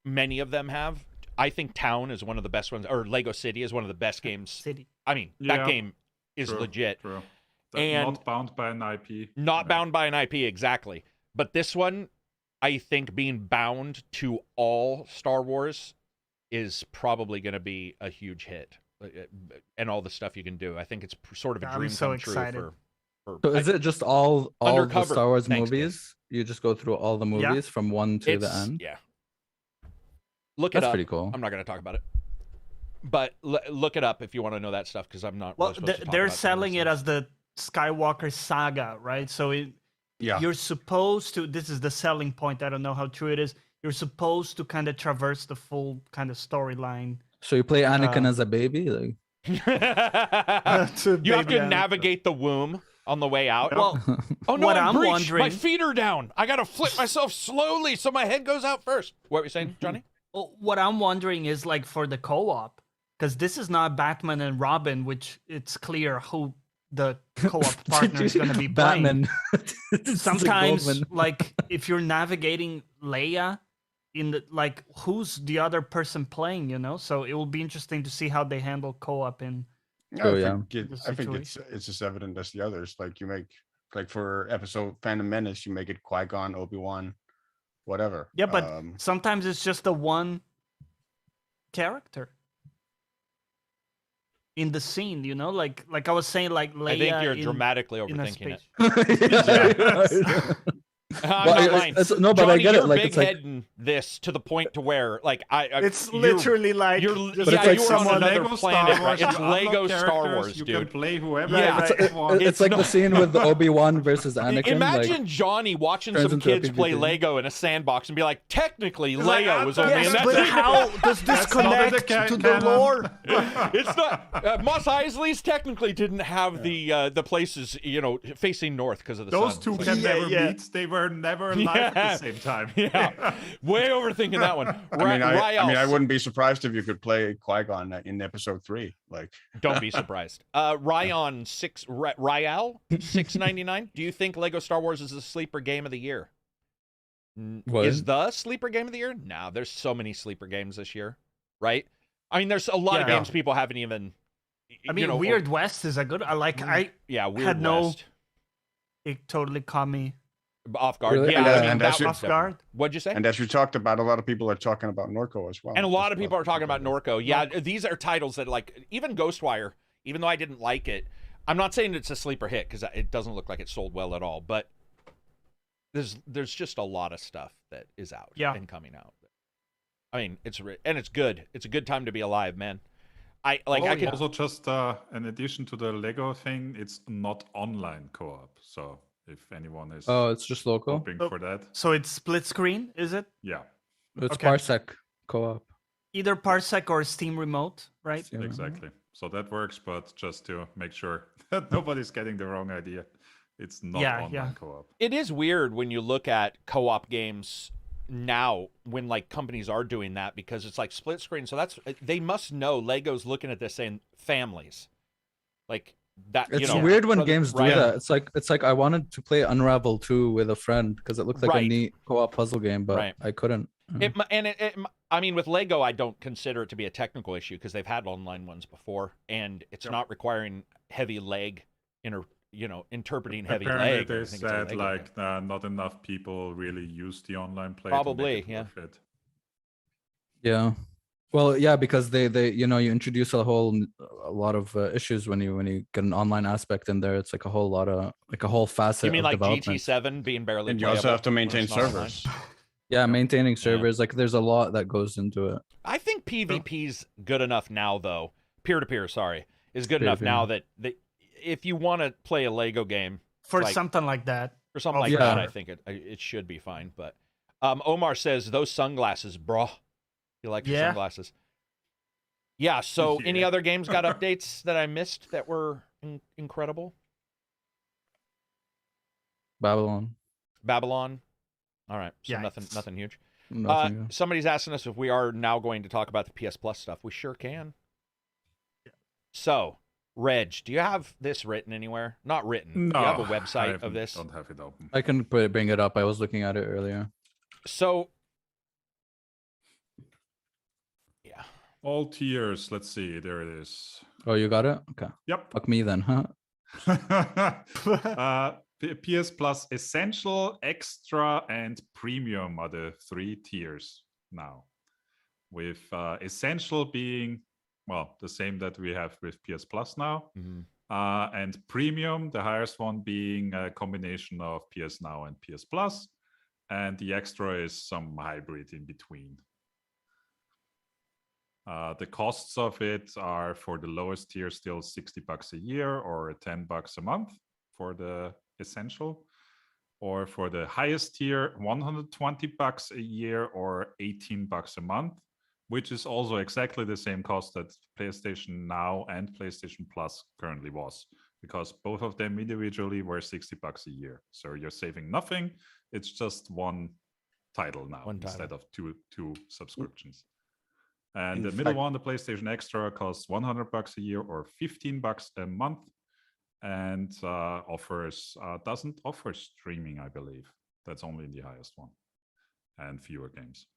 Many of them have. I think Town is one of the best ones, or Lego City is one of the best games. I mean, that game is legit. True. And not bound by an IP. Not bound by an IP, exactly. But this one, I think being bound to all Star Wars is probably going to be a huge hit, and all the stuff you can do. I think it's sort of a dream come true for. So is it just all the Star Wars Thanks, movies? You just go through all the movies from one to the end. Yeah. Look it up. That's pretty cool. I'm not going to talk about it, but look it up if you want to know that stuff because I'm not. Well, really they're selling it as the Skywalker saga, right? So you're supposed to. This is the selling point. I don't know how true it is. You're supposed to kind of traverse the full kind of storyline. So you play Anakin as a baby, like you have to navigate the womb on the way out. Well, oh no, I'm breach. wondering, my feet are down. I gotta flip myself slowly so my head goes out first. What were you saying, Johnny? Well, what I'm wondering is like for the co-op, because this is not Batman and Robin, which it's clear who the co-op partner is going to be Batman. playing. Sometimes, like if you're navigating Leia, in the like who's the other person playing, so it will be interesting to see how they handle co-op in I think it's just evident as the others. Like you make like for episode Phantom Menace, you make it Qui-Gon, Obi-Wan, whatever. Yeah, but sometimes it's just the one character in the scene, like I was saying, like Leia. I think you're dramatically overthinking it. I'm not lying. No, but Johnny, I get you're it. Like big it's like heading this to the point to where, like, it's literally like you're on another planet. Right? It's Lego Star Wars, you dude. You can play whoever. It's like the scene with the Obi-Wan versus Anakin. Imagine Johnny watching some kids play Lego in a sandbox and be like, technically, Leia was only in that. But how does this connect to the lore? It's not. Mos Eisley's technically didn't have the places, facing north because of the sun. Those two can never meet. They were never alive at the same time. Way overthinking that one. I wouldn't be surprised if you could play Qui-Gon in episode 3. Like, don't be surprised. Ryan Ryal 699. Do you think Lego Star Wars is the sleeper game of the year? What? Is the sleeper game of the year? No, there's so many sleeper games this year, right? I mean, there's a lot of games people haven't even. I mean, Weird West is a good. Weird West. It totally caught me off guard. Really? off guard. What'd you say? And as we talked about, a lot of people are talking about Norco as well. And a lot of people are talking about Norco. Yeah, these are titles that, like, even Ghostwire, even though I didn't like it, I'm not saying it's a sleeper hit because it doesn't look like it sold well at all, but there's just a lot of stuff that is out and coming out. I mean, it's good. It's a good time to be alive, man. Also just in addition to the Lego thing, it's not online co-op. So if anyone is it's just local hoping for that. So it's split screen, is it? Yeah. It's Parsec co-op. Either Parsec or Steam Remote, right? Steam Exactly. So that works, but just to make sure that nobody's getting the wrong idea, it's not online co-op. It is weird when you look at co-op games now when like companies are doing that, because it's like split screen. So they must know Lego's looking at this saying families, like that. It's weird when games do that. It's like I wanted to play Unravel 2 with a friend because it looked like a neat co-op puzzle game, but I couldn't. I mean, with Lego, I don't consider it to be a technical issue because they've had online ones before, and it's not requiring heavy leg interpreting heavy leg. Apparently, they said like not enough people really use the online play. Probably, yeah. Well, yeah, because they you introduce a lot of issues when you get an online aspect in there. It's like a whole lot of a whole facet. You mean of like development. GT7 being barely? And you also have to maintain servers. Yeah, maintaining servers. Like there's a lot that goes into it. I think PvP's good enough now, though. Peer-to-peer, is good enough now that if you want to play a Lego game for something like that, I think it should be fine. But Omar says those sunglasses, bro. You like your sunglasses? Yeah. So, any other games got updates that I missed that were incredible? Babylon. All right. So nothing huge. Nothing. Somebody's asking us if we are now going to talk about the PS Plus stuff. We sure can. Yeah. So, Reg, do you have this written anywhere? Not written. No. Do you have a website of this? I don't have it open. I can bring it up. I was looking at it earlier. So, yeah. All tiers. Let's see. There it is. Oh, you got it? Okay. Yep. Fuck me then, huh? PS Plus Essential, Extra, and Premium are the 3 tiers now. With Essential being, the same that we have with PS Plus now. Mm-hmm. And Premium, the highest one, being a combination of PS Now and PS Plus. And the Extra is some hybrid in between. The costs of it are for the lowest tier still $60 a year or $10 a month for the Essential, or for the highest tier $120 a year or $18 a month, which is also exactly the same cost that PlayStation Now and PlayStation Plus currently was, because both of them individually were $60 a year. So you're saving nothing. It's just one title now instead of two subscriptions. And the middle one, the PlayStation Extra, costs $100 a year or $15 a month, and doesn't offer streaming, I believe. That's only the highest one, and fewer games.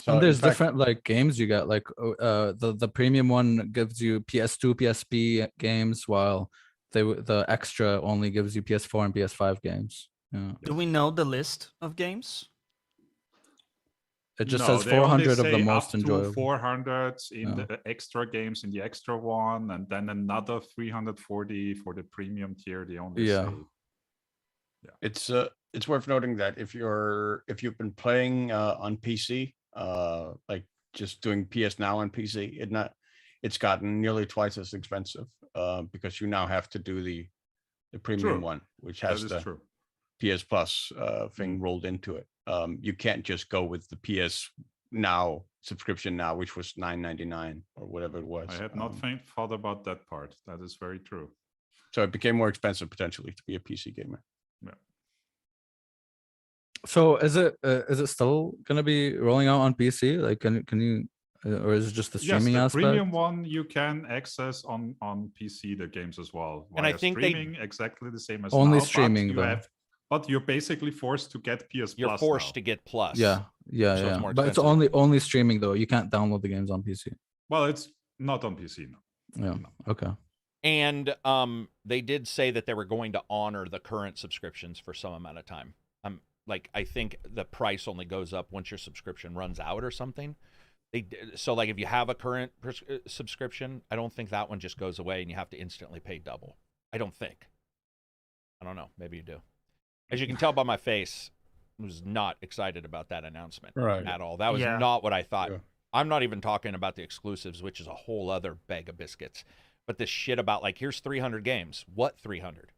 So and there's different like games you get. Like the premium one gives you PS2, PSP games, while the extra only gives you PS4 and PS5 games. Yeah. Do we know the list of games? It just says 400 of the most enjoyable. 400 in the extra games in the extra one, and then another 340 for the premium tier. They only say. It's worth noting that if you've been playing on PC, like just doing PS Now on PC, it's gotten nearly twice as expensive because you now have to do the premium one, which has the PS Plus thing rolled into it. You can't just go with the PS Now subscription now, which was $9.99 or whatever it was. I had not thought about that part. That is very true. So it became more expensive potentially to be a PC gamer. Yeah. So is it still gonna be rolling out on PC? Like, can you, or is it just the streaming aspect? Premium one you can access on PC the games as well. And I think streaming exactly the same as only now, streaming though. But you're basically forced to get PS Plus. You're forced to get Plus. Yeah. But it's only streaming though. You can't download the games on PC. Well, it's not on PC now. Yeah. No. Okay. And they did say that they were going to honor the current subscriptions for some amount of time. I think the price only goes up once your subscription runs out or something. So if you have a current subscription, I don't think that one just goes away and you have to instantly pay double. I don't think. I don't know. Maybe you do. As you can tell by my face, I was not excited about that announcement at all. That was not what I thought. Yeah. I'm not even talking about the exclusives, which is a whole other bag of biscuits. But this shit about here's 300 games. What 300?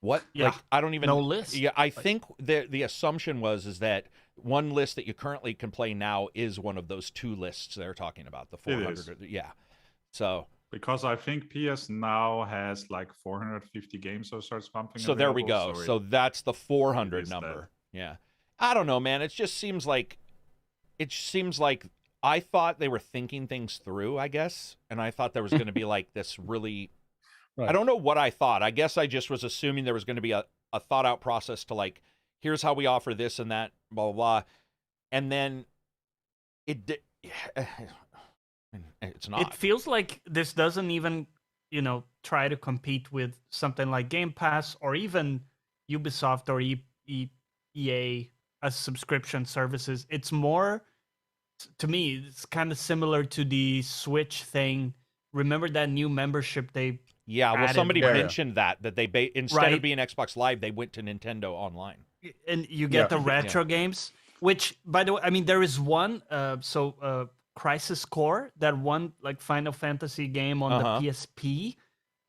What? Yeah. I don't even know. No list. Yeah, I think the assumption is that one list that you currently can play now is one of those 2 lists they're talking about. The 400. Yeah. So. Because I think PS Now has 450 games or something. So there we go. So that's the 400 number. Yeah. I don't know, man. It seems like I thought they were thinking things through, I guess, and I thought there was going to be like this really. Right. I don't know what I thought. I guess I just was assuming there was going to be a thought out process to like, here's how we offer this and that, blah blah blah, and then it's not. It feels like this doesn't even, try to compete with something like Game Pass or even Ubisoft or EA as subscription services. It's more, to me, it's kind of similar to the Switch thing. Remember that new membership they added? Somebody mentioned that they instead of being Xbox Live, they went to Nintendo Online. And you get the retro games, which, by the way, I mean, there is one, Crisis Core, that one like Final Fantasy game on the PSP,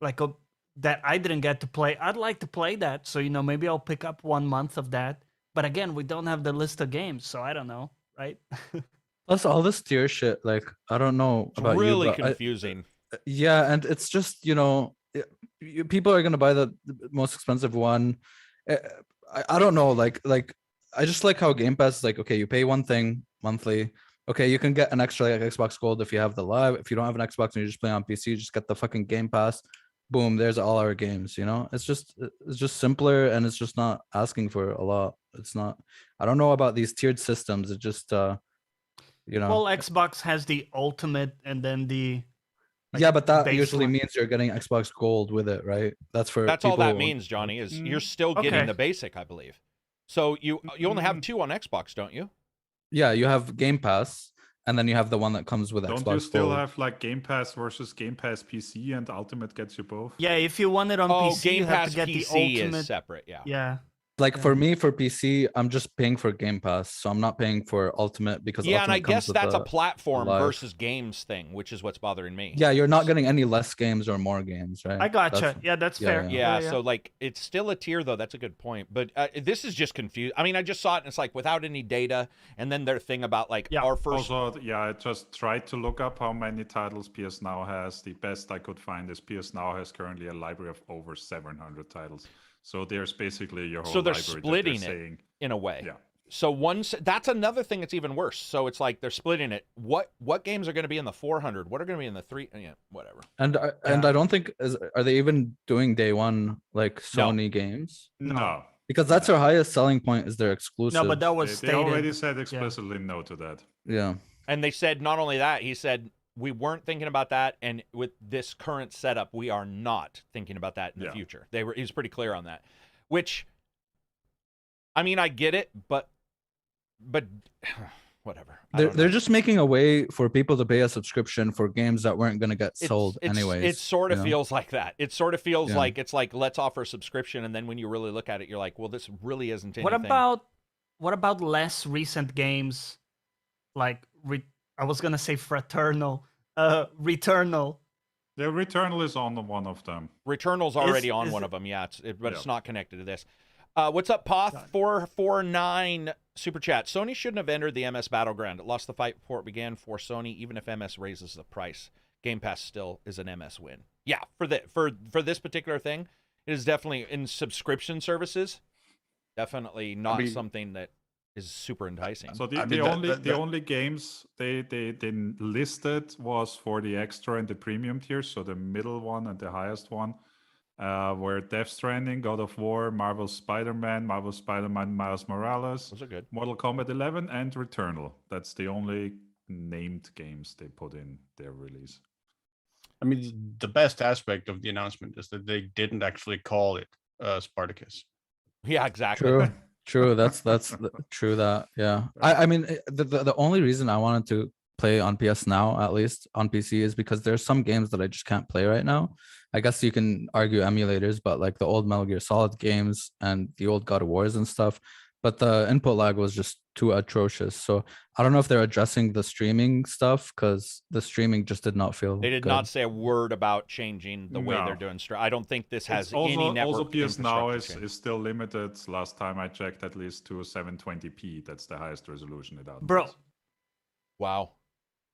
that I didn't get to play. I'd like to play that, so maybe I'll pick up 1 month of that. But again, we don't have the list of games, so I don't know, right? Plus all this tier shit, like I don't know about you, really confusing. Yeah, and it's just people are gonna buy the most expensive one. I don't know, like I just like how Game Pass is like, okay, you pay one thing monthly. Okay, you can get an extra like Xbox Gold if you have the Live. If you don't have an Xbox and you're just playing on PC, you just get the fucking Game Pass. Boom, there's all our games. It's just simpler, and it's just not asking for a lot. It's not. I don't know about these tiered systems. It just Well, Xbox has the Ultimate, and then the. Yeah, but that usually means you're getting Xbox Gold with it, right? That's all that means, Johnny, is you're still getting the basic, I believe. So you only have 2 on Xbox, don't you? Yeah, you have Game Pass, and then you have the one that comes with Xbox. Don't you still Gold. have like Game Pass versus Game Pass PC, and Ultimate gets you both? Yeah, if you want it on PC, Game you have Pass to get PC the Ultimate. is separate. Yeah. Yeah. Like for me, for PC, I'm just paying for Game Pass, so I'm not paying for Ultimate because and Ultimate I guess that's a platform Live. versus games thing, which is what's bothering me. Yeah, you're not getting any less games or more games, right? I gotcha. That's fair. Yeah, so like it's still a tier though. That's a good point, but this is just confused. I mean, I just saw it and it's like without any data, and then their thing about like our first. Also, I just tried to look up how many titles PS Now has. The best I could find is PS Now has currently a library of over 700 titles. So there's basically your whole library. So they're splitting it in a way. Yeah. So that's another thing that's even worse. So it's like they're splitting it. What games are going to be in the 400? What are going to be in the 3? Yeah, whatever. And I don't think are they even doing day one like Sony games? No. Because that's their highest selling point is their exclusive. No, but that was they already said explicitly no to that. Yeah. And they said not only that, he said we weren't thinking about that, and with this current setup, we are not thinking about that in the future. He was pretty clear on that. Which, I mean, I get it, but whatever. They're just making a way for people to pay a subscription for games that weren't going to get sold anyways. It sort of feels like that. It sort of feels like it's like let's offer a subscription, and then when you really look at it, you're like, well, this really isn't anything. What about less recent games, like I was gonna say Returnal. The Returnal is on one of them. Returnal's already on one of them. Yeah, but it's not connected to this. What's up, Poth? 449 super chat. Sony shouldn't have entered the MS Battleground. It lost the fight before it began for Sony. Even if MS raises the price, Game Pass still is an MS win. Yeah, for this particular thing, it is definitely in subscription services. Definitely not something that is super enticing. So the only games they listed was for the extra and the premium tiers. So the middle one and the highest one were Death Stranding, God of War, Marvel's Spider-Man, Marvel's Spider-Man Miles Morales. Those are good. Mortal Kombat 11 and Returnal. That's the only named games they put in their release. I mean, the best aspect of the announcement is that they didn't actually call it Spartacus. Yeah, exactly. True. That's true. That I mean, the only reason I wanted to play on PS Now, at least on PC, is because there's some games that I just can't play right now. I guess you can argue emulators, but like the old Metal Gear Solid games and the old God of Wars and stuff. But the input lag was just too atrocious. So I don't know if they're addressing the streaming stuff, because the streaming just did not feel. They did not say a word about changing the way they're doing. I don't think this has any network. Also, PS Now is still limited. Last time I checked, at least to 720p. That's the highest resolution it outputs. Bro. Wow.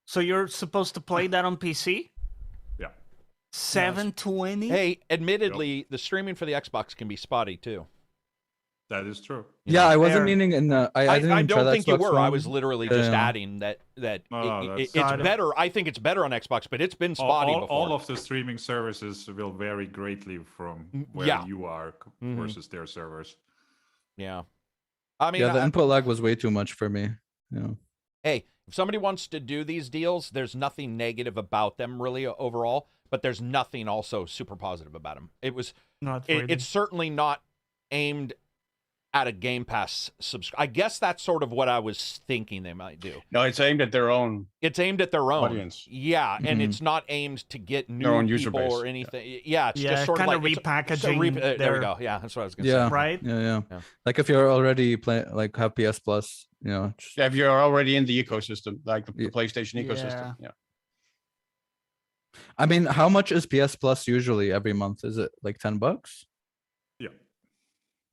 So you're supposed to play that on PC? Yeah. 720? Hey, admittedly, the streaming for the Xbox can be spotty too. That is true. Yeah, I wasn't meaning in the. I didn't I even try don't the think you Xbox were. I One. was literally just adding that it's better. I think it's better on Xbox, but it's been spotty before. All of the streaming services will vary greatly from where you are versus their servers. Yeah. I mean, the input lag was way too much for me. Hey, if somebody wants to do these deals, there's nothing negative about them really overall, but there's nothing also super positive about them. It's certainly not aimed at a Game Pass subscribe. I guess that's sort of what I was thinking they might do. No, it's aimed at their own. It's aimed at their own audience. Yeah, and it's not aimed to get new people or anything. Yeah, it's just sort of like repackaging. There we go. Yeah, that's what I was going to say. Right? Yeah. Like if you're already playing, like have PS Plus, if you're already in the ecosystem, like the PlayStation ecosystem. Yeah. I mean, how much is PS Plus usually every month? Is it like $10? Yeah.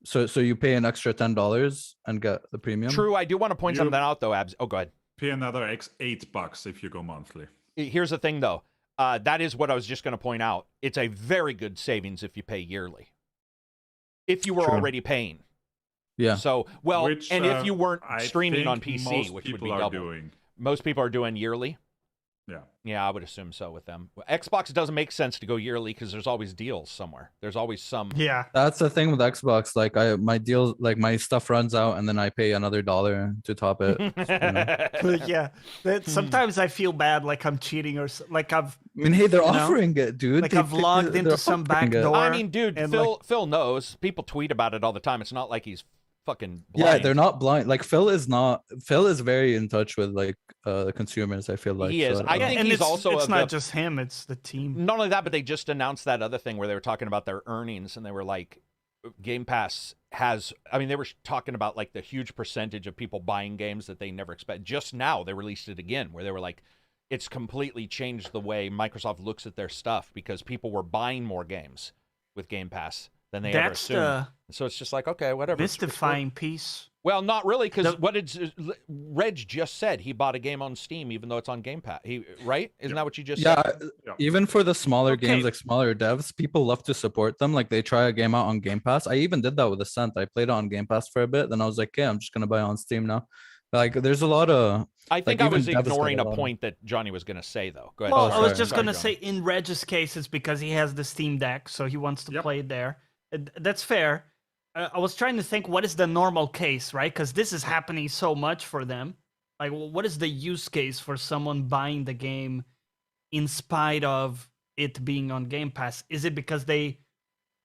So you pay an extra $10 and get the premium? True. I do want to point something out though, Abs. Oh, go ahead. Pay another $8 if you go monthly. Here's the thing though. That is what I was just going to point out. It's a very good savings if you pay yearly. If you were already paying. Yeah. So, if you weren't streaming on PC, which would be double. Doing. Most people are doing yearly. Yeah. Yeah, I would assume so with them. Xbox doesn't make sense to go yearly because there's always deals somewhere. There's always some. Yeah. That's the thing with Xbox. Like my deals, like my stuff runs out and then I pay another $1 to top it. Yeah. Sometimes I feel bad, like I'm cheating or like I've. I mean, hey, they're offering it, dude. Like I've logged into some back door. I mean, dude, Phil knows. People tweet about it all the time. It's not like he's fucking blind. Yeah, they're not blind. Like Phil is very in touch with like consumers, I feel like he is. So, I think he's also it's not just him, it's the team. Not only that, but they just announced that other thing where they were talking about their earnings and they were like, Game Pass has, I mean, they were talking about like the huge percentage of people buying games that they never expect. Just now they released it again where they were like, it's completely changed the way Microsoft looks at their stuff because people were buying more games with Game Pass than they ever assumed. So it's just like, okay, whatever. Mystifying piece. Well, not really, because what did Reg just said? He bought a game on Steam, even though it's on Game Pass. Right? Isn't that what you just said? Yeah. Even for the smaller games, like smaller devs, people love to support them. Like they try a game out on Game Pass. I even did that with Ascent. I played it on Game Pass for a bit. Then I was like, yeah, I'm just gonna buy it on Steam now. Like, there's a lot of. I think I was ignoring a point that Johnny was gonna say, though. Go ahead. Well, I was just gonna say, in Reg's case, it's because he has the Steam Deck, so he wants to play it there. That's fair. I was trying to think, what is the normal case, right? Because this is happening so much for them. Like, what is the use case for someone buying the game in spite of it being on Game Pass? Is it because they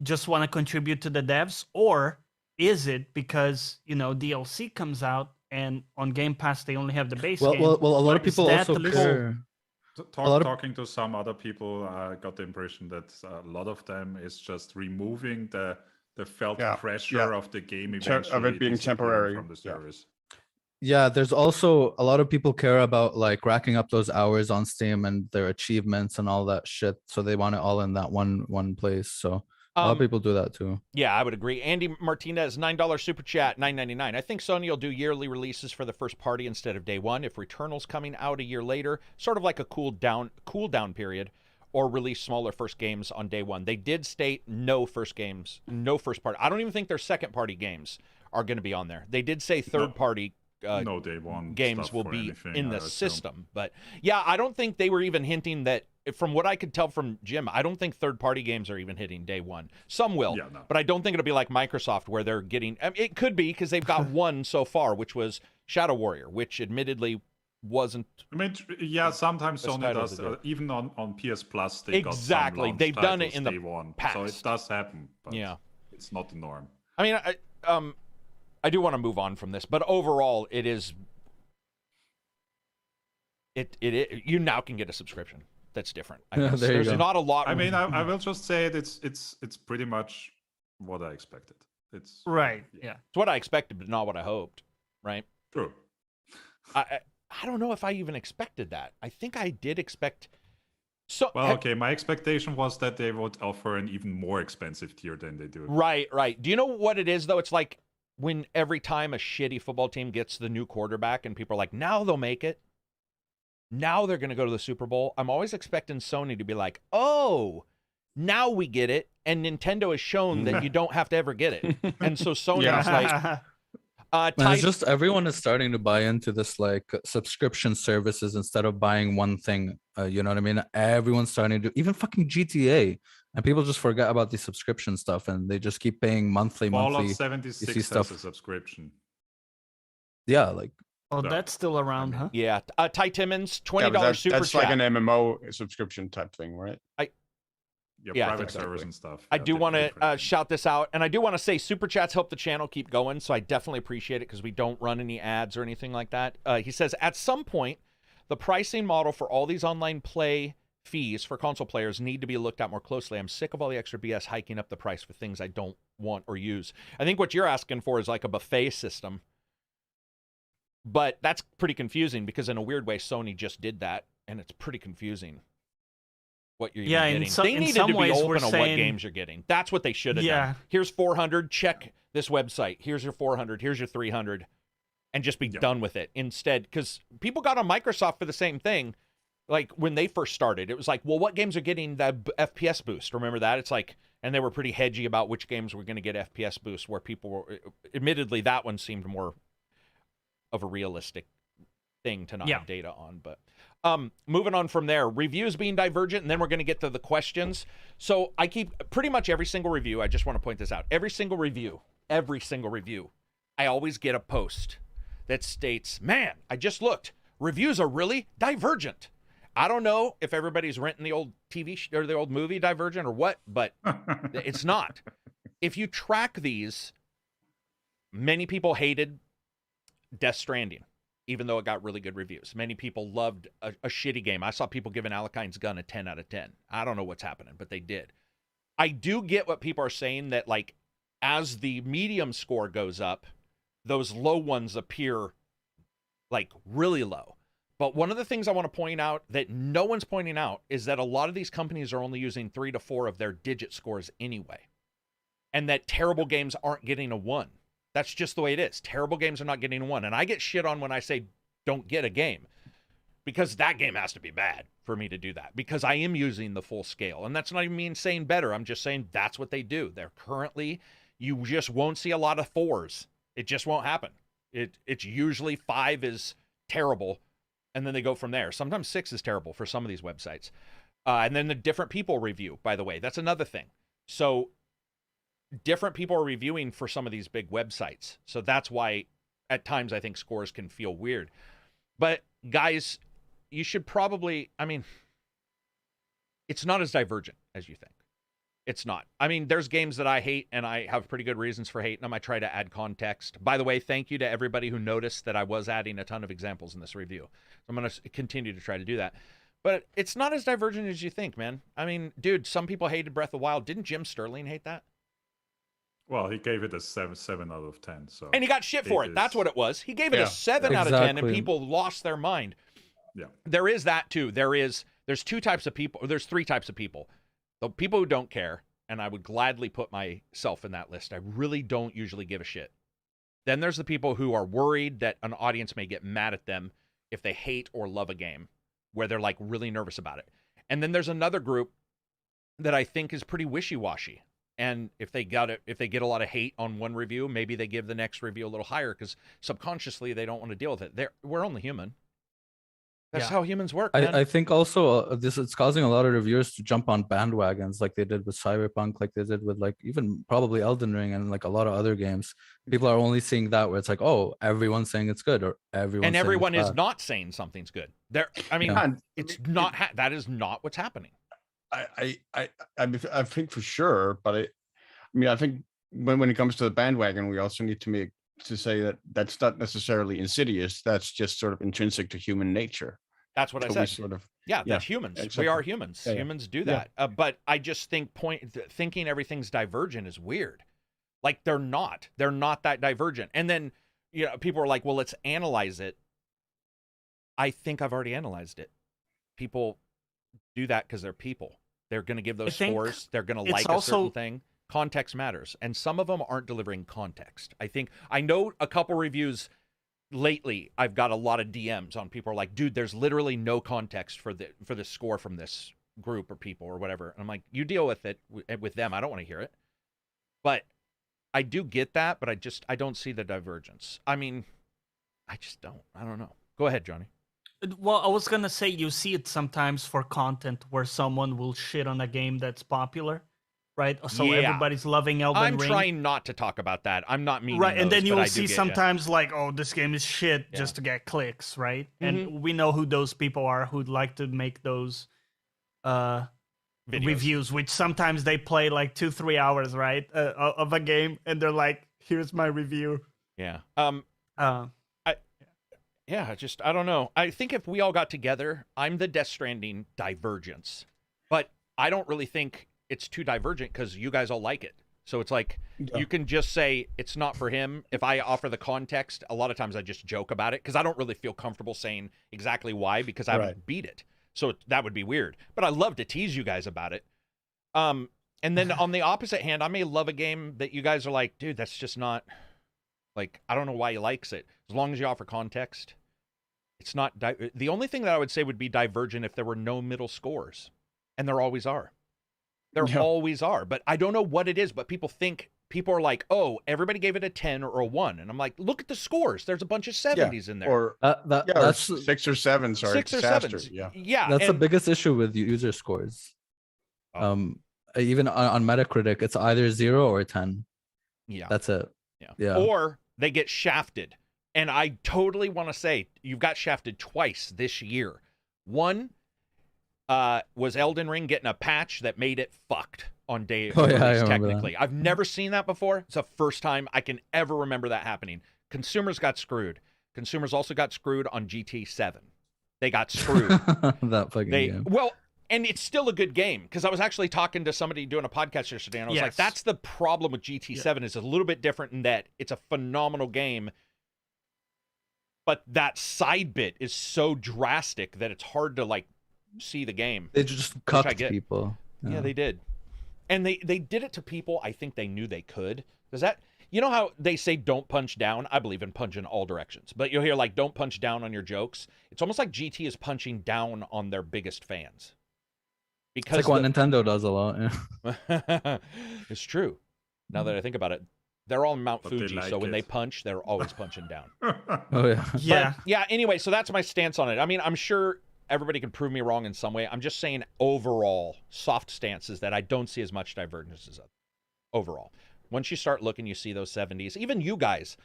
just want to contribute to the devs? Or is it because, DLC comes out and on Game Pass they only have the base game? Well, a lot of people also care. Talking to some other people, I got the impression that a lot of them is just removing the felt pressure of the game eventually of it being temporary from the service. Yeah, there's also a lot of people care about like racking up those hours on Steam and their achievements and all that shit. So they want it all in that one place. So a lot of people do that too. Yeah, I would agree. Andy Martinez, $9 super chat, $9.99. I think Sony will do yearly releases for the first party instead of day one. If Returnal's coming out a year later, sort of like a cool down period, or release smaller first games on day one. They did state no first party. I don't even think their second party games are going to be on there. They did say third party no day one games will be in the system. But yeah, I don't think they were even hinting that. From what I could tell from Jim, I don't think third party games are even hitting day one. Some will, but I don't think it'll be like Microsoft where they're getting. I mean, it could be because they've got one so far, which was Shadow Warrior, which admittedly wasn't. I mean, yeah, sometimes Sony does even on PS Plus. They got some they've done it in the day one, past. so it does happen. But it's not the norm. I mean, I do want to move on from this, but overall, it is. It you now can get a subscription. That's different. I guess. There's not a lot. I mean, I will just say it's pretty much what I expected. It's right. Yeah, it's what I expected, but not what I hoped. Right. True. I don't know if I even expected that. I think I did expect. So okay. My expectation was that they would offer an even more expensive tier than they do. Right. Do you know what it is though? It's like when every time a shitty football team gets the new quarterback, and people are like, now they'll make it. Now they're going to go to the Super Bowl. I'm always expecting Sony to be like, oh, now we get it. and Nintendo has shown that you don't have to ever get it. And so Sony's like, it's just everyone is starting to buy into this like subscription services instead of buying one thing. You know what I mean? Everyone's starting to even fucking GTA, and people just forget about the subscription stuff, and they just keep paying monthly. Fallout 76 has stuff. a subscription. Yeah, like. Oh, that's still around, huh? Yeah. Ty Timmons, $20 super that's chat. like an MMO subscription type thing, right? Private servers and stuff. I do want to shout this out, and I do want to say super chats help the channel keep going, so I definitely appreciate it because we don't run any ads or anything like that. He says, at some point, the pricing model for all these online play fees for console players need to be looked at more closely. I'm sick of all the extra BS hiking up the price for things I don't want or use. I think what you're asking for is like a buffet system, but that's pretty confusing because in a weird way, Sony just did that, and it's pretty confusing. What you're getting. They needed to be open on what games you're getting. That's what they should have done. Here's 400. Check this website. Here's your 400. Here's your 300, and just be done with it instead. Because people got on Microsoft for the same thing. Like when they first started, it was like, well, what games are getting the FPS boost? Remember that? It's like, and they were pretty hedgy about which games were going to get FPS boost. Where people were, admittedly, that one seemed more of a realistic thing to not have data on, but. Moving on from there, reviews being divergent, and then we're going to get to the questions. So I keep pretty much every single review. I just want to point this out. Every single review, I always get a post that states, man, I just looked. Reviews are really divergent. I don't know if everybody's renting the old TV or the old movie Divergent or what, but it's not. If you track these, many people hated Death Stranding, even though it got really good reviews. Many people loved a shitty game. I saw people giving Alekine's Gun a 10 out of 10. I don't know what's happening, but they did. I do get what people are saying, that like as the medium score goes up, those low ones appear like really low. But one of the things I want to point out that no one's pointing out is that a lot of these companies are only using 3 to 4 of their digit scores anyway. And that terrible games aren't getting a 1. That's just the way it is. Terrible games are not getting a 1. And I get shit on when I say don't get a game, because that game has to be bad for me to do that, because I am using the full scale. And that's not even me saying better. I'm just saying that's what they do. They're currently, you just won't see a lot of 4s. It just won't happen. It's usually 5 is terrible, and then they go from there. Sometimes 6 is terrible for some of these websites. And then the different people review, by the way. That's another thing. So different people are reviewing for some of these big websites. So that's why at times I think scores can feel weird. But guys, you should probably, I mean, it's not as divergent as you think. It's not. I mean, there's games that I hate, and I have pretty good reasons for hating them. I try to add context. By the way, thank you to everybody who noticed that I was adding a ton of examples in this review. I'm going to continue to try to do that. But it's not as divergent as you think, man. I mean, dude, some people hated Breath of the Wild. Didn't Jim Sterling hate that? Well, he gave it a 7 out of 10. So, and he got shit for it. That's what it was. He gave it a 7 out of 10, and people lost their mind. Yeah. There is that too. There's 2 types of people. There's 3 types of people. The people who don't care, and I would gladly put myself in that list. I really don't usually give a shit. Then there's the people who are worried that an audience may get mad at them if they hate or love a game, where they're like really nervous about it. And then there's another group that I think is pretty wishy-washy. And if they get a lot of hate on one review, maybe they give the next review a little higher because subconsciously they don't want to deal with it. We're only human. That's how humans work, man. I think also it's causing a lot of reviewers to jump on bandwagons like they did with Cyberpunk, like they did with like even probably Elden Ring and like a lot of other games. People are only seeing that where it's like, oh, everyone's saying it's good, or everyone is not saying something's good. It's not. That is not what's happening. I think for sure, but I think when it comes to the bandwagon, we also need to say that that's not necessarily insidious. That's just sort of intrinsic to human nature. That's what I said. That's humans. Exactly. We are humans. Humans do that. But I just think thinking everything's divergent is weird. Like they're not that divergent. And then, people are like, well, let's analyze it. I think I've already analyzed it. People do that because they're people. They're going to give those scores. They're going to like a certain thing. Context matters, and some of them aren't delivering context. I know a couple reviews lately. I've got a lot of DMs on people are like, dude, there's literally no context for the score from this group or people or whatever. And I'm like, you deal with it with them. I don't want to hear it. But I do get that, but I don't see the divergence. I mean, I just don't. I don't know. Go ahead, Johnny. Well, I was going to say you see it sometimes for content where someone will shit on a game that's popular, right? So everybody's loving Elden Ring. I'm trying not to talk about that. I'm not meaning right, and those, then you'll see sometimes like, oh, this game is shit just to get clicks, right? And we know who those people are who'd like to make those reviews, which sometimes they play like 2-3 hours, right, of a game, and they're like, "Here's my review." Yeah. I don't know. I think if we all got together, I'm the Death Stranding divergence, but I don't really think it's too divergent because you guys all like it. So it's like you can just say it's not for him. If I offer the context, a lot of times I just joke about it because I don't really feel comfortable saying exactly why because I haven't beat it. So that would be weird. But I love to tease you guys about it. And then on the opposite hand, I may love a game that you guys are like, dude, that's just not, like, I don't know why he likes it. As long as you offer context, it's not. The only thing that I would say would be divergent if there were no middle scores. And there always are. There always are. But I don't know what it is, but people are like, oh, everybody gave it a 10 or a 1. And I'm like, look at the scores. There's a bunch of 70s in there. Or that's 6 or 7s. Sorry, 6 or 7s. Yeah. That's the biggest issue with user scores. Even on Metacritic, it's either 0 or 10. Yeah. That's it. Yeah. Or they get shafted. And I totally want to say you've got shafted twice this year. One was Elden Ring getting a patch that made it fucked on day release, technically. I've never seen that before. It's the first time I can ever remember that happening. Consumers got screwed. Consumers also got screwed on GT7. They got screwed. That fucking game. Well, and it's still a good game because I was actually talking to somebody doing a podcast yesterday, and I was like, that's the problem with GT7 is a little bit different in that it's a phenomenal game, but that side bit is so drastic that it's hard to, like, see the game. They just cut people. Yeah, they did. And they did it to people I think they knew they could. Does that, you know how they say don't punch down? I believe in punch in all directions. But you'll hear, like, don't punch down on your jokes. It's almost like GT is punching down on their biggest fans. Because it's like what Nintendo does a lot. Yeah. It's true. Now that I think about it, they're all Mount Fuji, so when they punch, they're always punching down. Oh, yeah. Yeah. But, yeah, anyway, so that's my stance on it. I mean, I'm sure everybody can prove me wrong in some way. I'm just saying overall, soft stances that I don't see as much divergence as overall. Once you start looking, you see those 70s. Even you guys,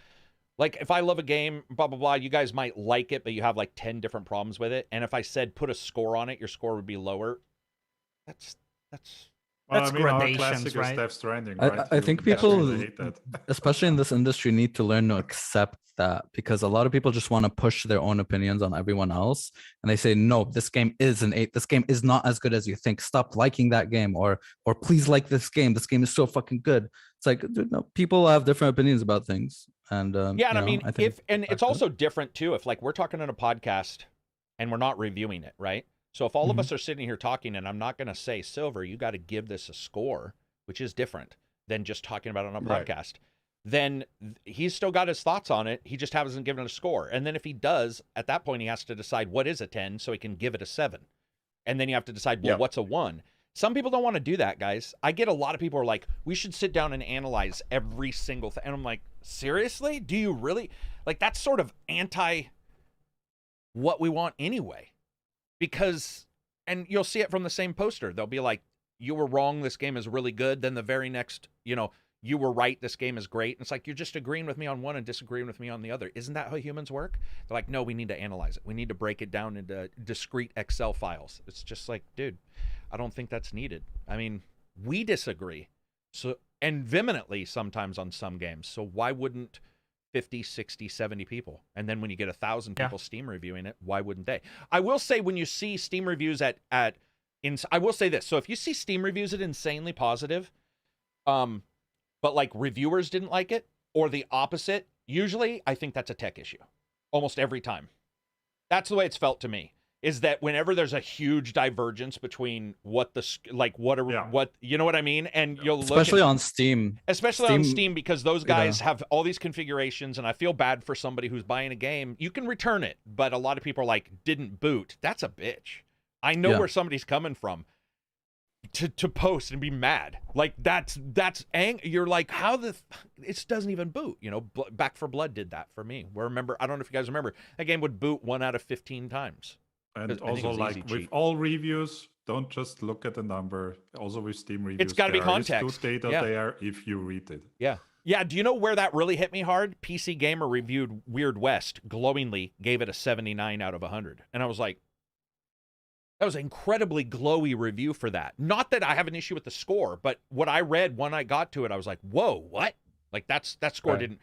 like, if I love a game, blah, blah, blah, you guys might like it, but you have like 10 different problems with it. And if I said put a score on it, your score would be lower. That's gradations, right? Death Stranding, right? I think people, especially in this industry, need to learn to accept that because a lot of people just want to push their own opinions on everyone else, and they say, "No, this game is an 8. This game is not as good as you think. Stop liking that game, or please like this game. This game is so fucking good." It's like, dude, no, people have different opinions about things, and yeah, and I mean, it's also different too. If, like, we're talking on a podcast and we're not reviewing it, right? So if all of us are sitting here talking and I'm not going to say, Silver, you got to give this a score, which is different than just talking about it on a podcast, then he's still got his thoughts on it. He just hasn't given it a score. And then if he does, at that point, he has to decide what is a 10 so he can give it a 7. And then you have to decide, well, what's a 1? Some people don't want to do that, guys. I get a lot of people are like, we should sit down and analyze every single thing. And I'm like, seriously? Do you really? Like, that's sort of anti what we want anyway. Because, and you'll see it from the same poster. They'll be like, you were wrong, this game is really good. Then the very next, you were right, this game is great. And it's like, you're just agreeing with me on one and disagreeing with me on the other. Isn't that how humans work? They're like, no, we need to analyze it. We need to break it down into discrete Excel files. It's just like, dude, I don't think that's needed. I mean, we disagree. So, and vehemently sometimes on some games. So why wouldn't 50, 60, 70 people? And then when you get 1,000 people Steam reviewing it, why wouldn't they? I will say when you see Steam reviews I will say this. So if you see Steam reviews at insanely positive, but like reviewers didn't like it, or the opposite, usually I think that's a tech issue. Almost every time. That's the way it's felt to me. Is that whenever there's a huge divergence between what you know what I mean? And you'll look especially on Steam. Especially on Steam, because those guys have all these configurations, and I feel bad for somebody who's buying a game. You can return it, but a lot of people are like, didn't boot. That's a bitch. I know where somebody's coming from. to post and be mad. Like that's you're like, how it doesn't even boot. You know, Back 4 Blood did that for me. Remember, I don't know if you guys remember, that game would boot 1 out of 15 times. And also, like with all reviews, don't just look at the number. Also with Steam reviews, it's got to be context. Good data there if you read it. Yeah. Do you know where that really hit me hard? PC Gamer reviewed Weird West glowingly, gave it a 79 out of 100, and I was like, that was an incredibly glowy review for that. Not that I have an issue with the score, but what I read when I got to it, I was like, whoa, what? Like that score didn't.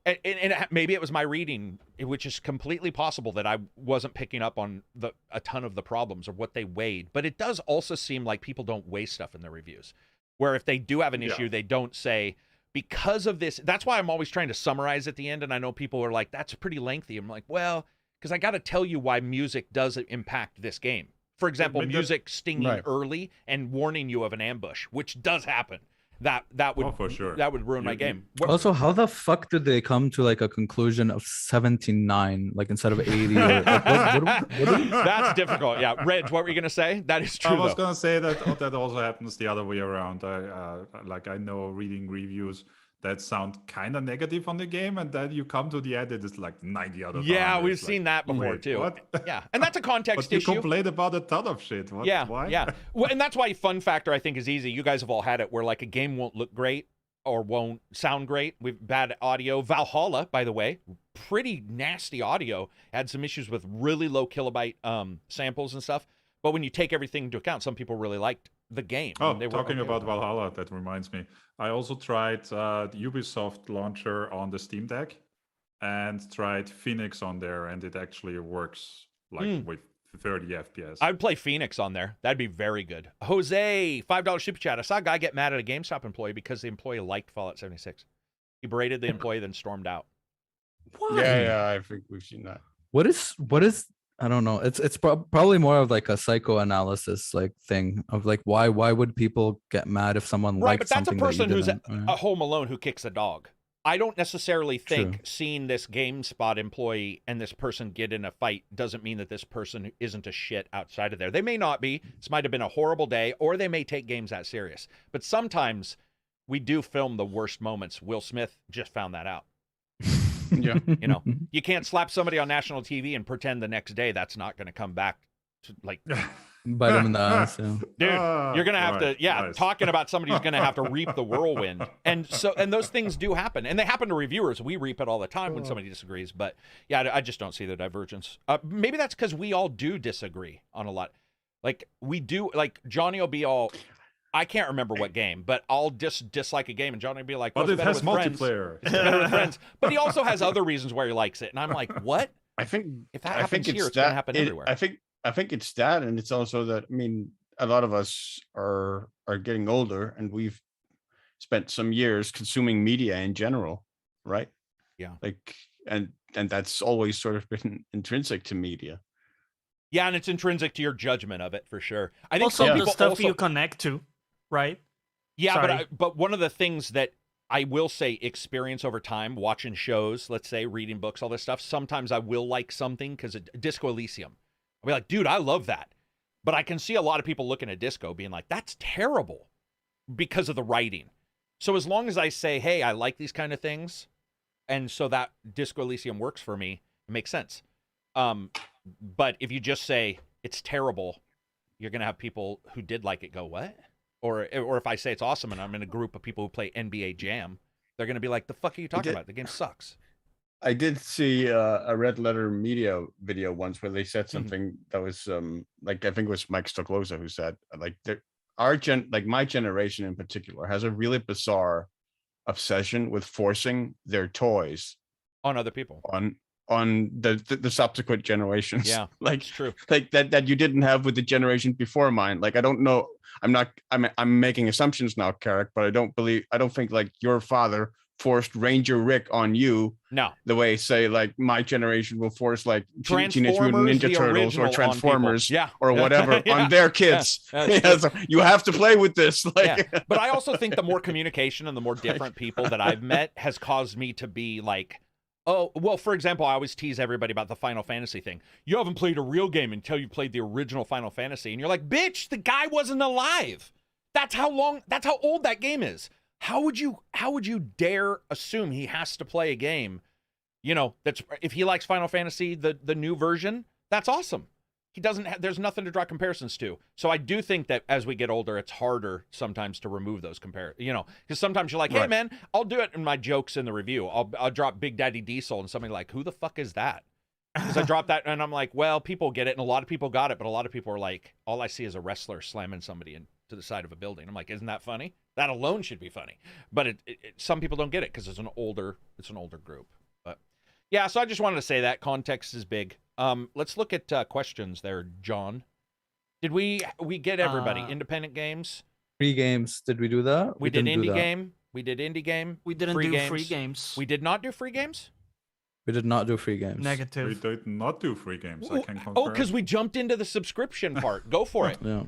And maybe it was my reading, which is completely possible that I wasn't picking up on a ton of the problems or what they weighed. But it does also seem like people don't weigh stuff in their reviews, where if they do have an issue, they don't say, because of this. That's why I'm always trying to summarize at the end. And I know people are like, that's pretty lengthy. I'm like, well, because I got to tell you why music does impact this game. For example, music stinging early and warning you of an ambush, which does happen. That would for sure. That would ruin my game. Also, how the fuck did they come to like a conclusion of 79, like instead of 80? That's difficult. Yeah, Reg, what were you gonna say? That is true. I was gonna say that also happens the other way around. I know reading reviews that sound kind of negative on the game, and then you come to the end, it is like 90 out of 100. Yeah, we've seen that before too. What? Yeah, and that's a context issue. You complained about a ton of shit. What? Yeah, Why? Yeah. Well, and that's why fun factor I think is easy. You guys have all had it where like a game won't look great or won't sound great with bad audio. Valhalla, by the way, pretty nasty audio. Had some issues with really low kilobyte samples and stuff. But when you take everything into account, some people really liked the game. Talking about Valhalla, that reminds me. I also tried the Ubisoft launcher on the Steam Deck and tried Phoenix on there, and it actually works like with 30 FPS. I'd play Phoenix on there. That'd be very good. Jose, $5 super chat. I saw a guy get mad at a GameStop employee because the employee liked Fallout 76. He berated the employee, then stormed out. Why? Yeah, I think we've seen that. What is I don't know. It's probably more of like a psychoanalysis like thing of like why would people get mad if someone likes something? Right, but that's a person who's a home alone who kicks a dog. I don't necessarily think seeing this GameSpot employee and this person get in a fight doesn't mean that this person isn't a shit outside of there. They may not be. This might have been a horrible day, or they may take games that serious. But sometimes we do film the worst moments. Will Smith just found that out. Yeah. You know, you can't slap somebody on national TV and pretend the next day that's not going to come back to, like, bite them in the ass. Yeah. Dude, you're going to have to, nice. Talking about somebody who's going to have to reap the whirlwind. And those things do happen. And they happen to reviewers. We reap it all the time when somebody disagrees. But yeah, I just don't see the divergence. Maybe that's because we all do disagree on a lot. Like, we do, like, Johnny will be all, I can't remember what game, but I'll dislike a game, and Johnny will be like, but it has multiplayer. It's better with friends. But he also has other reasons why he likes it. And I'm like, what? I think if that happens here, it's going to happen everywhere. I think it's that, and it's also that, I mean, a lot of us are getting older, and we've spent some years consuming media in general, right? Yeah. Like, and that's always sort of been intrinsic to media. Yeah, and it's intrinsic to your judgment of it, for sure. I think also the stuff you connect to, right? Yeah, but one of the things that I will say experience over time, watching shows, let's say, reading books, all this stuff, sometimes I will like something because Disco Elysium. I'll be like, dude, I love that. But I can see a lot of people looking at Disco being like, that's terrible because of the writing. So as long as I say, hey, I like these kind of things, and so that Disco Elysium works for me, it makes sense. But if you just say it's terrible, you're going to have people who did like it go, what? Or if I say it's awesome and I'm in a group of people who play NBA Jam, they're going to be like, the fuck are you talking about? The game sucks. I did see a Red Letter Media video once where they said something that was like, I think it was Mike Stoklosa who said, like, my generation in particular has a really bizarre obsession with forcing their toys on other people, on the subsequent generations. Yeah, like, it's true. Like that you didn't have with the generation before mine. Like, I don't know. I'm making assumptions now, Karak, but I don't think like your father forced Ranger Rick on you. No. The way, say, like my generation will force like Teenage Mutant Ninja Turtles or Transformers or whatever on their kids. So you have to play with this. Like, But I also think the more communication and the more different people that I've met has caused me to be like, oh, well, for example, I always tease everybody about the Final Fantasy thing. You haven't played a real game until you played the original Final Fantasy. And you're like, bitch, the guy wasn't alive. That's how old that game is. How would you dare assume he has to play a game, that's if he likes Final Fantasy, the new version, that's awesome. He doesn't there's nothing to draw comparisons to. So I do think that as we get older, it's harder sometimes to remove those because sometimes you're like, hey man, I'll do it in my jokes in the review. I'll drop Big Daddy Diesel and somebody like, who the fuck is that? Because I dropped that and I'm like, well, people get it and a lot of people got it, but a lot of people are like, all I see is a wrestler slamming somebody into the side of a building. I'm like, isn't that funny? That alone should be funny. But some people don't get it because it's an older group. But yeah, so I just wanted to say that context is big. Let's look at questions there, John. Did we get everybody? Independent games? Free games. Did we do that? We did indie game. We did indie game. We didn't do free games. We did not do free games? We did not do free games. Negative. We did not do free games. I can confirm. Oh, because we jumped into the subscription part. Go for it. Yeah.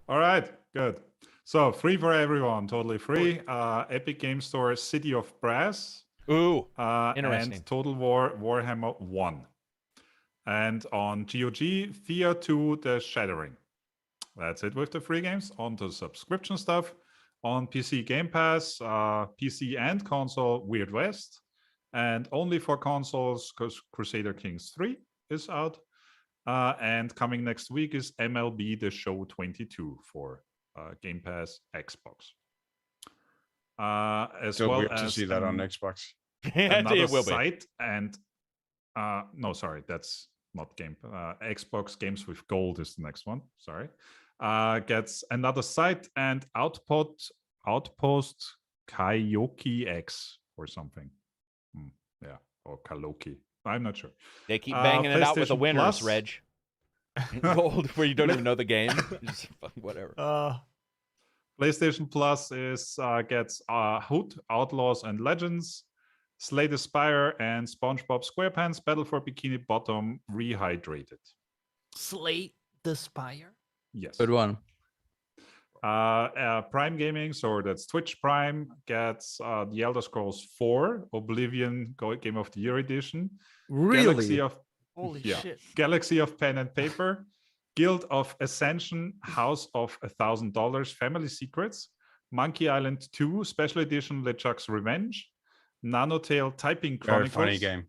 All right, good. So free for everyone, totally free. Epic Game Store, City of Brass. Ooh, interesting. And Total War Warhammer 1. And on GOG, Thea 2, The Shattering. That's it with the free games. On to subscription stuff. On PC Game Pass, PC and console, Weird West. And only for consoles, because Crusader Kings 3 is out. And coming next week is MLB The Show 22 for Game Pass Xbox. So weird to see that on Xbox. Another site and no, sorry, that's not game. Xbox Games with Gold is the next one. Sorry, gets another site and Outpost Karaoke X or something. Yeah, or Kaloki. I'm not sure. They keep banging it out with the winners, Plus. Reg. Gold, where you don't even know the game. Just whatever. PlayStation Plus gets Hood, Outlaws and Legends, Slay the Spire, and SpongeBob SquarePants Battle for Bikini Bottom Rehydrated. Slay the Spire? Yes. Good one. Prime Gaming, so that's Twitch Prime, gets The Elder Scrolls 4 Oblivion Game of the Year Edition. Really? Holy shit. Galaxy of Pen and Paper, Guild of Ascension, House of $1,000, Family Secrets, Monkey Island 2 Special Edition LeChuck's Revenge, Nanotale Typing Chronicles, Very funny game.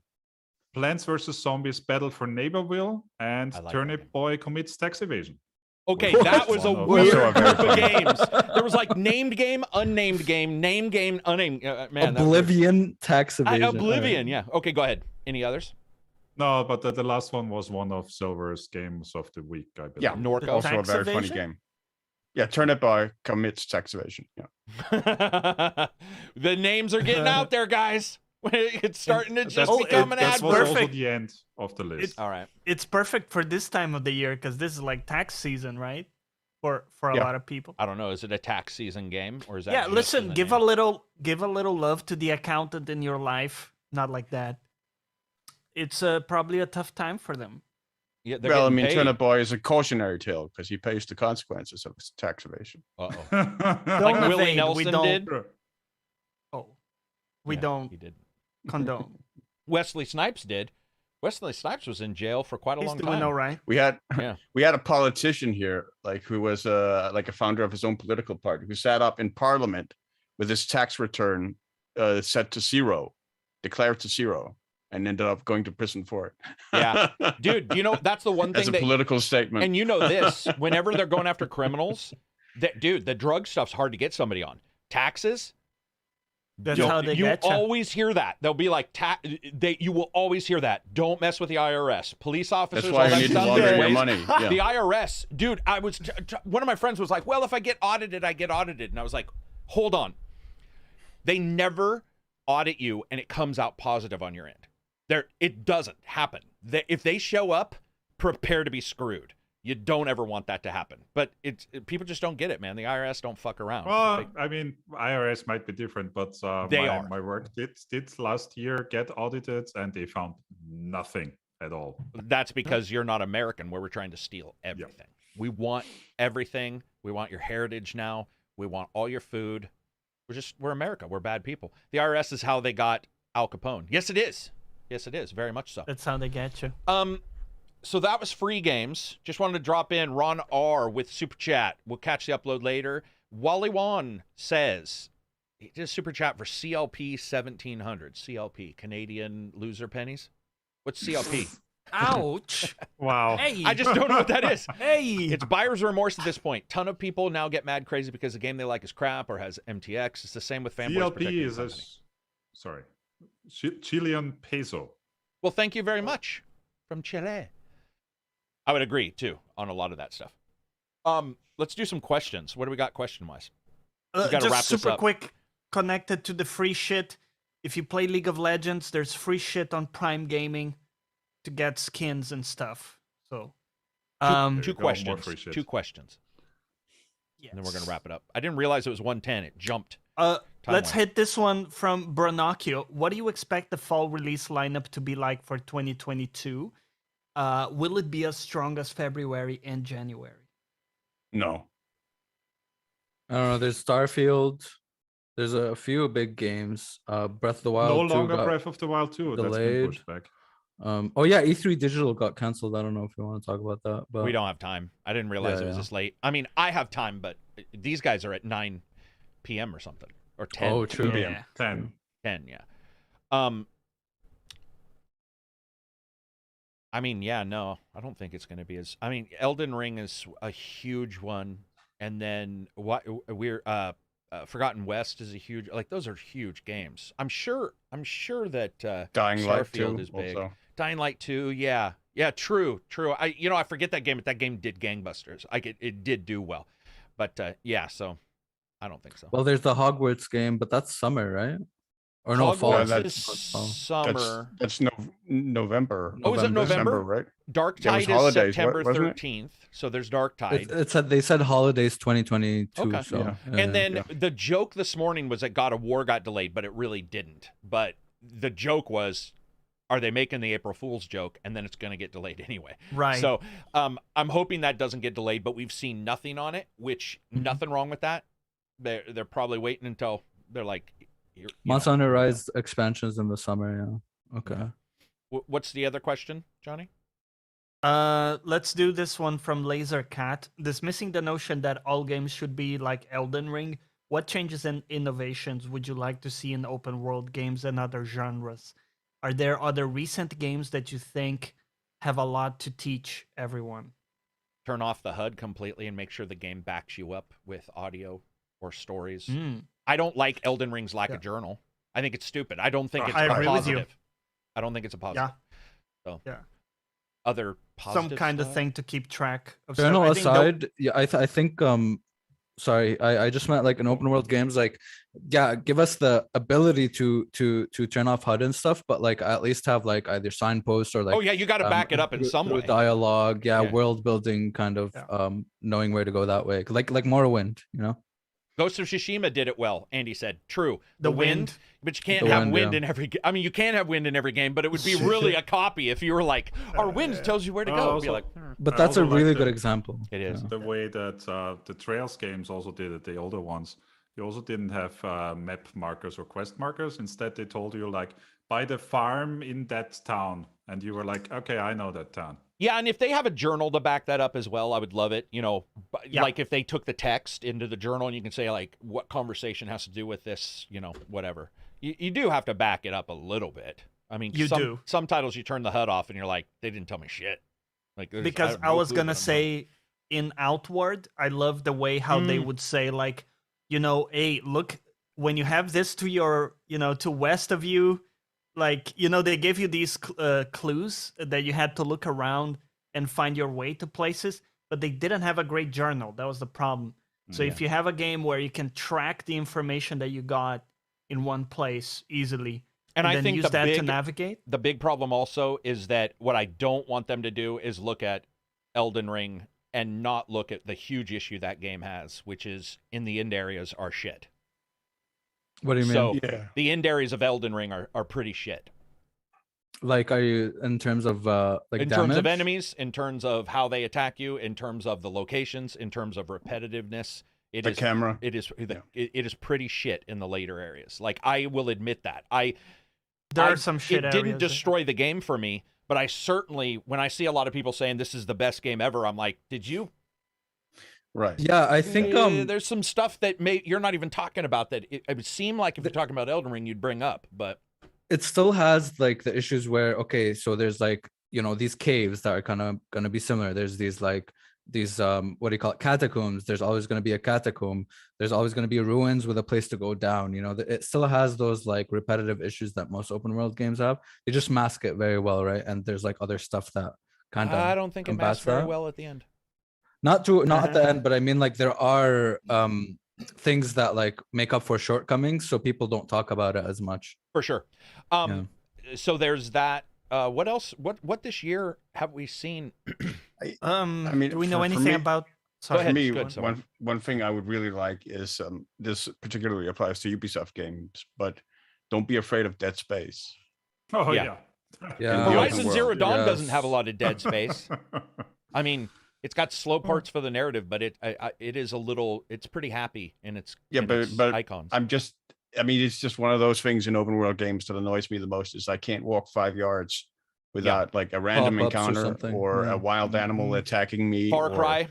Plants vs. Zombies Battle for Neighborville, and Turnip Boy Commits Tax Evasion. Okay, that was a weird group of games. There was like named game, unnamed game, named game, unnamed. Man, Oblivion, Tax Evasion. Oblivion, yeah. Okay, go ahead. Any others? No, but the last one was one of Silver's games of the week, I believe. Yeah, Norco. Also a very funny game. Yeah, Turnip Boy Commits Tax Evasion. Yeah. The names are getting out there, guys. It's starting to just become an ad. That was also the end of the list. All right. It's perfect for this time of the year because this is like tax season, right? For a lot of people. I don't know. Is it a tax season game or is that? Yeah, listen. Give a little love to the accountant in your life. Not like that. It's probably a tough time for them. Yeah, well, I mean, Turnip Boy is a cautionary tale because he pays the consequences of his tax evasion. Like Willie Nelson did. Oh, we don't. He did. Condone. Wesley Snipes did. Wesley Snipes was in jail for quite a long time. He's doing all right. We had a politician here, like who was like a founder of his own political party, who sat up in Parliament with his tax return set to zero, declared to zero, and ended up going to prison for it. Yeah, dude, that's the one thing. As a political statement. And this, whenever they're going after criminals, dude, the drug stuff's hard to get somebody on. Taxes. That's how they get you. You always hear that. They'll be like, you will always hear that. Don't mess with the IRS. Police officers. That's why you need to launder your money. Yeah. The IRS, dude. I was one of my friends was like, well, if I get audited, I get audited, and I was like, hold on. They never audit you, and it comes out positive on your end. It doesn't happen. If they show up, prepare to be screwed. You don't ever want that to happen. But people just don't get it, man. The IRS don't fuck around. Well, I mean, IRS might be different, but my work did last year get audited, and they found nothing at all. That's because you're not American, where we're trying to steal everything. Yep. We want everything. We want your heritage now. We want all your food. We're America. We're bad people. The IRS is how they got Al Capone. Yes, it is. Yes, it is. Very much so. That's how they get you. So that was free games. Just wanted to drop in Ron R with Super Chat. We'll catch the upload later. Wally Wan says, he did a super chat for CLP 1700. CLP, Canadian loser pennies. What's CLP? Ouch. Wow. Hey. I just don't know what that is. Hey. It's buyer's remorse at this point. Ton of people now get mad crazy because the game they like is crap or has MTX. It's the same with fanboys. CLP is Chilean peso. Well, thank you very much from Chile. I would agree too on a lot of that stuff. Let's do some questions. What do we got question-wise? Just super quick, connected to the free shit. If you play League of Legends, there's free shit on Prime Gaming to get skins and stuff. So, two questions. Two questions. Yes. And then we're gonna wrap it up. I didn't realize it was 1:10. It jumped. Let's hit this one from Branocchio. What do you expect the fall release lineup to be like for 2022? Will it be as strong as February and January? No. I don't know. There's Starfield. There's a few big games. Breath of the Wild. No 2 longer got Breath of the Wild 2. That's been delayed. pushed back. Oh yeah, E3 Digital got canceled. I don't know if you want to talk about that, but We don't have time. I didn't realize it was this late. I mean, I have time, but these guys are at 9 p.m. or something, or 10. Oh, true. Yeah. 10. 10, yeah. I mean, yeah, no, I don't think it's going to be as. I mean, Elden Ring is a huge one, and then Forgotten West is a huge. Like those are huge games. I'm sure that Dying Light Starfield 2 is big. also. Dying Light 2, yeah, true. I forget that game, but that game did gangbusters. Like it did do well, but yeah, so I don't think so. well, there's the Hogwarts game, but that's summer, right? Or no, fall. Hogwarts that's is summer. That's November. Oh, is it November? December, right? Dark There was Tide is holidays, September wasn't it? 13th, so there's Dark Tide. It said they said holidays 2022. Okay. So Yeah. And then yeah. the joke this morning was that God of War got delayed, but it really didn't. But the joke was, are they making the April Fool's joke? And then it's going to get delayed anyway. Right. So I'm hoping that doesn't get delayed, but we've seen nothing on it, which nothing wrong with that. They're probably waiting until they're like, Monster Hunter Rise expansions in the summer. Yeah. Okay. What's the other question, Johnny? Let's do this one from Laser Cat. Dismissing the notion that all games should be like Elden Ring, what changes and innovations would you like to see in open world games and other genres? Are there other recent games that you think have a lot to teach everyone? Turn off the HUD completely and make sure the game backs you up with audio or stories. I don't like Elden Ring's lack of journal. I think it's stupid. I don't think it's I a agree with you. positive. I don't think it's a positive. Yeah. So Yeah. Other positive Some kind of stuff? thing to keep track of. Journal I think aside, yeah, I think sorry, I just meant like in open world games, like yeah, give us the ability to turn off HUD and stuff, but like at least have like either signposts or like Oh yeah, you got to back it up in some way. dialogue, Yeah. world building kind of knowing where to go that way, like Morrowind, you know. Ghost of Tsushima did it well. Andy said, "True, The wind. but you can't The have wind, wind yeah. in every. I mean, you can have wind in every game, but it would be really a copy if you were like, our wind tells you where to go. It'd be Also- like, But I that's a also like really the- good example. it is. Yeah. The way that the Trails games also did it, the older ones, they also didn't have map markers or quest markers. Instead, they told you like, buy the farm in that town, and you were like, okay, I know that town. Yeah, and if they have a journal to back that up as well, I would love it. You know, Yeah. like if they took the text into the journal and you can say like what conversation has to do with this, you know, whatever. You do have to back it up a little bit. I mean, You do. Some titles you turn the HUD off and you're like, they didn't tell me shit. Like Because have I no was clue gonna what I'm doing. say in Outward, I love the way how they would say like, you know, hey, look, when you have this to your, you know, to west of you, like, you know, they gave you these clues that you had to look around and find your way to places, but they didn't have a great journal. That was the problem. So if you have a game where you can track the information that you got in one place easily, And I then think use the that to big- navigate. The big problem also is that what I don't want them to do is look at Elden Ring and not look at the huge issue that game has, which is in the end areas are shit. What do you mean? So Yeah. the end areas of Elden Ring are pretty shit. Like, are you in terms of like In damage? terms of enemies, in terms of how they attack you, in terms of the locations, in terms of repetitiveness, The camera. it is pretty shit in the later areas. Like I will admit that. There are some shit It didn't areas. destroy the game for me, but I certainly, when I see a lot of people saying this is the best game ever, I'm like, did you? Right. Yeah, I think there's some stuff that you're not even talking about that it would seem like if you're talking about Elden Ring, you'd bring up, but it still has like the issues where, okay, so there's like, you know, these caves that are kind of going to be similar. There's these what do you call it, catacombs. There's always going to be a catacomb. There's always going to be ruins with a place to go down. You know, it still has those like repetitive issues that most open world games have. They just mask it very well, right? And there's like other stuff that kind of I don't think it masks very well at the end. Not at the end, but I mean, like, there are things that like make up for shortcomings, so people don't talk about it as much. For sure. So there's that. What else? What this year have we seen? I mean, do we know anything about? Sorry, for me, one thing I would really like is this particularly applies to Ubisoft games, but don't be afraid of Dead Space. Oh yeah. Horizon Zero Dawn doesn't have a lot of dead space. I mean, it's got slow parts for the narrative, but it is a little. It's pretty happy in its but icons. I mean, it's just one of those things in open world games that annoys me the most is I can't walk 5 yards without like a random encounter or a wild animal attacking me. Far Cry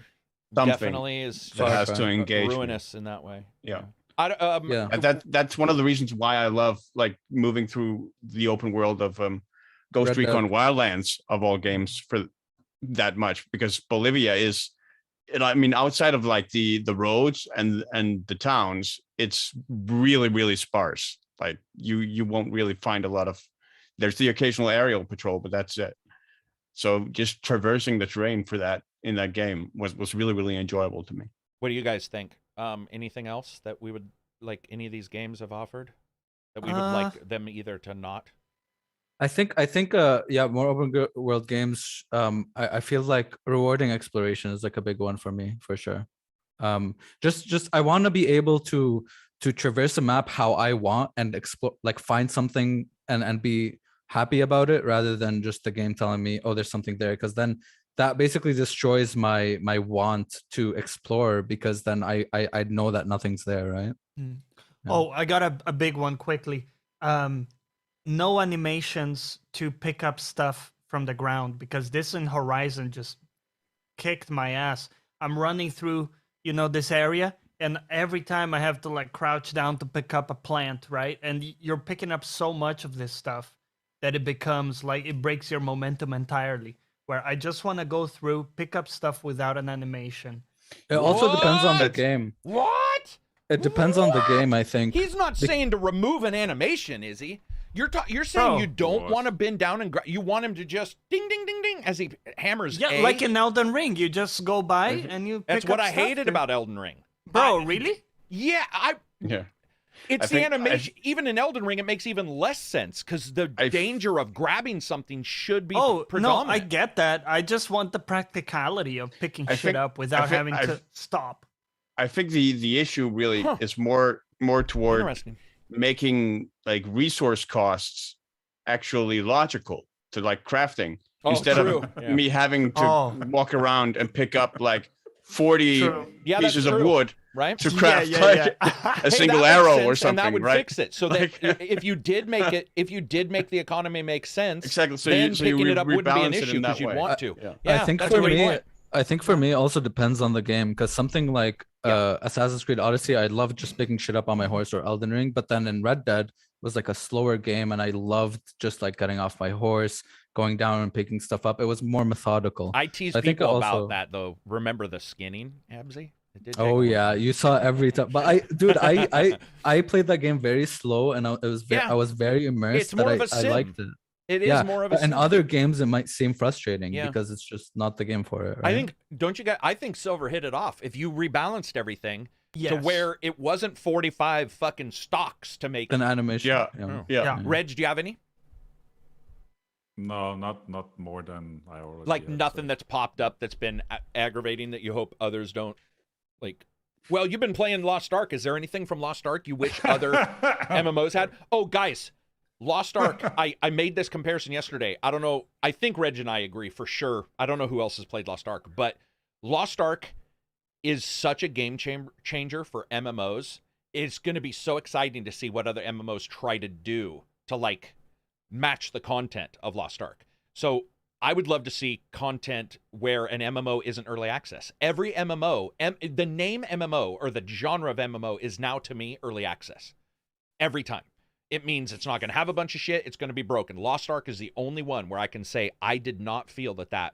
definitely is that has to engage ruinous in that way. Yeah. And that's one of the reasons why I love like moving through the open world of Ghost Recon Wildlands of all games for that much, because Bolivia is, I mean, outside of like the roads and the towns, it's really, really sparse. Like you won't really find a lot of, there's the occasional aerial patrol, but that's it. So just traversing the terrain for that in that game was really, really enjoyable to me. What do you guys think? Anything else that we would like any of these games have offered that we would like them either to not? I think more open world games. I feel like rewarding exploration is like a big one for me, for sure. Just I want to be able to traverse a map how I want and explore, like find something and be happy about it, rather than just the game telling me, oh, there's something there, because then that basically destroys my want to explore, because then I know that nothing's there, right? Yeah. Oh, I got a big one quickly. No animations to pick up stuff from the ground, because this in Horizon just kicked my ass. I'm running through, this area, and every time I have to like crouch down to pick up a plant, right? And you're picking up so much of this stuff that it becomes like it breaks your momentum entirely. Where I just want to go through, pick up stuff without an animation. It also depends on the game. What? It depends on the game, I think. He's not saying to remove an animation, is he? You're saying you don't want to bend down and you want him to just ding ding ding ding as he hammers. Yeah, like in Elden Ring, you just go by and you. That's what I hated about Elden Ring. Bro, really? Yeah, Yeah. It's the animation. Even in Elden Ring, it makes even less sense because the danger of grabbing something should be predominant. No, I get that. I just want the practicality of picking shit up without having to stop. I think the issue really is more toward making like resource costs actually logical to like crafting instead of me having to walk around and pick up like 40 pieces of wood to craft a single arrow or something, and that would right? fix it. So that if you did make the economy make sense, exactly. So then so picking you it up wouldn't be an rebalance issue because you'd want to. I think for me it also depends on the game, because something like Assassin's Creed Odyssey, I loved just picking shit up on my horse, or Elden Ring, but then in Red Dead was like a slower game, and I loved just like getting off my horse, going down and picking stuff up. It was more methodical. I tease people about that though. Remember the skinning, Absy? Oh yeah, you saw every time. But I played that game very slow, and I was very immersed. It's more of a sim. I liked it. It is more of a sim. In other games it might seem frustrating because it's just not the game for it, right? I think Silver hit it off. If you rebalanced everything to where it wasn't 45 fucking stocks to make an animation. Yeah. Reg, do you have any? No, not more than I already like nothing that's popped up that's been aggravating that you hope others don't like. Well, you've been playing Lost Ark. Is there anything from Lost Ark you wish other MMOs had? Oh, guys, Lost Ark. I made this comparison yesterday. I don't know. I think Reg and I agree for sure. I don't know who else has played Lost Ark, but Lost Ark is such a game changer for MMOs. It's going to be so exciting to see what other MMOs try to do to like match the content of Lost Ark. So I would love to see content where an MMO isn't early access. Every MMO, the name MMO or the genre of MMO is now to me early access. Every time. It means it's not going to have a bunch of shit. It's going to be broken. Lost Ark is the only one where I can say I did not feel that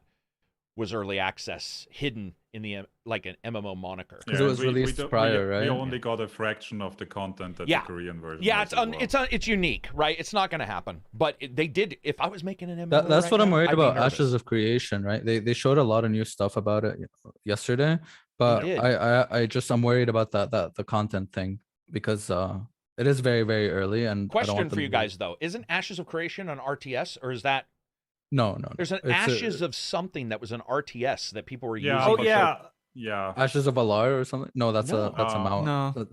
was early access hidden in the like an MMO moniker. Because it was released prior, right? We only got a fraction of the content that the Korean version. Yeah, it's unique, right? It's not going to happen. But they did. If I was making an MMO, that's what I'm worried about. Ashes of Creation, right? They showed a lot of new stuff about it yesterday, but I'm worried about the content thing because it is very, very early. And question for you guys though: isn't Ashes of Creation an RTS or is that? No. There's an Ashes of something that was an RTS that people were using. Oh yeah. Ashes of Alar or something. No, that's a mount. No.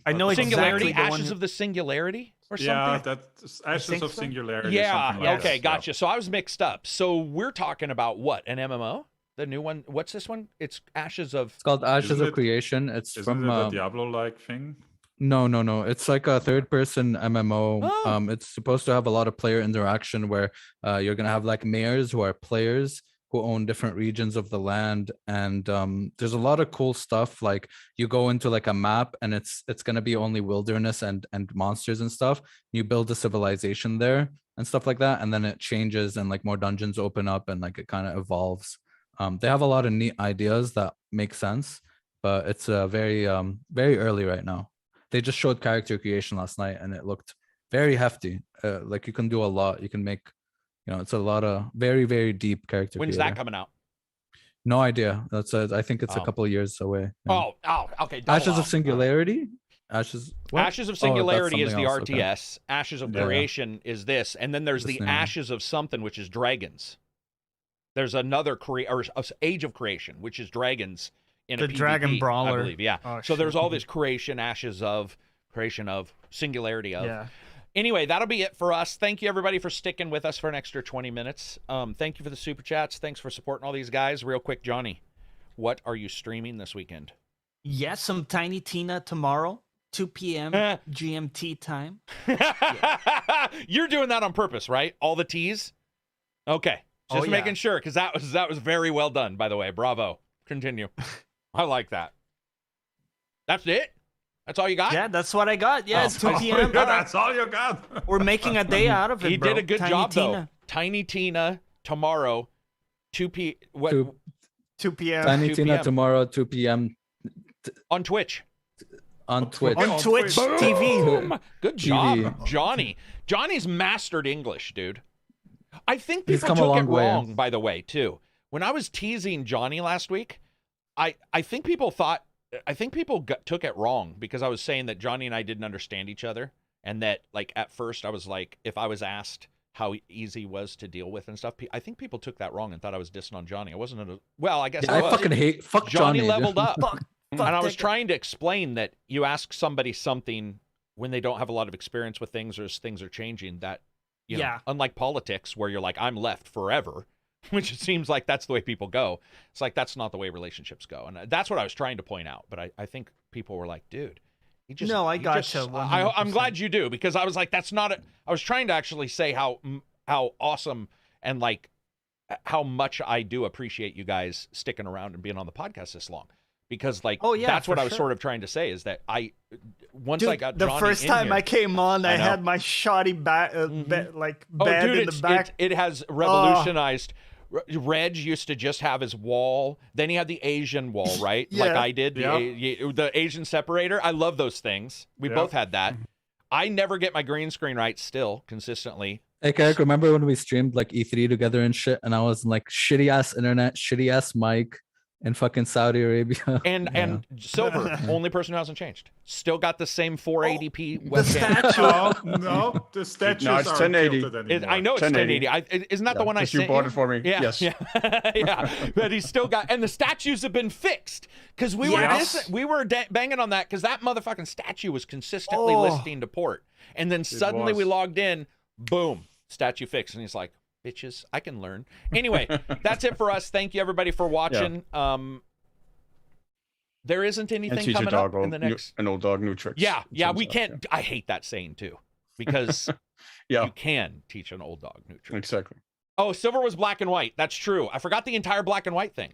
I know Singularity. exactly Ashes of the Singularity or something. Yeah, that's Ashes of Singularity. Yeah. Like Okay, that. gotcha. So I was mixed up. So we're talking about what? An MMO? The new one? What's this one? It's Ashes of. It's called Ashes of Creation. It's from a Diablo-like thing. No. It's like a third-person MMO. Oh. It's supposed to have a lot of player interaction where you're gonna have like mayors who are players who own different regions of the land, and there's a lot of cool stuff. Like you go into like a map, and it's gonna be only wilderness and monsters and stuff. You build a civilization there and stuff like that, and then it changes, and like more dungeons open up, and like it kind of evolves. They have a lot of neat ideas that make sense, but it's very early right now. They just showed character creation last night, and it looked very hefty. Like you can do a lot. You can make, it's a lot of very, very deep character. When's that coming out? No idea. I think it's a couple of years away. Yeah. Oh, okay. Ashes of Singularity. Ashes of Singularity is the RTS. Okay. Ashes of Creation is this, and then there's the Ashes of something, which is dragons. There's another Age of Creation, which is dragons. In the PvP, Dragon Brawler, I believe, yeah. Oh, so there's all this creation of, singularity of. Yeah. Anyway, that'll be it for us. Thank you, everybody, for sticking with us for an extra 20 minutes. Thank you for the super chats. Thanks for supporting all these guys. Real quick, Johnny, what are you streaming this weekend? Yes, some Tiny Tina tomorrow, 2 p.m. GMT time. You're doing that on purpose, right? All the T's? Okay. Just making sure, because that was very well done, by the way. Bravo. Continue. I like that. That's it? That's all you got? Yeah, that's what I got. Yeah, it's 2 p.m. That's all you got. We're making a day out of it, He bro. did a good job, though. Tiny Tina tomorrow, 2 p.m. Tiny 2 Tina p.m. tomorrow, 2 p.m. On Twitch. On Twitch. On Twitch TV. Boom. Good job, Johnny. Johnny's mastered English, dude. I think people took it wrong, by the way, too. When I was teasing Johnny last week, I think people took it wrong because I was saying that Johnny and I didn't understand each other, and that like at first I was like, if I was asked how easy he was to deal with and stuff, I think people took that wrong and thought I was dissing on Johnny. I wasn't. I guess I fucking hate Johnny leveled up, and I was trying to explain that you ask somebody something when they don't have a lot of experience with things or as things are changing. That unlike politics where you're like, I'm left forever. Which it seems like that's the way people go. It's like that's not the way relationships go, and that's what I was trying to point out. But I think people were like, "Dude, he just." No, I got you. I'm glad you do because I was like, "That's not it." I was trying to actually say how awesome and like how much I do appreciate you guys sticking around and being on the podcast this long. Because like that's what I was sort of trying to say is that I got the Johnny first time here, I came on, I had my shoddy bed in the back. It has revolutionized. Reg used to just have his wall. Then he had the Asian wall, right? Like I did, the Asian separator. I love those things. We both had that. I never get my green screen right still consistently. Hey, Karak, remember when we streamed like E3 together and shit, and I was like shitty ass internet, shitty ass mic in fucking Saudi Arabia. And Silver, only person who hasn't changed. Still got the same 480p The statue. No, the statues no, it's aren't 1080. tilted anymore. I know it's 1080. Isn't that the one I sent you bought it for me? Yeah, yes. Yeah. But he's still got, and the statues have been fixed because we were banging on that because that motherfucking statue was consistently listing to port, and then suddenly we logged in, boom, statue fixed, and he's like, bitches, I can learn. Anyway, that's it for us. Thank you everybody for watching. There isn't anything coming up in the next. An old dog, new tricks. Yeah, we can't. I hate that saying too, because you can teach an old dog new tricks. Exactly. Oh, Silver was black and white. That's true. I forgot the entire black and white thing.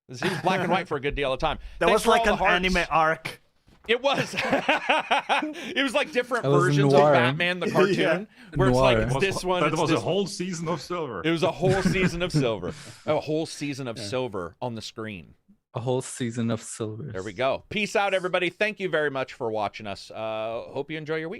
He was black and white for a good deal of time. That was like an anime arc. It was. It was like different versions of Batman, the cartoon, where it's like this one. That was a whole season of Silver. It was a whole season of Silver. A whole season of Silver on the screen. A whole season of Silver. There we go. Peace out, everybody. Thank you very much for watching us. Hope you enjoy your week.